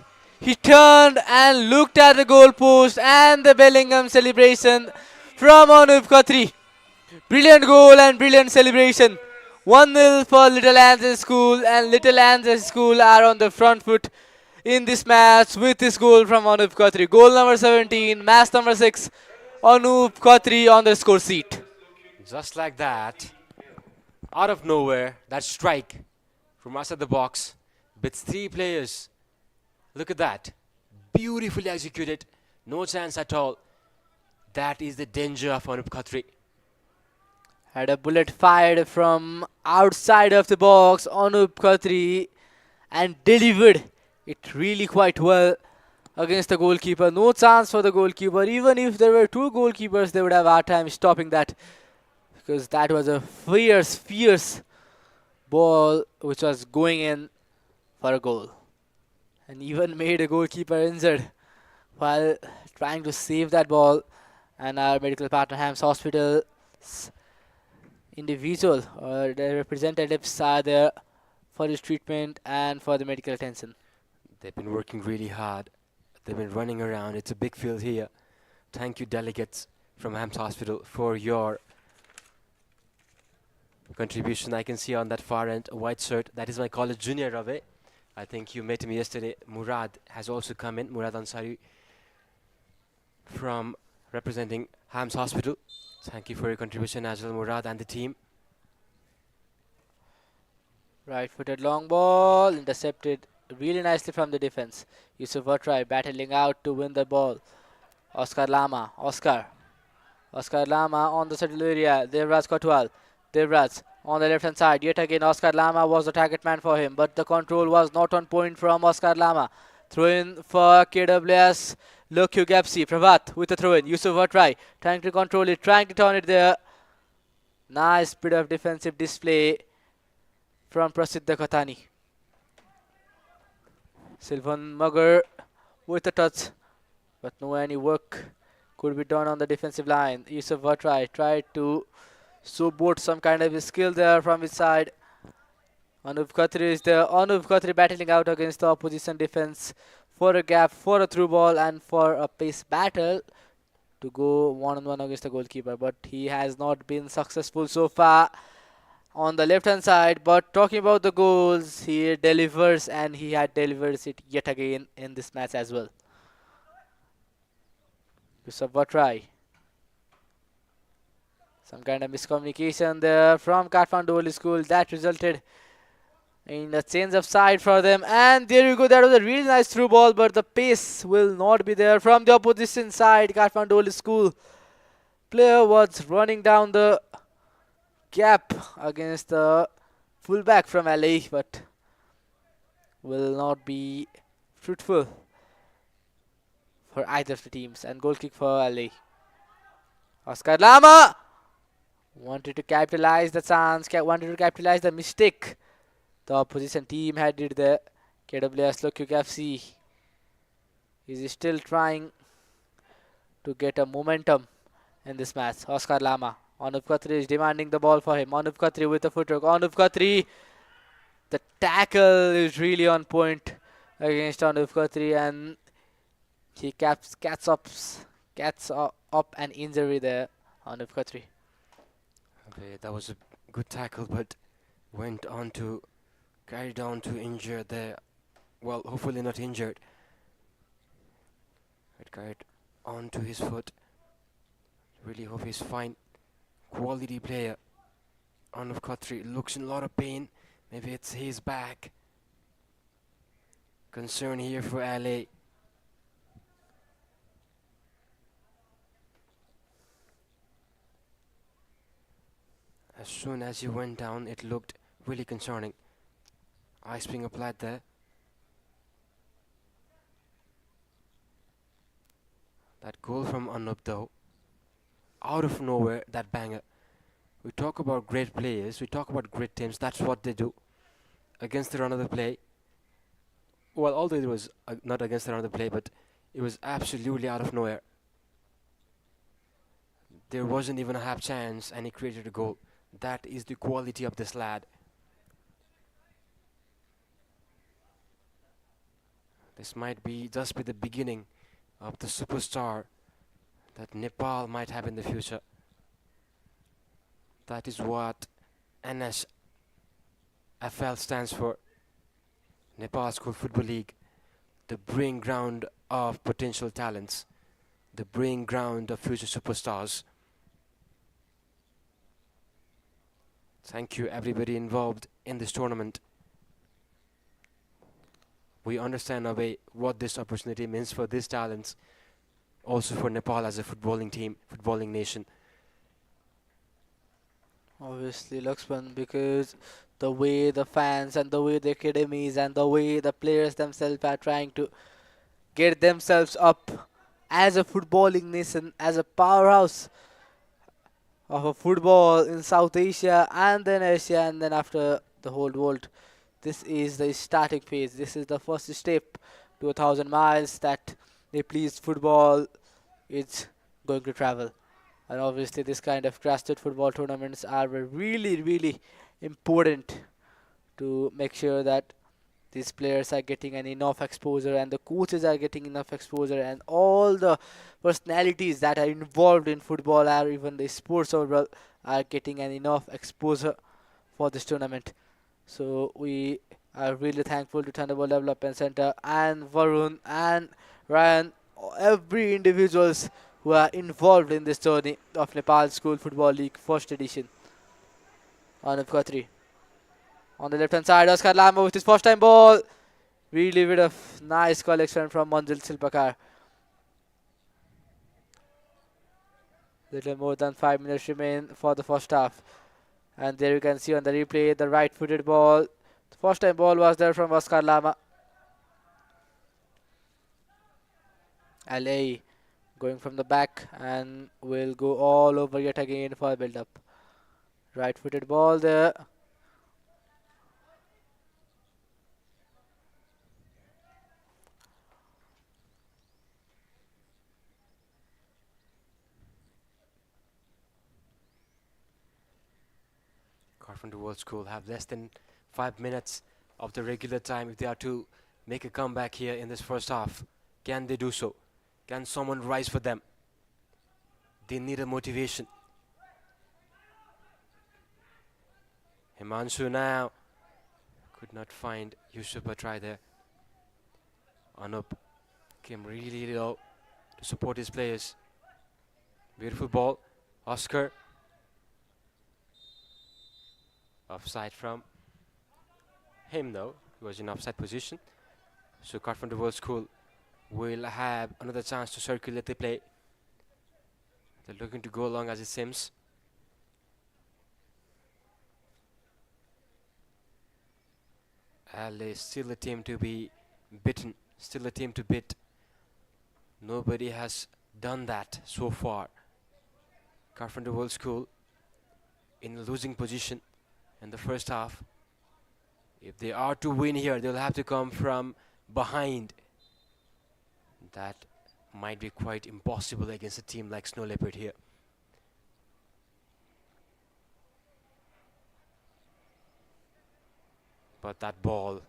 he turned and looked at the goalpost and the Bellingham celebration from Anup Khatri. Brilliant goal and brilliant celebration. 1-0 for Little Nsfl School, and Little Nsfl School are on the front foot in this match with this goal from Anup Khatri. Goal number 17, match number 6, Anup Khatri on the score sheet. Just like that, out of nowhere, that strike from outside the box beats 3 players. Look at that. Beautifully executed. No chance at all. That is the danger of Anup Khatri. Had a bullet fired from outside of the box, Anup Khatri, and delivered it really quite well against the goalkeeper. No chance for the goalkeeper. Even if there were 2 goalkeepers, they would have hard time stopping that, because that was a fierce ball which was going in for a goal, and even made a goalkeeper injured while trying to save that ball. And our medical partner Hams Hospital's individual or the representatives are there for his treatment and for the medical attention. They've been working really hard. They've been running around. It's a big field here. Thank you, delegates from AMS Hospital, for your contribution. I can see on that far end a white shirt. That is my college junior, Ravi. I think you met him yesterday. Murad has also come in. Murad Ansari from representing AMS Hospital. Thank you for your contribution as well, Murad, and the team. Right-footed long ball, intercepted really nicely from the defense. Yusuf Vatrai battling out to win the ball. Oscar Lama, Oscar Lama on the settle area. Devraj Kotwal, Devraj on the left hand side. Yet again, Oscar Lama was the target man for him, but the control was not on point from Oscar Lama. Throw in for KWS. Logkhyug FC. Prabhat with the throw in. Yusuf Vatrai trying to control it, trying to turn it there. Nice bit of defensive display from Prasiddha Khatani. Sylvan Mugger with the touch, but no any work could be done on the defensive line. Yusuf Vatrai tried to showboat some kind of skill there from his side. Anup Khatri is there. Anup Khatri battling out against the opposition defense for a gap, for a through ball, and for a pace battle to go one-on-one against the goalkeeper. But he has not been successful so far on the left-hand side. But talking about the goals, he delivers, and he had delivers it yet again in this match as well. Yusuf Vatrai. Some kind of miscommunication there from Kathmandu Holy School that resulted in a change of side for them. And there you go. That was a really nice through ball, but the pace will not be there from the opposition side. Kathmandu Holy School player was running down the gap against the fullback from LA, but will not be fruitful for either of the teams. And goal kick for LA. Oscar Lama wanted to capitalize the chance, wanted to capitalize the mistake the opposition team had did there. KWS Logkhyug FC is still trying to get a momentum in this match. Oscar Lama. Anup Khatri is demanding the ball for him. Anup Khatri with a footwork. Anup Khatri. The tackle is really on point against Anup Khatri, and he gets up an injury there. Anup Khatri. Okay, that was a good tackle, but went on to carried on to injure there. Well, hopefully not injured. It carried on to his foot. Really hope he's fine. Quality player. Anup Khatri looks in a lot of pain. Maybe it's his back. Concern here for LA. As soon as he went down, it looked really concerning. Ice being applied there. That goal from Anup though, out of nowhere, that banger. We talk about great players, we talk about great teams, that's what they do. Against the run of the play. Well, although it was not against the run of the play, but it was absolutely out of nowhere. There wasn't even a half chance and he created a goal. That is the quality of this lad. This might be just be the beginning of the superstar that Nepal might have in the future. That is what Nsfl stands for. Nepal School Football League, the breeding ground of potential talents, the breeding ground of future superstars. Thank you everybody involved in this tournament. We understand what this opportunity means for these talents, also for Nepal as a footballing team, footballing nation. Obviously, Laxman, because the way the fans and the way the academies and the way the players themselves are trying to get themselves up as a footballing nation, as a powerhouse of a football in South Asia and then Asia and then after the whole world. This is the starting phase. This is the first step to 1,000 miles that Nepalese football is going to travel. And obviously this kind of grassroots football tournaments are really, really important to make sure that these players are getting enough exposure and the coaches are getting enough exposure and all the personalities that are involved in football or even the sports overall are getting enough exposure for this tournament. So we are really thankful to Thunderbolt Development Center and Varun and Ryan, every individuals who are involved in this journey of Nepal School Football League first edition. Anup Khatri. On the left hand side, Oscar Lama with his first time ball. Really bit of nice collection from Manjil Silpakar. Little more than 5 minutes remain for the first half. And there you can see on the replay the right footed ball. The first time ball was there from Oscar Lama. LA going from the back and will go all over yet again for a build up. Right footed ball there. Carpenter World School have less than 5 minutes of the regular time if they are to make a comeback here in this first half. Can they do so? Can someone rise for them? They need a motivation. Himanshu now could not find Yusuf a try there. Anup came really low to support his players. Beautiful ball. Oscar. Offside from him though. He was in offside position. So Carpenter World School will have another chance to circulate the play. They're looking to go along as it seems. LA is still a team to be beaten. Still a team to beat. Nobody has done that so far. Carpenter World School in a losing position in the first half. If they are to win here, they'll have to come from behind. That might be quite impossible against a team like Snow Leopard here. But that ball,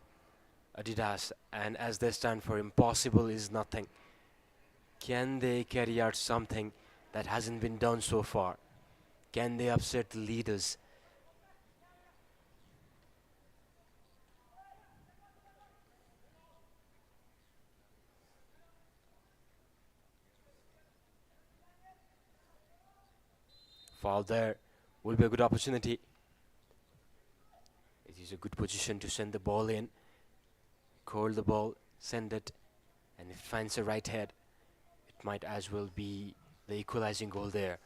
Adidas, and as they stand for impossible is nothing. Can they carry out something that hasn't been done so far? Can they upset the leaders? Foul there will be a good opportunity. It is a good position to send the ball in. Curl the ball, send it, and if it finds the right head, it might as well be the equalizing goal there.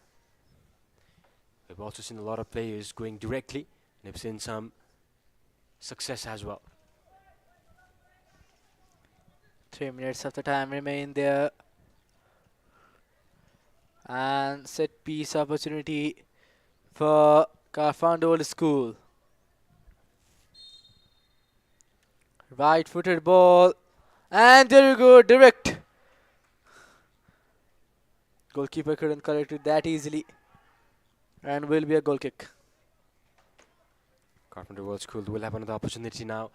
We've also seen a lot of players going directly, and we've seen some success as well. 3 minutes of the time remain there. And set piece opportunity for Carpenter World School. Right footed ball. And there you go, direct. Goalkeeper couldn't collect it that easily. And will be a goal kick. Carpenter World School will have another opportunity now.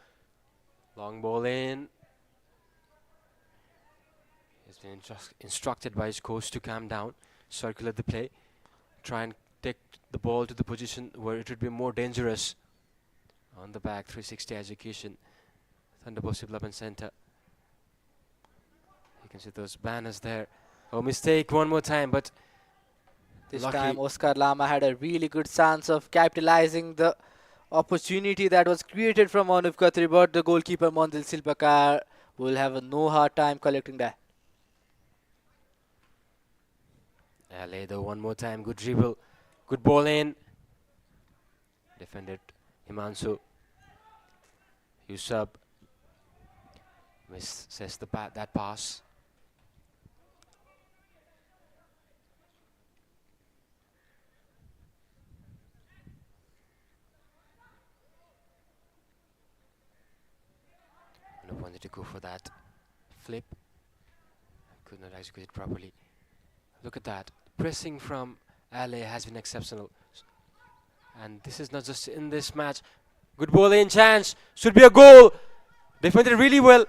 Long ball in. He's been instructed by his coach to calm down, circulate the play, try and take the ball to the position where it would be more dangerous. On the back, 360 execution. Thunderbolt Development Center. You can see those banners there. Oh, mistake one more time, but this lucky. time Oscar Lama had a really good chance of capitalizing the opportunity that was created from Anup Khatri, but the goalkeeper Manjil Silpakar will have no hard time collecting that. LA though one more time, good dribble, good ball in. Defended Himanshu. Yusuf misses that pass. No wanted to go for that flip. Could not execute it properly. Look at that. Pressing from LA has been exceptional. And this is not just in this match. Good ball in, chance. Should be a goal. Defended really well.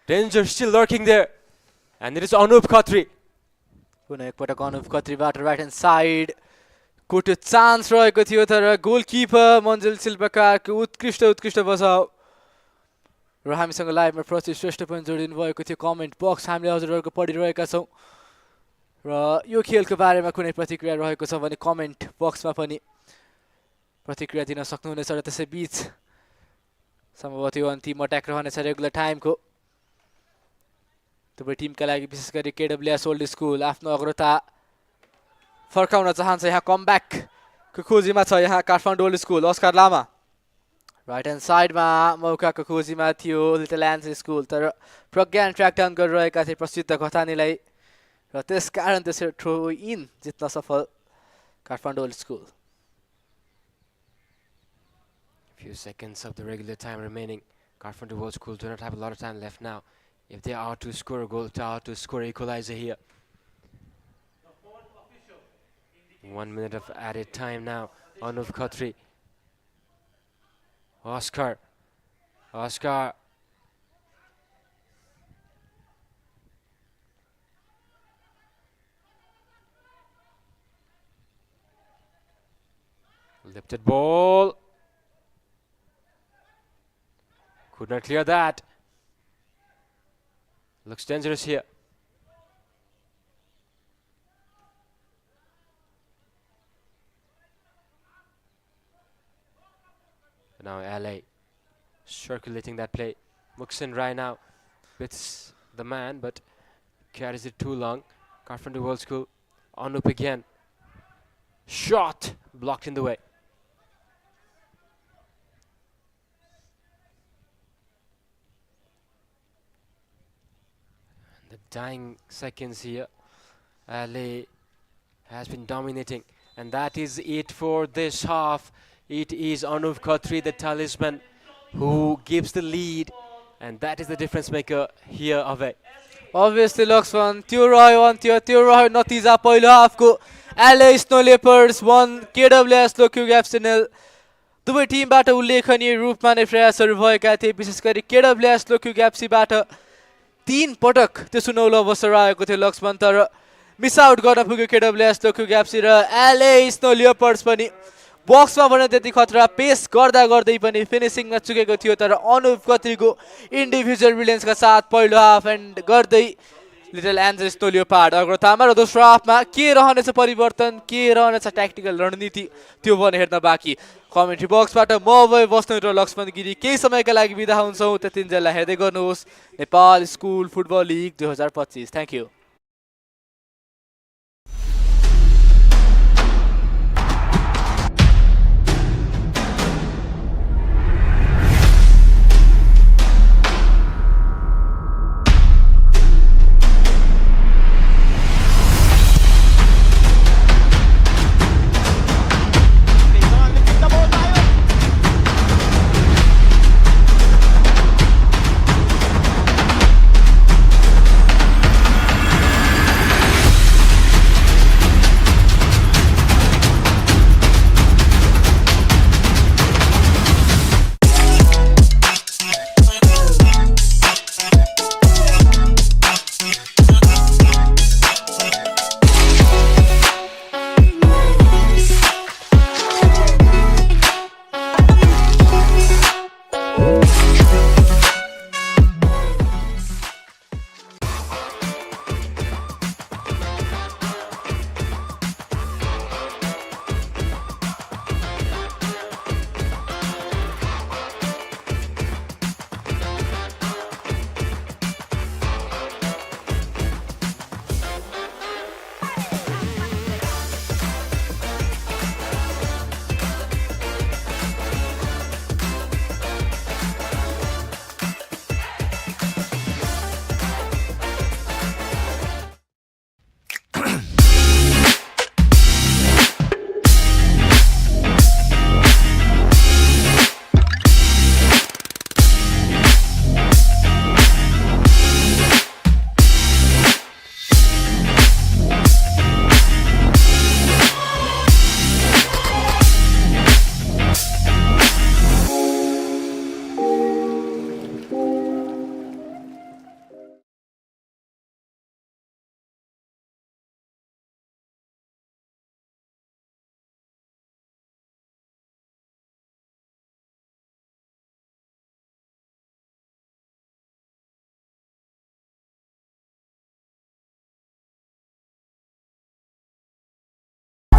Danger still lurking there. And it is Anup Khatri. पुनः एकपटक अनुप खत्रीबाट right hand side कोट chance रहेको थियो तर goalkeeper Manjul शिल्पकारको उत्कृष्ट बचाउ र हामीसँग लाइभमा प्रति श्रेष्ठ पनि जोडिनु भएको थियो कमेन्ट बक्स हामीले हजुरहरूको पढिरहेका छौँ र यो खेलको बारेमा कुनै प्रतिक्रिया रहेको छ भने कमेन्ट बक्समा पनि प्रतिक्रिया दिन सक्नुहुनेछ र त्यसै बीच सम्भवतः यो अन्तिम अट्याक रहनेछ रेगुलर टाइमको दुवै टिमका लागि विशेष गरी KWS ओल्ड स्कुल आफ्नो अग्रता फर्काउन चाहन्छ यहाँ कमब्याकको खोजीमा छ यहाँ Kathmandu old school Askar Lama right hand साइडमा मौकाको खोजीमा थियो लिटल ल्यान्ड्स स्कुल तर प्रज्ञान ट्र्याक डाउन गरिरहेका थिए प्रसिद्ध घतानीलाई र त्यसकारण त्यसरी थ्रो इन जित्न सफल Kathmandu old school Few seconds of the regular time remaining. Kathmandu World School do not have a lot of time left now. If they are to score a goal, they are to score equalizer here. 1 minute of added time now. Anup Khatri. Oscar. Lifted ball. Could not clear that. Looks dangerous here. Now LA circulating that play. Muksin right now with the man but carries it too long. Kathmandu World School. Anup again. Shot blocked in the way. The dying seconds here. LA has been dominating, and that is it for this half. It is Anup Khatri, the talisman, who gives the lead, and that is the difference maker here away. Obviously Logkhyug त्यो रह्यो नतिजा पहिलो हाफको LA Snow Leopards 1 KWS Logkhyug FC 0 दुवै टिमबाट उल्लेखनीय रूपमा नै प्रयासहरू भएका थिए विशेष गरी KWS Logkhyug FC बाट 3 पटक त्यो सुनौलो अवसर आएको थियो लक्ष्मण तर मिस आउट गर्न पुग्यो KWS Logkhyug FC र LA Snow Leopards पनि बक्समा भने त्यति खतरा पेस गर्दै पनि फिनिशिङमा चुकेको थियो तर अनुप खत्रीको इन्डिभिजुअल ब्रिलियन्सका साथ पहिलो हाफ एन्ड गर्दै लिटल ल्यान्ड्स स्नो लियोपार्ड अग्रतामा र दोस्रो हाफमा के रहनेछ परिवर्तन के रहनेछ ट्याक्टिकल रणनीति त्यो पनि हेर्न बाँकी कमेन्ट्री बक्सबाट म अभय बस्नु र लक्ष्मण गिरी केही समयका लागि बिदा हुन्छौँ त्यतिन्जेललाई हेर्दै गर्नुहोस् Nepal school football league 2025 thank you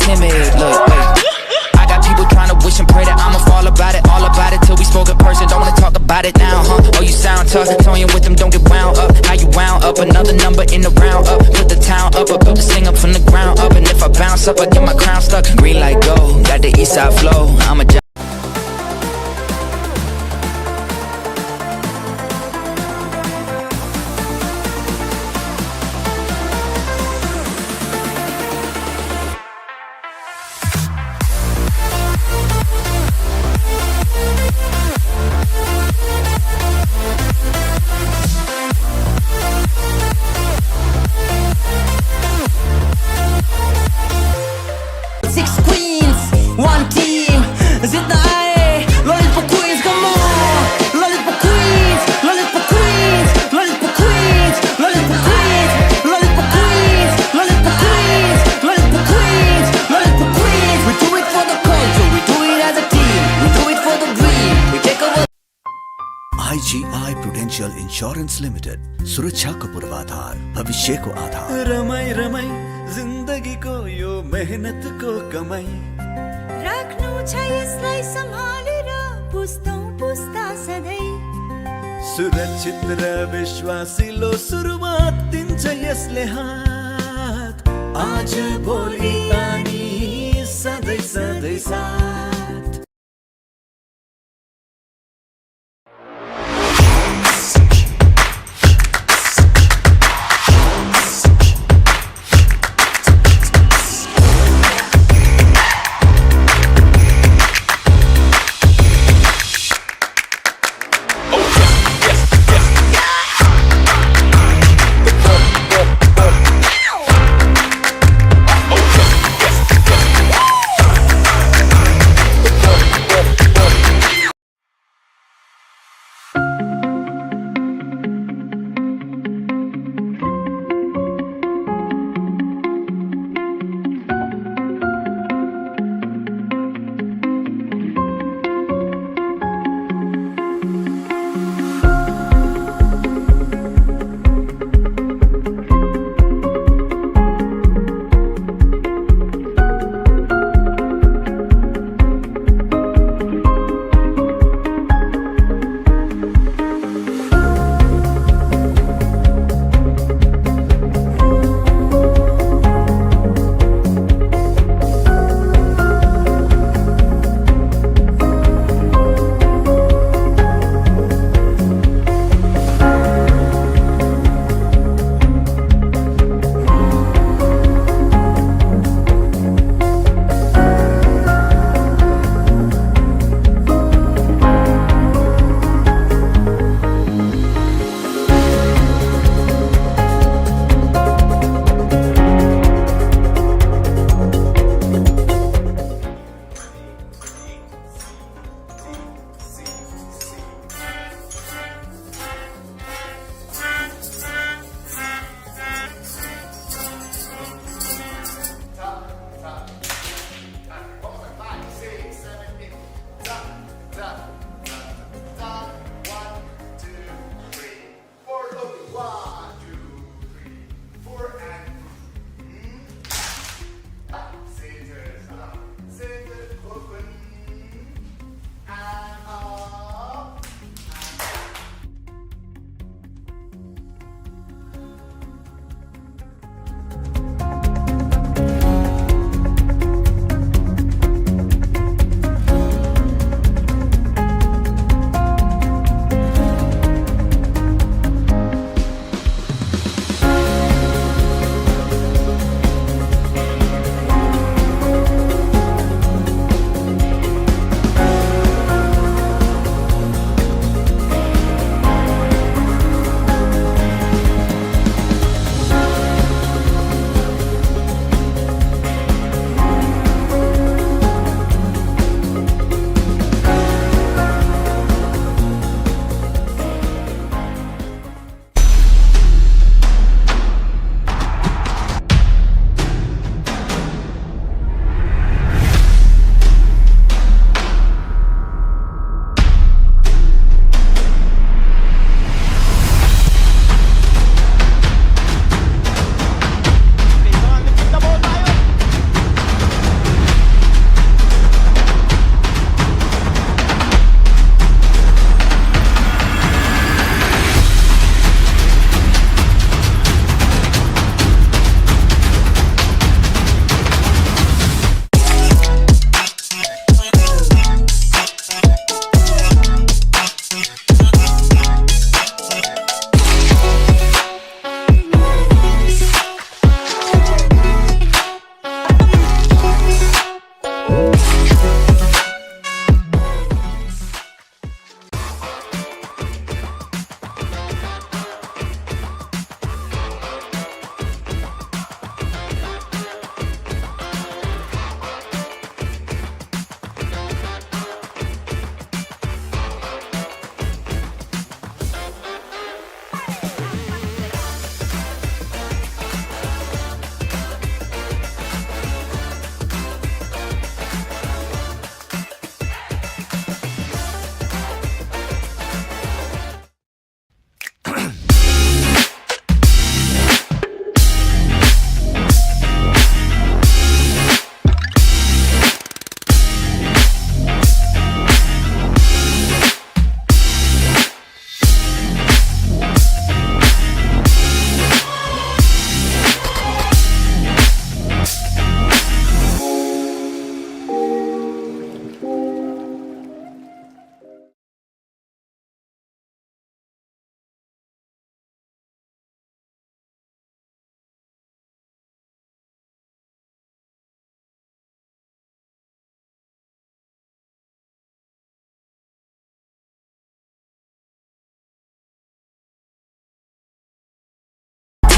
timid. Look, wait. I got people trying to wish and pray that I'ma fall about it. All about it till we spoke in person. Don't wanna talk about it now, huh? Oh, you sound tough. Toying with them, don't get wound up. How you wound up? Another number in the round up. Put the town up. I built this thing up from the ground up. And if I bounce up, I get my crown stuck. Green light go. Got the east side flow. I'm a Six queens, one team. Zitna aaye, lollipop queens, come on. Lollipop queens, lollipop queens, lollipop queens, lollipop queens, lollipop queens, lollipop queens, lollipop queens, lollipop queens. We do it for the culture, we do it as a team, we do it for the dream. We take over. IGI Prudential Insurance Limited. सुरक्षाको पूर्वाधार, भविष्यको आधार. रमाई रमाई जिन्दगीको यो मेहनतको कमाई. राख्नु छ यसलाई सम्हालेर पुस्तौं पुस्ता सधैँ. सुरक्षित र विश्वासिलो सुरुवात दिन्छ यसले हात. आज भोलि अनि सधैँ सधैँ साथ.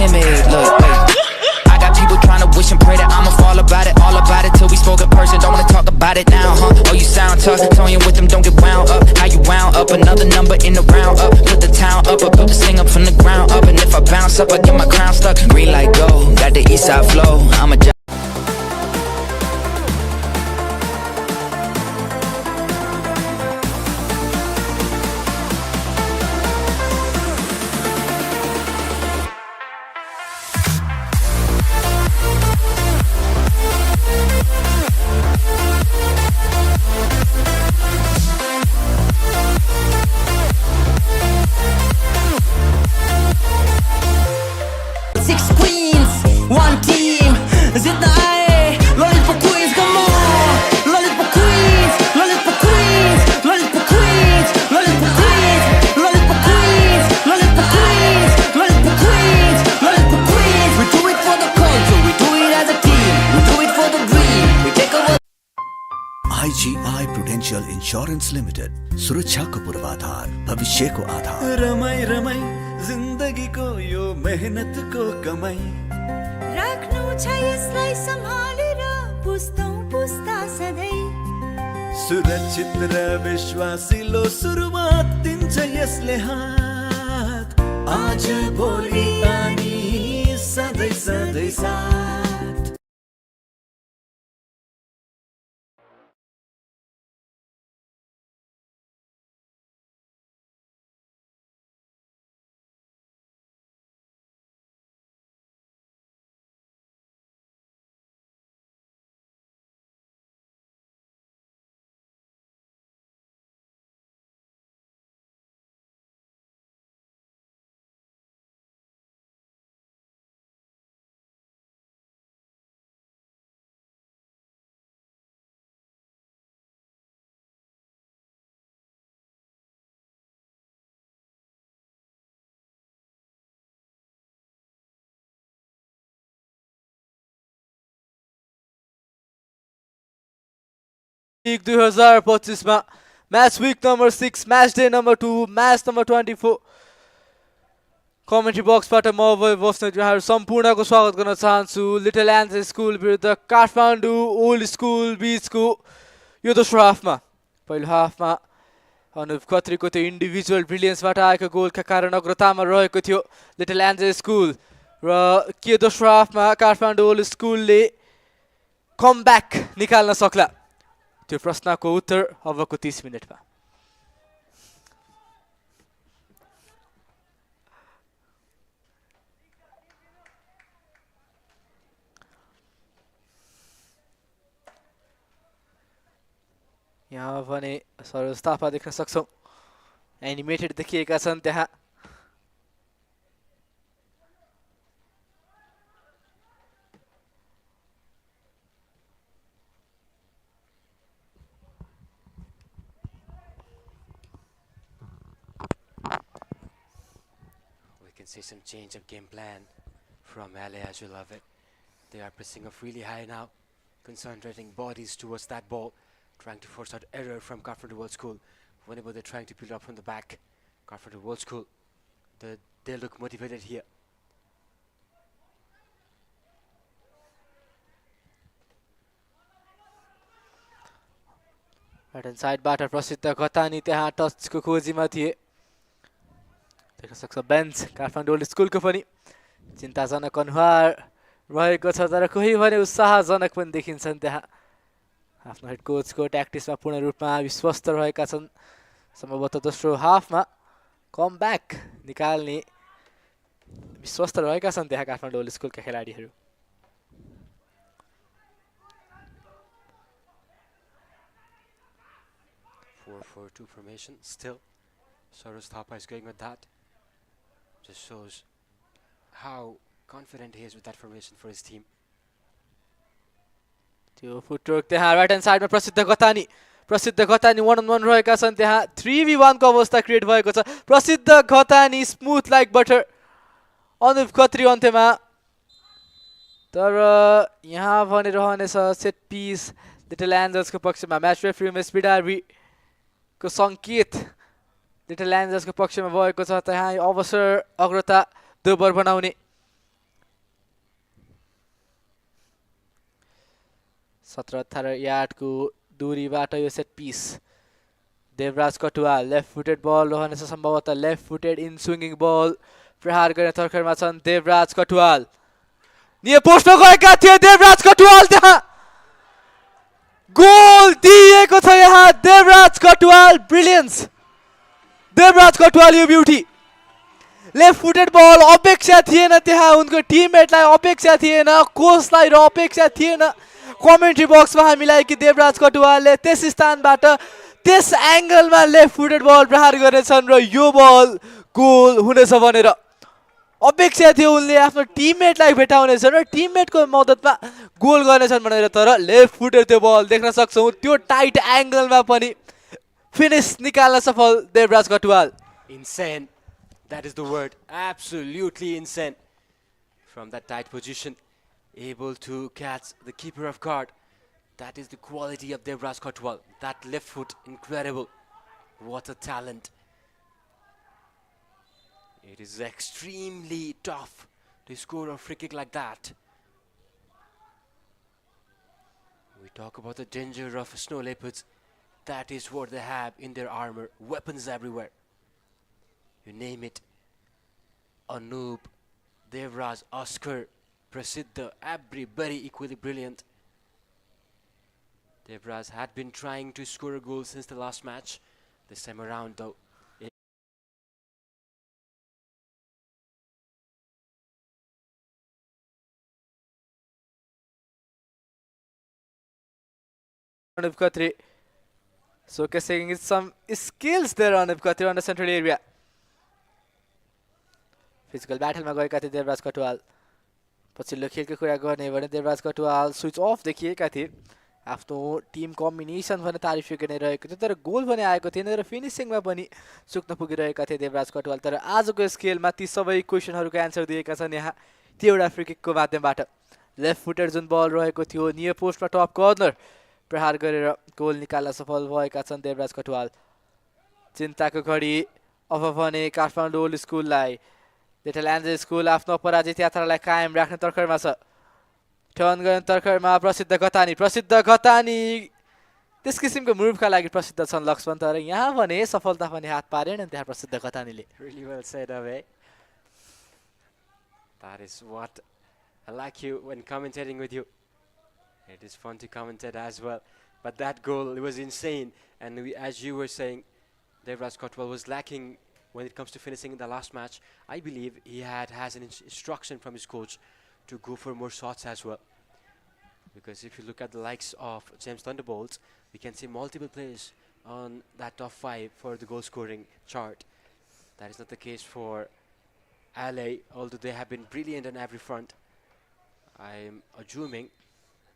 timid. Look, wait. I got people trying to wish and pray that I'ma fall about it. All about it till we spoke in person. Don't wanna talk about it now, huh? Oh, you sound tough. Toying with them, don't get wound up. How you wound up? Another number in the round up. Put the town up. I built this thing up from the ground up. And if I bounce up, I get my crown stuck. Green light go. Got the east side flow. I'm a Six queens, one team. Zitna aaye, lollipop queens, come on. Lollipop queens, lollipop queens, lollipop queens, lollipop queens, lollipop queens, lollipop queens, lollipop queens, lollipop queens. We do it for the culture, we do it as a team, we do it for the dream. We take over. IGI Prudential Insurance Limited. सुरक्षाको पूर्वाधार, भविष्यको आधार। रमाई रमाई जिन्दगीको यो मेहनतको कमाई। राख्नु छ यसलाई सम्हालेर पुस्तौं पुस्ता सधैँ। सुरक्षित र विश्वासिलो सुरुवात दिन्छ यसले हात। आज भोलि अनि सधैँ सधैँ साथ। League 2025 मा match week number 6 match day number 2 match number 24 commentary बक्सबाट म बस्ने यहाँहरू सम्पूर्णको स्वागत गर्न चाहन्छु। लिटल ल्यान्ड्स स्कुल विरुद्ध काठमाडौँ ओल्ड स्कुल बीचको यो दोस्रो हाफमा पहिलो हाफमा अनुप खत्रीको त्यो इन्डिभिजुअल ब्रिलियन्सबाट आएको गोलका कारण अग्रतामा रहेको थियो लिटल ल्यान्ड्स स्कुल र के दोस्रो हाफमा काठमाडौँ ओल्ड स्कुलले कमब्याक निकाल्न सक्ला त्यो प्रश्नको उत्तर अबको 30 मिनेटमा। यहाँ भने सरोज थापा देख्न सक्छौं एनिमेटेड देखिएका छन् त्यहाँ। See some change of game plan from LA as you love it. They are pressing up really high now, concentrating bodies towards that ball, trying to force out error from Kathmandu World School. Whenever they're trying to build up from the back, Kathmandu World School, they look motivated here. Right hand साइडबाट प्रसिद्ध घतानी त्यहाँ टचको खोजीमा थिए। देख्न सक्छ bench Kathmandu old स्कुलको पनि चिन्ताजनक अनुहार रहेको छ तर कोही भने उत्साहजनक पनि देखिन्छन् त्यहाँ। आफ्नो हेड कोचको ट्याक्टिक्समा पूर्ण रूपमा विश्वस्त रहेका छन्। सम्भवतः दोस्रो हाफमा कमब्याक निकाल्ने विश्वस्त रहेका छन् त्यहाँ काठमाडौँ ओल्ड स्कुलका खेलाडीहरू। For 2 formation still. Saroj Thapa is going with that. Just shows how confident he is with that formation for his team. त्यो फुटवर्क त्यहाँ राइट ह्यान्ड साइडमा प्रसिद्ध घतानी 1-on-1 रहेका छन् त्यहाँ 3v1 को अवस्था क्रिएट भएको छ। प्रसिद्ध Ghatani smooth like butter Anup Khatri अन्त्यमा तर यहाँ भने रहनेछ सेट पिस लिटल एन्जल्सको पक्षमा। म्याच रेफरी उमेश बिडारी को संकेत लिटल एन्जल्सको पक्षमा भएको छ। त्यहाँ अवसर अग्रता दोबर बनाउने 17-18 यार्डको दूरीबाट यो सेट पिस देवराज कटुवाल लेफ्ट फुटेड बल रहनेछ सम्भवतः लेफ्ट फुटेड इन स्विङ्गिङ बल प्रहार गर्ने तर्खरमा छन् देवराज कटुवाल नियर पोस्टमा गएका थिए देवराज कटुवाल त्यहाँ गोल दिएको छ यहाँ देवराज कटुवाल ब्रिलियन्स देवराज कटुवाल यो ब्युटी लेफ्ट फुटेड बल अपेक्षा थिएन त्यहाँ उनको टिममेटलाई अपेक्षा थिएन कोचलाई र अपेक्षा थिएन कमेन्ट्री बक्समा हामीलाई कि देवराज कटुवालले त्यस स्थानबाट त्यस एङ्गलमा लेफ्ट फुटेड बल प्रहार गर्नेछन् र यो बल गोल हुनेछ भनेर अपेक्षा थियो उनले आफ्नो टिममेटलाई भेटाउनेछन् र टिममेटको मद्दतमा गोल गर्नेछन् भनेर तर लेफ्ट फुटेड त्यो बल देख्न सक्छौँ त्यो टाइट एङ्गलमा पनि फिनिस निकाल्न सफल Devraj Katuwal Insane. That is the word. Absolutely insane. From that tight position, able to catch the keeper of guard. That is the quality of Devraj Kotwal. That left foot, incredible. What a talent. It is extremely tough to score a free kick like that. We talk about the danger of snow leopards. That is what they have in their armor. Weapons everywhere. You name it. Anoop, Devraj, Oscar, Prasiddha, everybody equally brilliant. Devraj had been trying to score a goal since the last match. This time around though, Anup Khatri showcasing some skills there on Anup Khatri on the central area. Physical battle मा गएका थिए देवराज कटुवाल पछिल्लो खेलको कुरा गर्ने भने Devraj Katuwal switch off देखिएका थिए आफ्नो टिम कम्बिनेसन भने तारिफ गर्ने रहेको थियो तर गोल भने आएको थिएन र फिनिसिङमा पनि सुक्न पुगिरहेका थिए देवराज कटुवाल तर आजको स्केलमा ती सबै क्वेशनहरुको एन्सर दिएका छन् यहाँ त्यो एउटा फ्री किकको माध्यमबाट लेफ्ट फुटेड जुन बल रहेको थियो नियर पोस्टमा टप कर्नर प्रहार गरेर गोल निकाल्न सफल भएका छन् देवराज कटुवाल चिन्ताको घडी अब भने काठमाडौँ ओल्ड स्कुललाई लिटल एन्जल स्कुल आफ्नो पराजित यात्रालाई कायम राख्ने तर्खरमा छ टर्न गर्ने तर्खरमा प्रसिद्ध घतानी त्यस किसिमको मुभका लागि प्रसिद्ध छन् लक्ष्मण तर यहाँ भने सफलता पनि हात पारेन त्यहाँ प्रसिद्ध घतानीले really well said, Ave. That is what I like you when commentating with you. It is fun to commentate as well. But that goal, it was insane. And as you were saying, Devraj Kotwal was lacking when it comes to finishing in the last match. I believe he has an instruction from his coach to go for more shots as well. Because if you look at the likes of James Thunderbolts, we can see multiple players on that top 5 for the goal scoring chart. That is not the case for LA, although they have been brilliant on every front. I am assuming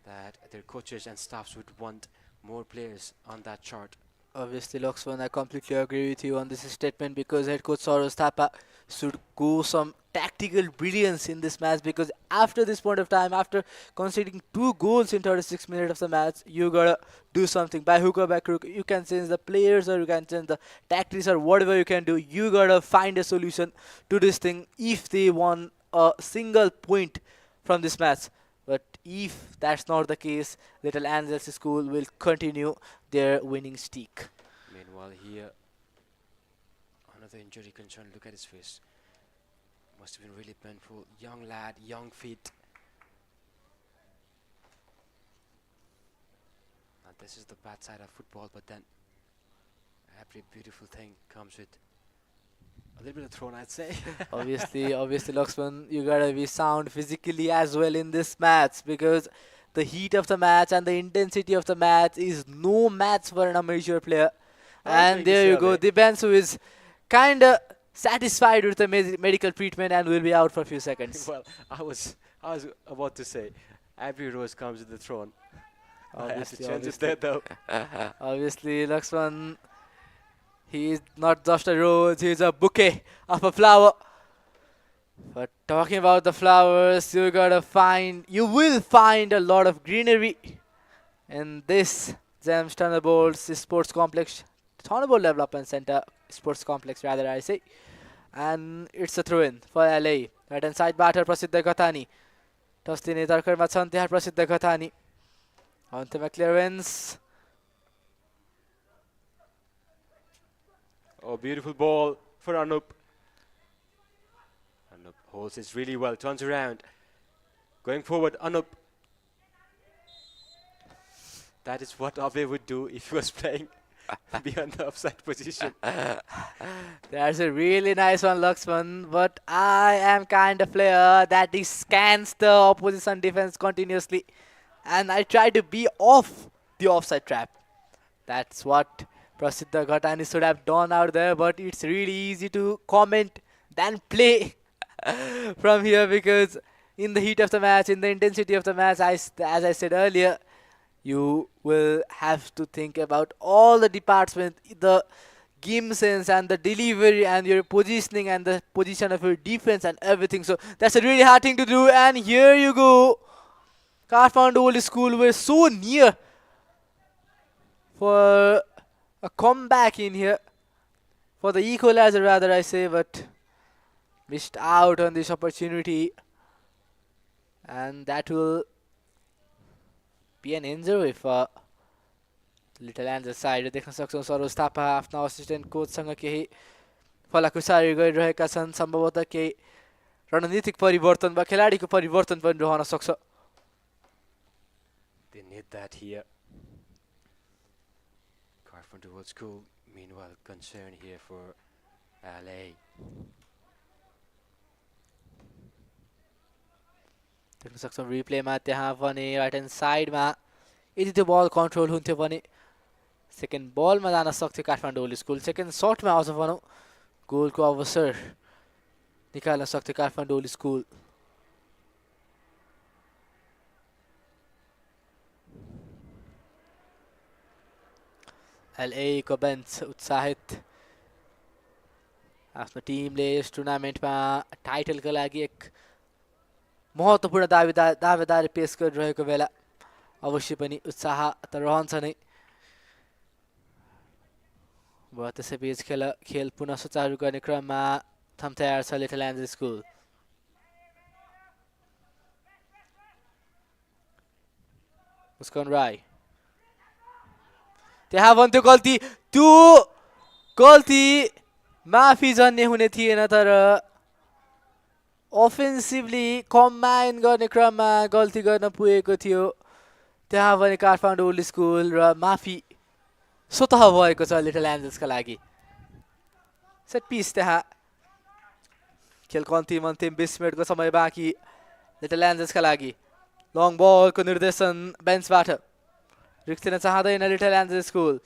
that their coaches and staffs would want more players on that chart. Obviously, Lakshman, I completely agree with you on this statement because head coach Saurabh Thapa should go some tactical brilliance in this match because after this point of time, after conceding 2 goals in 36 minutes of the match, you gotta do something. By hook or by crook, you can change the players or you can change the tactics or whatever you can do. You gotta find a solution to this thing if they want a single point from this match. But if that's not the case, Little Angels School will continue their winning streak. Meanwhile, here, another injury concern. Look at his face. Must have been really painful. Young lad, young feet. Now, this is the bad side of football, but then every beautiful thing comes with a little bit of thrown, I'd say. obviously, Lakshman, you gotta be sound physically as well in this match because the heat of the match and the intensity of the match is no match for an amateur player. And there you go, Dibansu is kinda satisfied with the medical treatment and will be out for a few seconds. Well, I was about to say, every rose comes with the thorn. Obviously, obviously, Lakshman, he is not just a rose, he is a bouquet of a flower. But talking about the flowers, you will find a lot of greenery in this James Thunderbolts Sports Complex, Thunderbolt Development Center Sports Complex rather I say. And it's a throw-in for LA. Right hand side batter Prasiddha Ghatani. Toss दिने तर्करमा छन् त्यहाँ प्रसिद्ध Ghatani On to clearance. Oh, beautiful ball for Anup. Anup holds it really well, turns around. Going forward, Anup. That is what Abhay would do if he was playing beyond the offside position. That's a really nice one, Lakshman. But I am kind of player that scans the opposition defense continuously, and I try to be off the offside trap. That's what Prasiddha Ghatani should have done out there. But it's really easy to comment than play from here, because in the heat of the match, in the intensity of the match, as I said earlier, you will have to think about all the departments, the game sense and the delivery and your positioning and the position of your defense and everything. So that's a really hard thing to do. And here you go. Kathmandu Old School were so near for a comeback in here. For the equalizer, rather, I say, but missed out on this opportunity. And that will be an injury for Little Ants side. देख्न सक्छौं सरोज थापा आफ्ना assistant कोचसँग केही फलाकुसारी गरिरहेका छन्. सम्भवतः केही रणनीतिक परिवर्तन वा खेलाडीको परिवर्तन पनि रहन सक्छ. They need that here. Kathmandu Old School, meanwhile, concern here for LA. देख्न सक्छौं रिप्लेमा त्यहाँ भने राइट ह्यान्ड साइडमा यदि त्यो बल कन्ट्रोल हुन्थ्यो भने सेकेन्ड बलमा जान सक्थ्यो काठमाडौँ ओल्ड स्कुल. सेकेन्ड सर्टमा अझ भनौँ गोलको अवसर निकाल्न सक्थ्यो काठमाडौँ ओल्ड स्कुल. LA को बेन्च उत्साहित आफ्नो टिमले यस टुर्नामेन्टमा टाइटलका लागि एक महत्त्वपूर्ण दावेदारी पेश गरिरहेको बेला अवश्य पनि उत्साह त रहन्छ नै. त्यसैबीच खेल पुनः सुचारू गर्ने क्रममा थम तयार छ लिटल एन्ज स्कुल. मुस्कान राई त्यहाँ भन्थ्यो गल्ती, त्यो गल्ती माफी जन्ने हुने थिएन, तर अफेन्सिभली कम्बाइन गर्ने क्रममा गल्ती गर्न पुगेको थियो. त्यहाँ भने काठमाडौँ ओल्ड स्कुल र माफी स्वतः भएको छ लिटल एन्जल्सका लागि. सेट पिस त्यहाँ खेलको अन्तिम 20 मिनटको समय बाँकी लिटल एन्जल्सका लागि. लङ बलको निर्देशन बेन्चबाट रिक्तिन चाहँदैन लिटल एन्जल्स स्कुल.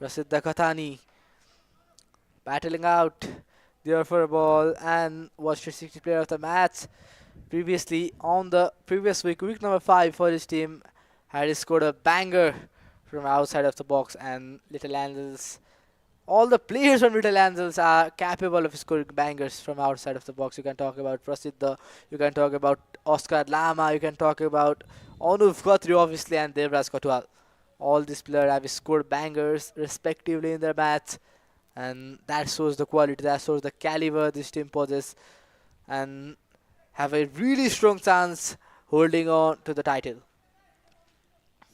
प्रसिद्ध कथानी battling out there for a ball and was 360 player of the match. Previously on the previous week number 5 for his team, had scored a banger from outside of the box, and Little Angels, all the players from Little Angels are capable of scoring bangers from outside of the box. You can talk about Prasiddha, you can talk about Oscar Lama, you can talk about Anuv Khatri obviously, and Devraj Kotwal. All these players have scored bangers respectively in their match, and that shows the quality, that shows the caliber this team possesses, and have a really strong chance holding on to the title.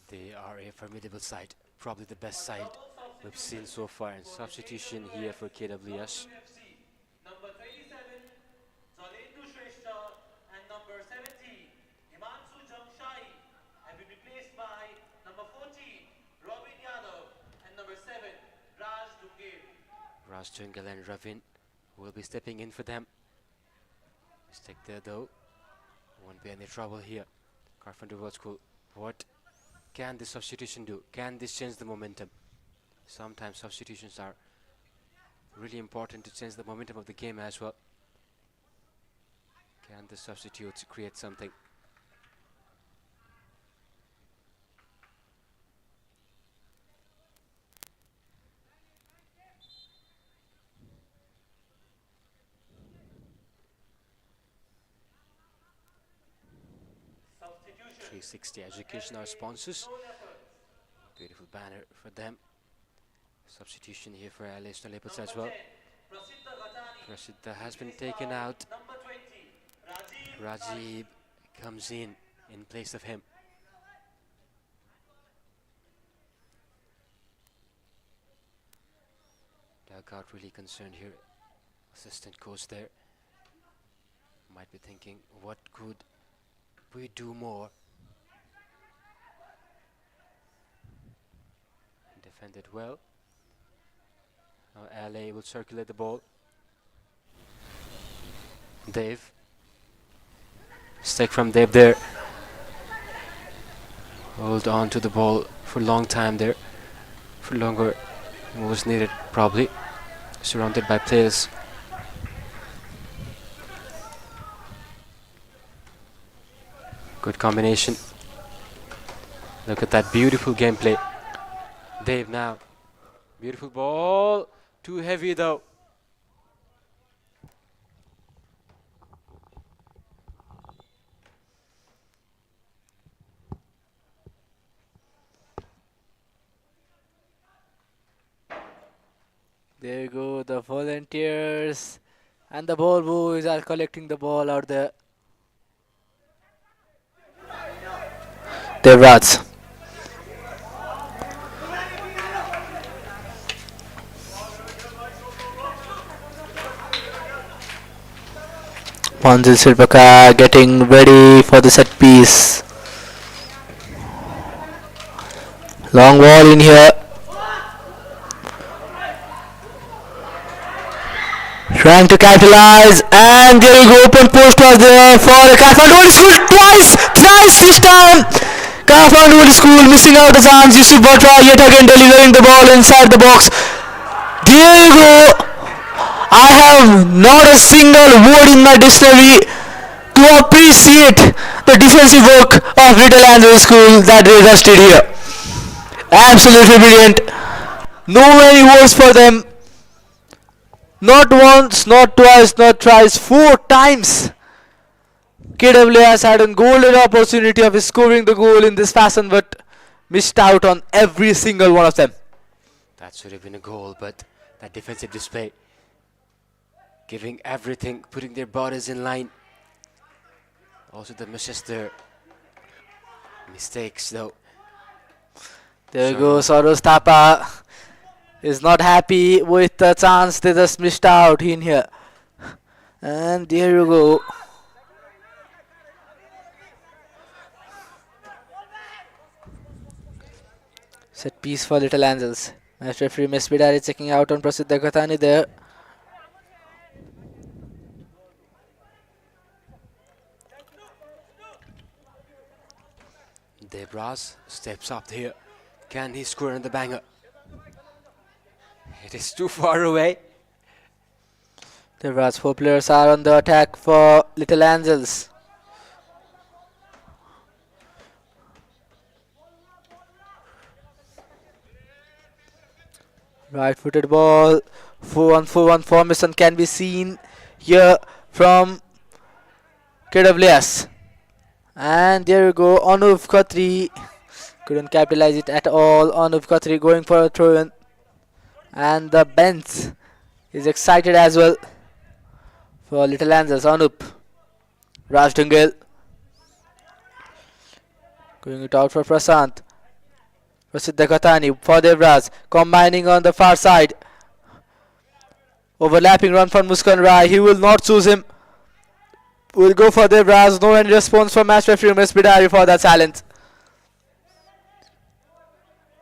They are a formidable side, probably the best side we've seen so far. And substitution here for KWS. Number 27, Zalendu Shrestha, and number 70, Himanshu Jamshai, have been replaced by number 14, Robin Yadav, and number 7, Raj Dungel. Raj Dungel and Ravin will be stepping in for them. Mistake there though. Won't be any trouble here. Kathmandu Old School. What can this substitution do? Can this change the momentum? Sometimes substitutions are really important to change the momentum of the game as well. Can the substitutes create something? Substitution. 360 Education, our sponsors. Beautiful banner for them. Substitution here for Leopards as well. Prasiddha has been taken out. Number 20, Rajiv comes in in place of him. Dugout really concerned here. Assistant coach there might be thinking, what could we do more? Defended well. Now LA will circulate the ball. Dave. Stick from Dave there. Hold on to the ball for a long time there. For longer than was needed probably. Surrounded by players. Good combination. Look at that beautiful gameplay. Dave now. Beautiful ball. Too heavy though. There you go, the volunteers and the ball boys are collecting the ball out there. Devraj. Manzil Sirpaka getting ready for the set piece. Long ball in here. Trying to capitalize, and there you go, open post was there for Kathmandu School thrice this time. Kathmandu School missing out the chance. Yusuf Batra yet again delivering the ball inside the box. There you go. I have not a single word in my dictionary to appreciate the defensive work of Little Angel School that they just did here. Absolutely brilliant. No many words for them. Not once, not twice, not thrice, 4 times. KWS had a golden opportunity of scoring the goal in this fashion, but missed out on every single one of them. That should have been a goal, but that defensive display, giving everything, putting their bodies in line. Also the misses there. Mistakes though. There you go, Soros Thapa is not happy with the chance they just missed out in here. And there you go. Set piece for Little Angels. Match referee Mesbidari checking out on Prasiddha Ghatani there. Debras steps up here. Can he score on the banger? It is too far away. Debras, 4 players are on the attack for Little Angels. Right-footed ball. 4-1-4-1 formation can be seen here from KWS. And there you go, Anup Khatri couldn't capitalize it at all. Anup Khatri going for a throw-in. And the bench is excited as well for Little Angels. Anup. Raj Dungel. Going it out for Prasant. Prasiddha Khatani for Devraj. Combining on the far side. Overlapping run for Muskan Rai. He will not choose him. Will go for Devraj. No any response from match referee Mesbidari for that challenge.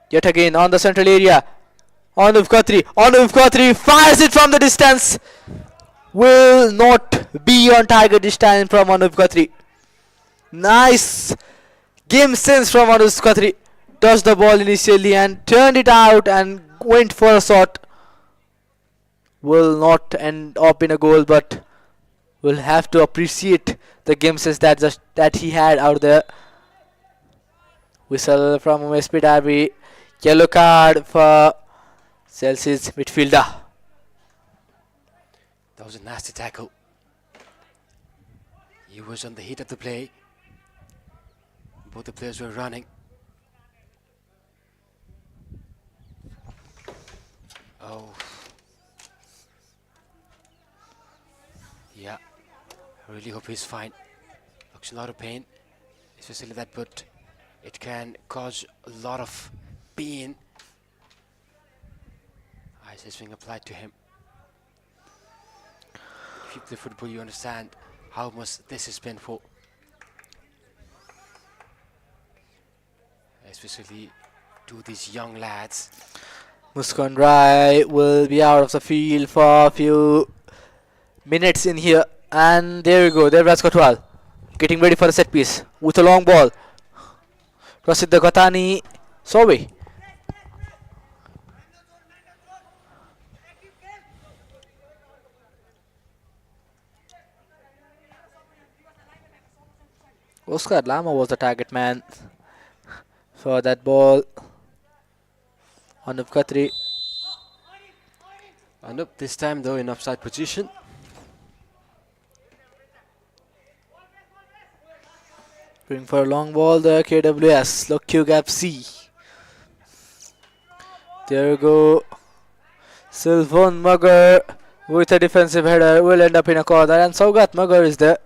Yet again on the central area. Anup Khatri. Anup Khatri fires it from the distance. Will not be on target this time from Anup Khatri. Nice game sense from Anup Khatri. Touched the ball initially and turned it out and went for a shot. Will not end up in a goal, but will have to appreciate the game sense that he had out there. Whistle from SP Derby. Yellow card for Chelsea's midfielder. That was a nasty tackle. He was on the heat of the play. Both the players were running. Oh. Yeah. I really hope he's fine. Looks in a lot of pain. especially that boot. It can cause a lot of pain. Ice is being applied to him. If you play football, you understand how much this is painful. Especially to these young lads. Muskan Rai will be out of the field for a few minutes in here. And there we go. Devraj Kotwal getting ready for the set piece with a long ball. Prasidha Ghatani. Sorry. Oscar Lama was the target man for that ball. Anup Khatri. Anup this time though in offside position. Going for a long ball there, KWS, Logkhyug FC. There we go. Sylvan Mugger with a defensive header will end up in a corner, and Saugat Mugger is there.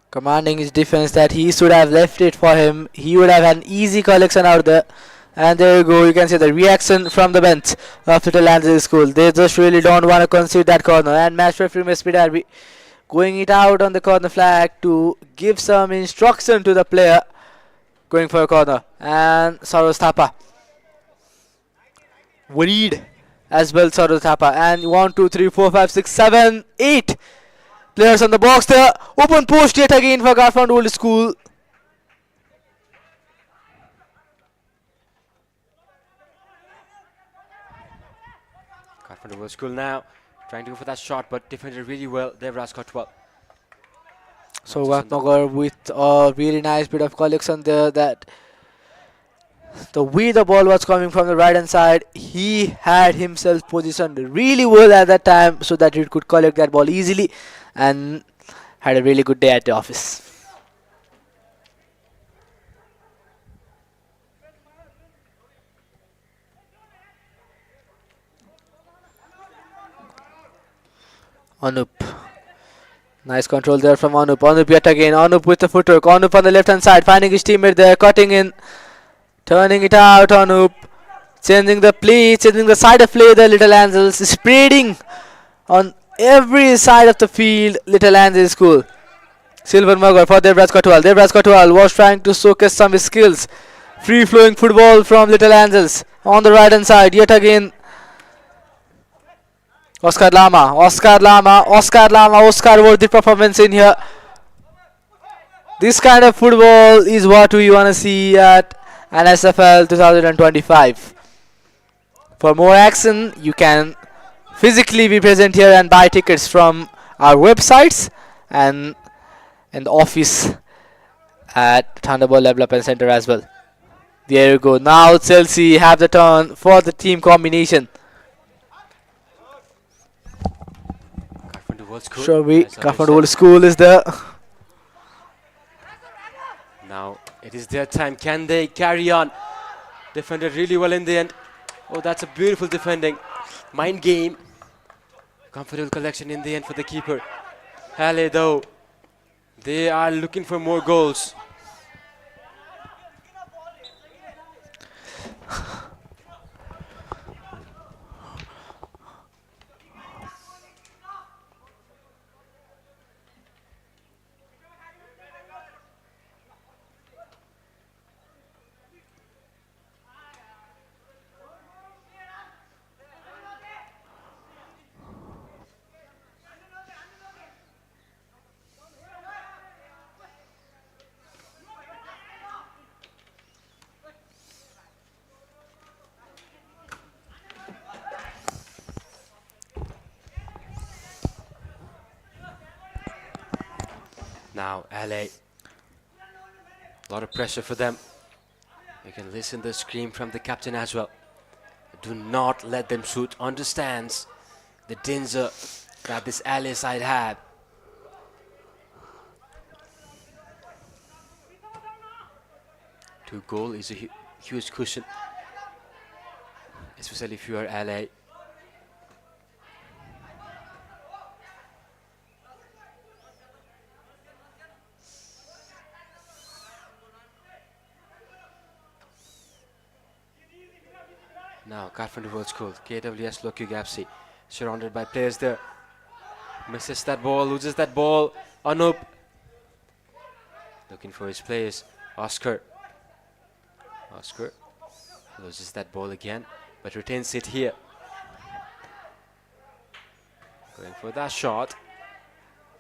Commanding his defense that he should have left it for him. He would have an easy collection out there. And there you go, you can see the reaction from the bench of Little Angel School. They just really don't want to concede that corner. And match referee Mespi Darby going it out on the corner flag to give some instruction to the player going for a corner. And Saurabh Thapa worried as well, Saurabh Thapa. And 1, 2, 3, 4, 5, 6, 7, 8 players on the box there. Open post yet again for Garfond Old School. Garfond Old School now trying to go for that shot, but defended really well. Devraj Kotwal. So Nagar with a really nice bit of collection there. That the way the ball was coming from the right hand side, he had himself positioned really well at that time so that he could collect that ball easily, and had a really good day at the office. Anup. Nice control there from Anup. Anup yet again. Anup with the footwork. Anup on the left hand side. Finding his teammate there. Cutting in. Turning it out. Anup. Changing the play. Changing the side of play. The Little Angels. Spreading on every side of the field. Little Angels School. Silver Mugger for Devraj Kotwal. Devraj Kotwal was trying to showcase some of his skills. Free flowing football from Little Angels. On the right hand side. Yet again. Oscar Lama worthy performance in here. This kind of football is what we want to see at Nsfl 2025. For more action, you can physically be present here and buy tickets from our websites and the office at Thunderball Development Center as well. There you go. Now Chelsea have the turn for the team combination. Sure, Garfond Old School is there. Now it is their time. Can they carry on? Defended really well in the end. Oh, that's a beautiful defending. Mind game. Comfortable collection in the end for the keeper. Halle though, they are looking for more goals. Now LA, a lot of pressure for them. You can listen the scream from the captain as well. Do not let them shoot. Understands the danger that this LA side had. Two goal is a huge cushion, especially if you are LA. Now Kathmandu World School, KWS Logkhyug FC, surrounded by players there. Misses that ball, loses that ball. Anup looking for his players. Oscar loses that ball again, but retains it here. Going for that shot.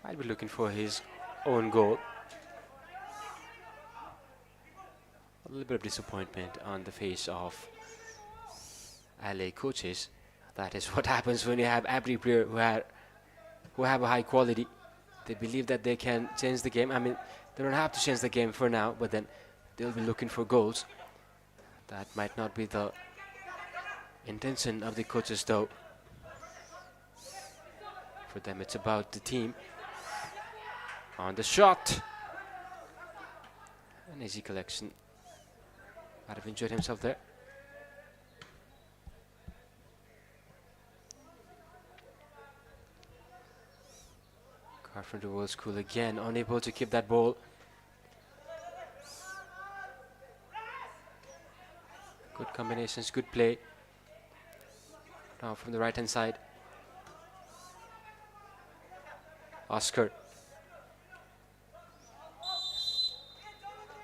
Might be looking for his own goal. A little bit of disappointment on the face of LA coaches. That is what happens when you have every player who have a high quality. They believe that they can change the game. I mean, they don't have to change the game for now, but then they'll be looking for goals. That might not be the intention of the coaches though. For them it's about the team. On the shot. An easy collection. Might have injured himself there. Carpenter World School again, unable to keep that ball. Good combinations, good play. Now from the right hand side. Oscar.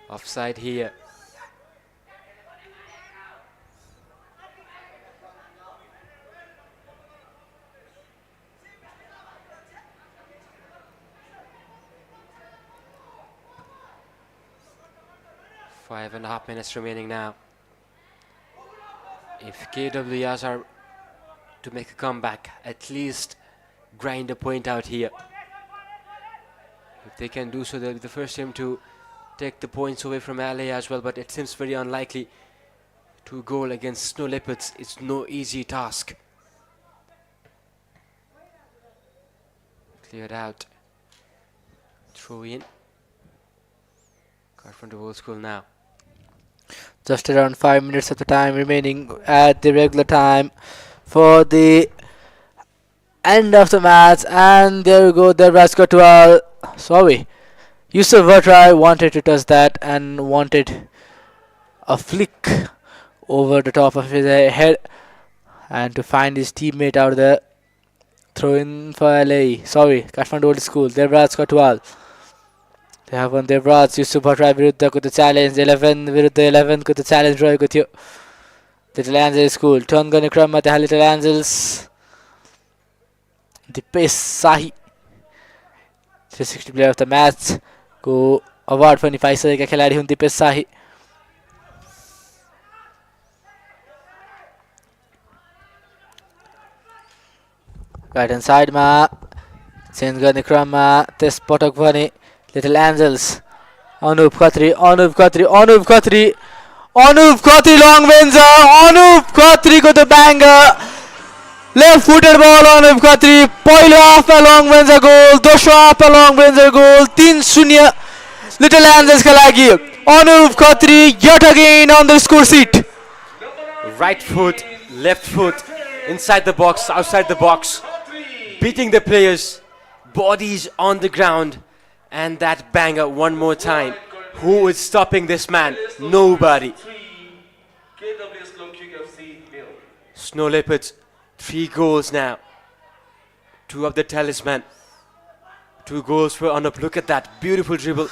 Offside here. Five and a half minutes remaining now. If KWS are to make a comeback, at least grind a point out here. If they can do so, they'll be the first team to take the points away from LA as well, but it seems very unlikely. 2 goal against Snow Leopards, it's no easy task. Cleared out. Throw in. Carpenter World School now. Just around 5 minutes of the time remaining at the regular time for the end of the match, and there we go. There was Kotwal. Sorry, Yusuf Vatrai wanted to touch that and wanted a flick over the top of his head and to find his teammate out there. Throw in for LA. Sorry, Kathmandu Old School. Devraj Kotwal. They have won Devraj. Yusuf Vatrai विरुद्धको the challenge 11 विरुद्ध 11 को the challenge रहेको थियो. Little Angels School turn गर्ने क्रममा त्यहाँ Little Angels Dipesh shahi 360 player of the match को award पनि पाइसकेका खेलाडी हुन् दिपेश शाही. राइट ह्यान्ड साइडमा चेन्ज गर्ने क्रममा त्यस पटक भने Little Angels. Anup Khatri long venza. Anup Khatri ko the banger. Left footed ball Anup Khatri. पहिलो हाफमा long venza goal. दोस्रो हाफमा long venza goal. 3-0 Little Angels का लागि. Anup Khatri yet again on the score sheet. Right foot, left foot, inside the box, outside the box. Beating the players. Bodies on the ground. And that banger one more time. Who is stopping this man? Nobody. Snow Leopards, 3 goals now. 2 of the talisman. 2 goals for Anup. Look at that beautiful dribble.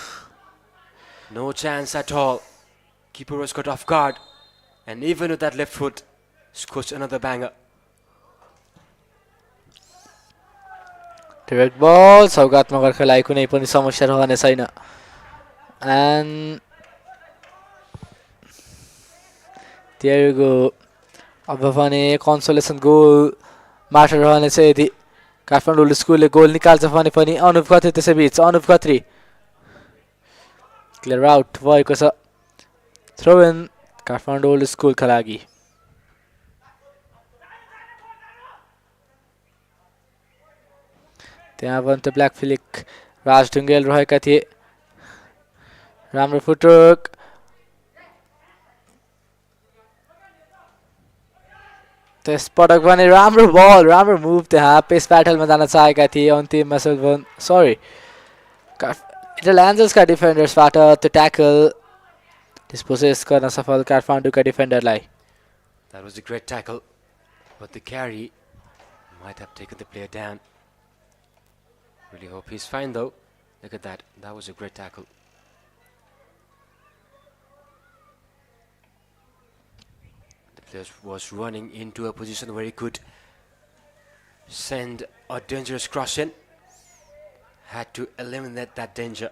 No chance at all. Keeper was caught off guard. And even with that left foot, scores another banger. Direct ball, सौगातमा गर्खलाई कुनै पनि समस्या रहने छैन. And there you go. अब भने consolation goal मात्र रहनेछ यदि काठमाडौँ ओल्ड स्कुलले गोल निकाल्छ भने पनि. अनुप खत्री त्यसैबीच अनुप खत्री क्लियर आउट भएको छ. थ्रो इन काठमाडौँ ओल्ड स्कुलका लागि. त्यहाँ पनि त ब्ल्याक फिलिक राज ढुङ्गेल रहेका थिए. राम्रो फुटवर्क. त्यसपटक पनि राम्रो बल राम्रो मुभ. त्यहाँ पेस ब्याटलमा जान चाहेका थिए अन्तिममा सेल्भन सरी लिटल एन्जल्सका डिफेन्डर्सबाट त्यो ट्याकल डिस्पोजेस गर्न सफल काठमाडौँका डिफेन्डरलाई. That was a great tackle, but the carry might have taken the player down. Really hope he's fine though. Look at that. That was a great tackle. The player was running into a position where he could send a dangerous cross in. Had to eliminate that danger.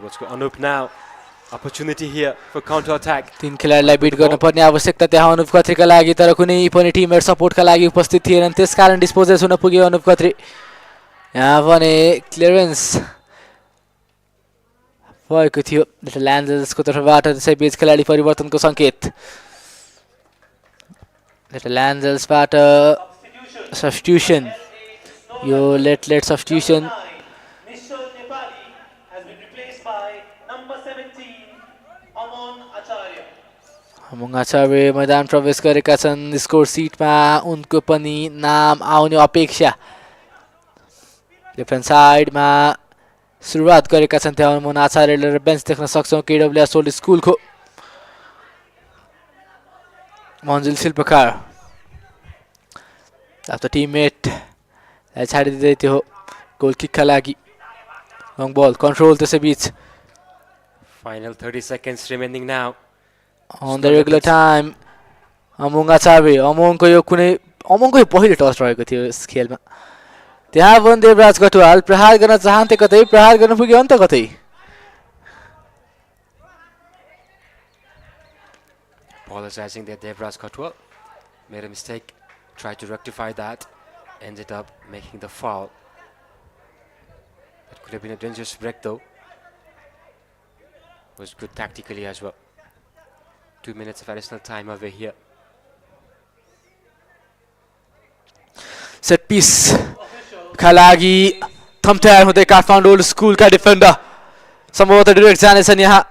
Let's go Anup now. Opportunity here for counter attack. तीन खेलाडीलाई bit गर्नुपर्ने आवश्यकता त्यहाँ अनुप खत्रीका लागि तर कुनै पनि teammate सपोर्टका लागि उपस्थित थिएनन् त्यसकारण डिस्पोजेस हुन पुग्यो अनुप खत्री यहाँ भने क्लियरेन्स भएको थियो लिटल एन्जल्सको तर्फबाट त्यसैबीच खेलाडी परिवर्तनको सङ्केत लिटल एन्जल्सबाट सब्स्टिट्युसन यो लेट सब्स्टिट्युसन मुंगाचार्य मैदान प्रवेश गरेका छन् स्कोर सिटमा उनको पनि नाम आउने अपेक्षा लेफ्ट ह्यान्ड साइडमा सुरुवात गरेका छन् त्यहाँ मुन आचार्यले र बेन्च देख्न सक्छौं केडब्ल्युएस ओल्ड स्कुलको मन्जिल शिल्पकार आफ्नो टिममेटलाई छाडिदिँदै थियो गोल किकका लागि लङ बल कन्ट्रोल त्यसैबीच Final 30 seconds remaining now. On the regular time Among Acharya अमोङको यो पहिलो टच रहेको थियो यस खेलमा त्यहाँ वन देवराज कटुवाल प्रहार गर्न चाहन्थे कतै प्रहार गर्न पुग्यो अन्त कतै Apologizing that Devraj Kotwal made a mistake, tried to rectify that, ended up making the foul. That could have been a dangerous break though. Was good tactically as well. 2 minutes of additional time over here. Set piece का लागि थम तयार हुँदै काठमाडौँ स्कुलका defender सम्भवतः direct जानेछन् यहाँ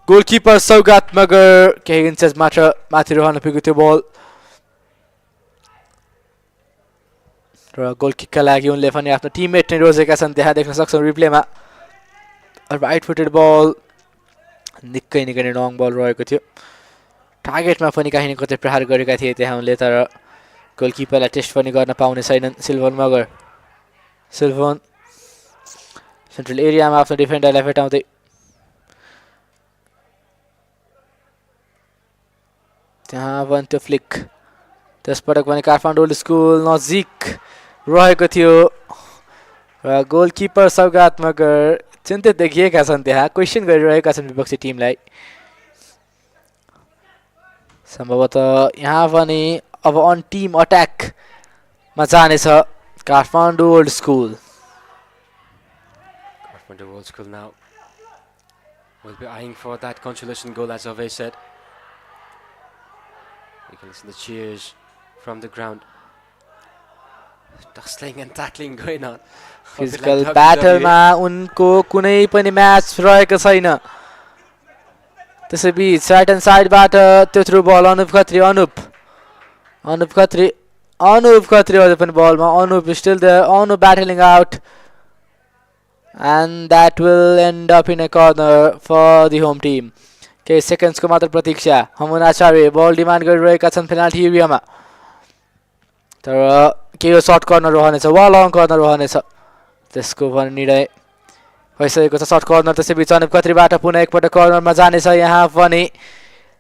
goalkeeper सौगात मगर केही इन्चेस मात्र माथि रहन पुगेको थियो बल र गोल किकका लागि उनले पनि आफ्नो टिममेट नै रोजेका छन् त्यहाँ देख्न सक्छौं रिप्लेमा राइट फुटेड बल निकै नै लङ बल रहेको थियो टार्गेटमा पनि कहीँ न कतै प्रहार गरेका थिए त्यहाँ उनले तर गोलकिपरलाई टेस्ट पनि गर्न पाउने छैनन् सिल्भन मगर सिल्भन सेन्ट्रल एरियामा आफ्नो डिफेन्डरलाई भेटाउँदै त्यहाँ वन त्यो फ्लिक त्यसपटक पनि काठमाडौँ स्कुल नजिक रहेको थियो र गोलकिपर सौगात मगर चिन्तित देखिएका छन् त्यहाँ क्वेसन गरिरहेका छन् विपक्षी टिमलाई सम्भवतः यहाँ पनि अब अन टिम अट्याकमा जानेछ Kathmandu old school Kathmandu Old School now will be eyeing for that consolation goal, as Ove said. You can listen to cheers from the ground. Tussling and tackling going on. Physical ब्याटलमा उनको कुनै पनि match रहेको छैन त्यसैबीच right hand साइडबाट त्यो बल अनुप खत्री अझै पनि बलमा Anup still the Anup battling out and that will end up in a corner for the home team. केही सेकेन्ड्सको मात्र प्रतीक्षा हमन आचार्य बल डिमान्ड गरिरहेका छन् पेनाल्टी एरियामा तर के यो सर्ट कर्नर रहनेछ वा लङ कर्नर रहनेछ त्यसको पनि निर्णय भइसकेको छ सर्ट कर्नर त्यसैबीच अनुप खत्रीबाट पुनः एकपटक कर्नरमा जानेछ यहाँ पनि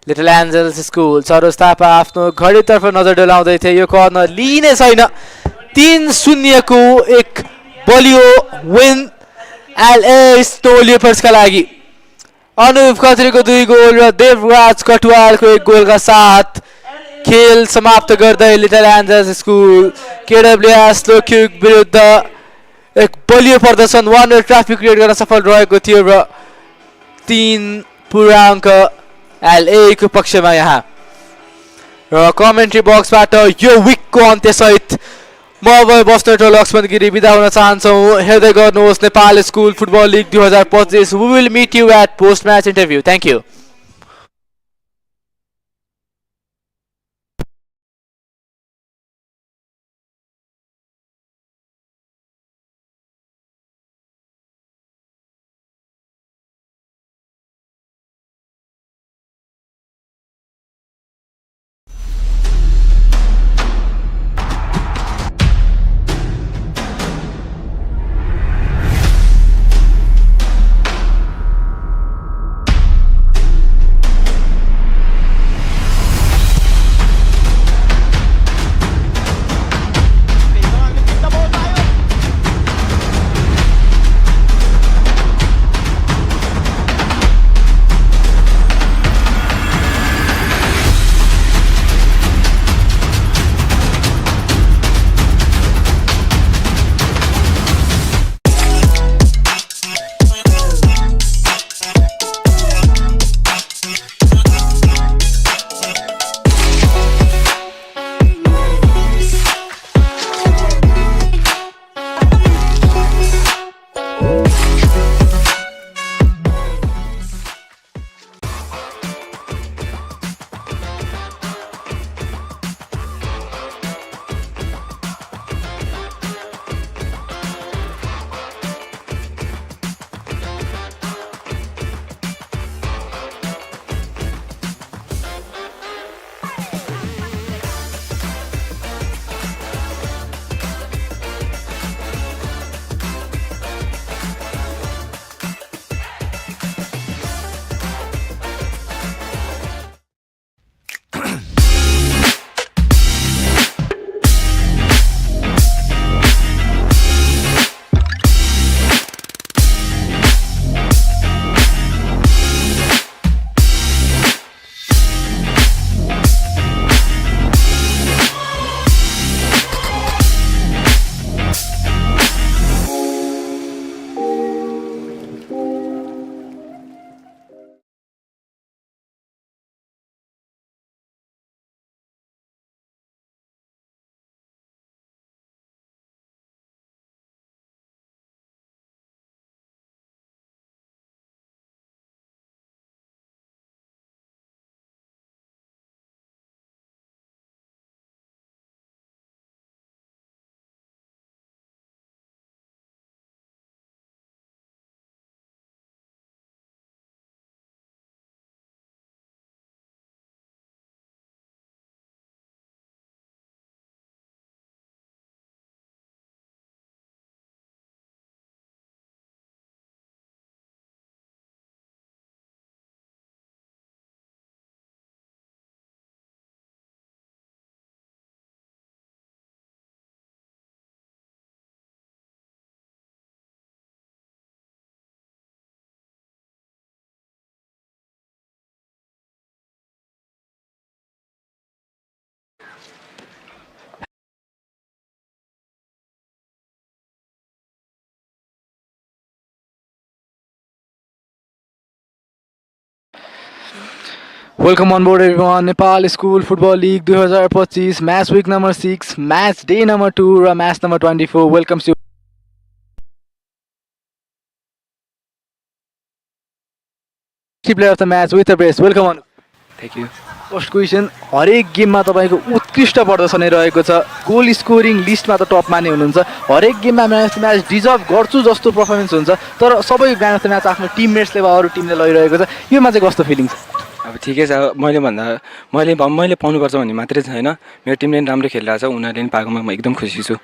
little angels school Saroj Thapa आफ्नो घडीतर्फ नजर डोलाउँदै थिए यो कर्नर लिने छैन 3-0 को एक बलियो विन लेपर्ड्स का लागि अनुप खत्रीको 2 गोल र देवराज कटुवालको 1 गोलका साथ खेल समाप्त गर्दै लिटल एन्जल्स स्कुल केडब्ल्युएस लोक्युग विरुद्ध एक बलियो प्रदर्शन 1 ट्राफिक क्रिएट गर्न सफल रहेको थियो र 3 पूरा अङ्क एलए को पक्षमा यहाँ र कमेन्ट्री बक्सबाट यो विकको अन्त्यसहित म अब बस्नेट लक्ष्मण गिरी बिदा हुन चाहन्छौं हेर्दै गर्नुहोस् Nepal school football league 2025 we will meet you at post match interview thank you Welcome on board everyone. Nepal School Football League 2025 match week number 6, match day number 2 र match number 24 welcomes you. Player of the match with the press. Welcome on. Thank you. First question हरेक गेममा तपाईँको उत्कृष्ट प्रदर्शन नै रहेको छ गोल scoring लिस्टमा त टपमा नै हुनुहुन्छ हरेक गेममा man of the match deserve गर्छु जस्तो पर्फर्मेन्स हुन्छ तर सबै म्यान अफ द म्याच आफ्नो टिममेट्सले वा अरू टिमले लैरहेको छ योमा चाहिँ कस्तो फिलिङ छ अब ठिकै छ मैले पाउनुपर्छ भन्ने मात्रै छैन मेरो टिमले पनि राम्रो खेलिरहेको छ उनीहरूले पनि पाएकोमा म एकदम खुसी छु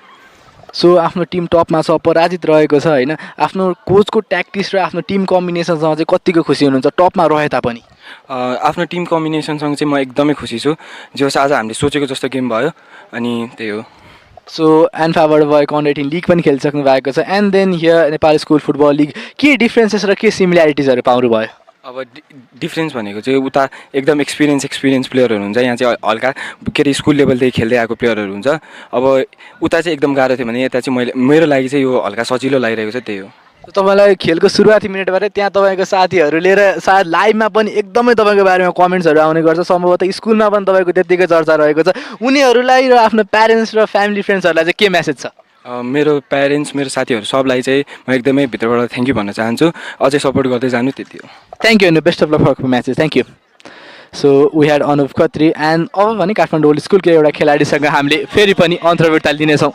सो आफ्नो टिम टपमा छ पराजित रहेको छ होइन आफ्नो कोचको ट्याक्टिक्स र आफ्नो टिम कम्बिनेसनसँग चाहिँ कतिको खुसी हुनुहुन्छ टपमा रहे तापनि आफ्नो टिम कम्बिनेसनसँग चाहिँ म एकदमै खुसी छु जो आज हामीले सोचेको जस्तो गेम भयो अनि त्यही हो सो एन्फाबाट भएको अन्डर 18 लिग पनि खेलिसक्नु भएको छ and then here Nepal school football league के डिफ्रेन्सेस र के सिमिल्यारिटिजहरू पाउनु भयो अब डिफ्रेन्स भनेको चाहिँ उता एकदम एक्सपिरियन्स प्लेयरहरू हुन्छ यहाँ चाहिँ हल्का के अरे स्कुल लेभलदेखि खेल्दै आएको प्लेयरहरू हुन्छ अब उता चाहिँ एकदम गाह्रो थियो भने यता चाहिँ मेरो लागि चाहिँ यो हल्का सजिलो लागिरहेको छ त्यही हो तपाईँलाई खेलको सुरुवाती मिनटबाटै त्यहाँ तपाईँको साथीहरू लिएर सायद लाइभमा पनि एकदमै तपाईँको बारेमा कमेन्ट्सहरू आउने गर्छ सम्भवतः स्कुलमा पनि तपाईँको त्यत्तिकै चर्चा रहेको छ उनीहरूलाई र आफ्नो प्यारेन्ट्स र फ्यामिली फ्रेन्ड्सहरूलाई चाहिँ के मेसेज छ मेरो प्यारेन्ट्स मेरो साथीहरू सबलाई चाहिँ म एकदमै भित्रबाट थ्याङ्क यू भन्न चाहन्छु अझै सपोर्ट गर्दै जानु त्यति हो thank you and best of luck for matches thank you so we had Anup Khatri and अब भने काठमाडौँ स्कुलको एउटा खेलाडीसँग हामीले फेरि पनि अन्तर्वार्ता लिनेछौँ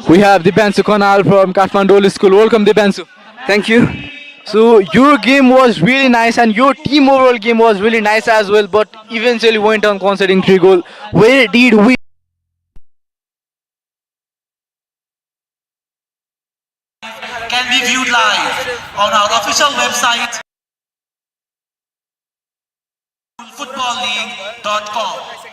We have Dipanshu Konal from Kathmandu School. Welcome, Dipanshu. Thank you. So your game was really nice and your team overall game was really nice as well, but eventually went on conceding 3 goals. Where did we? Can be viewed live on our official website footballleague.com.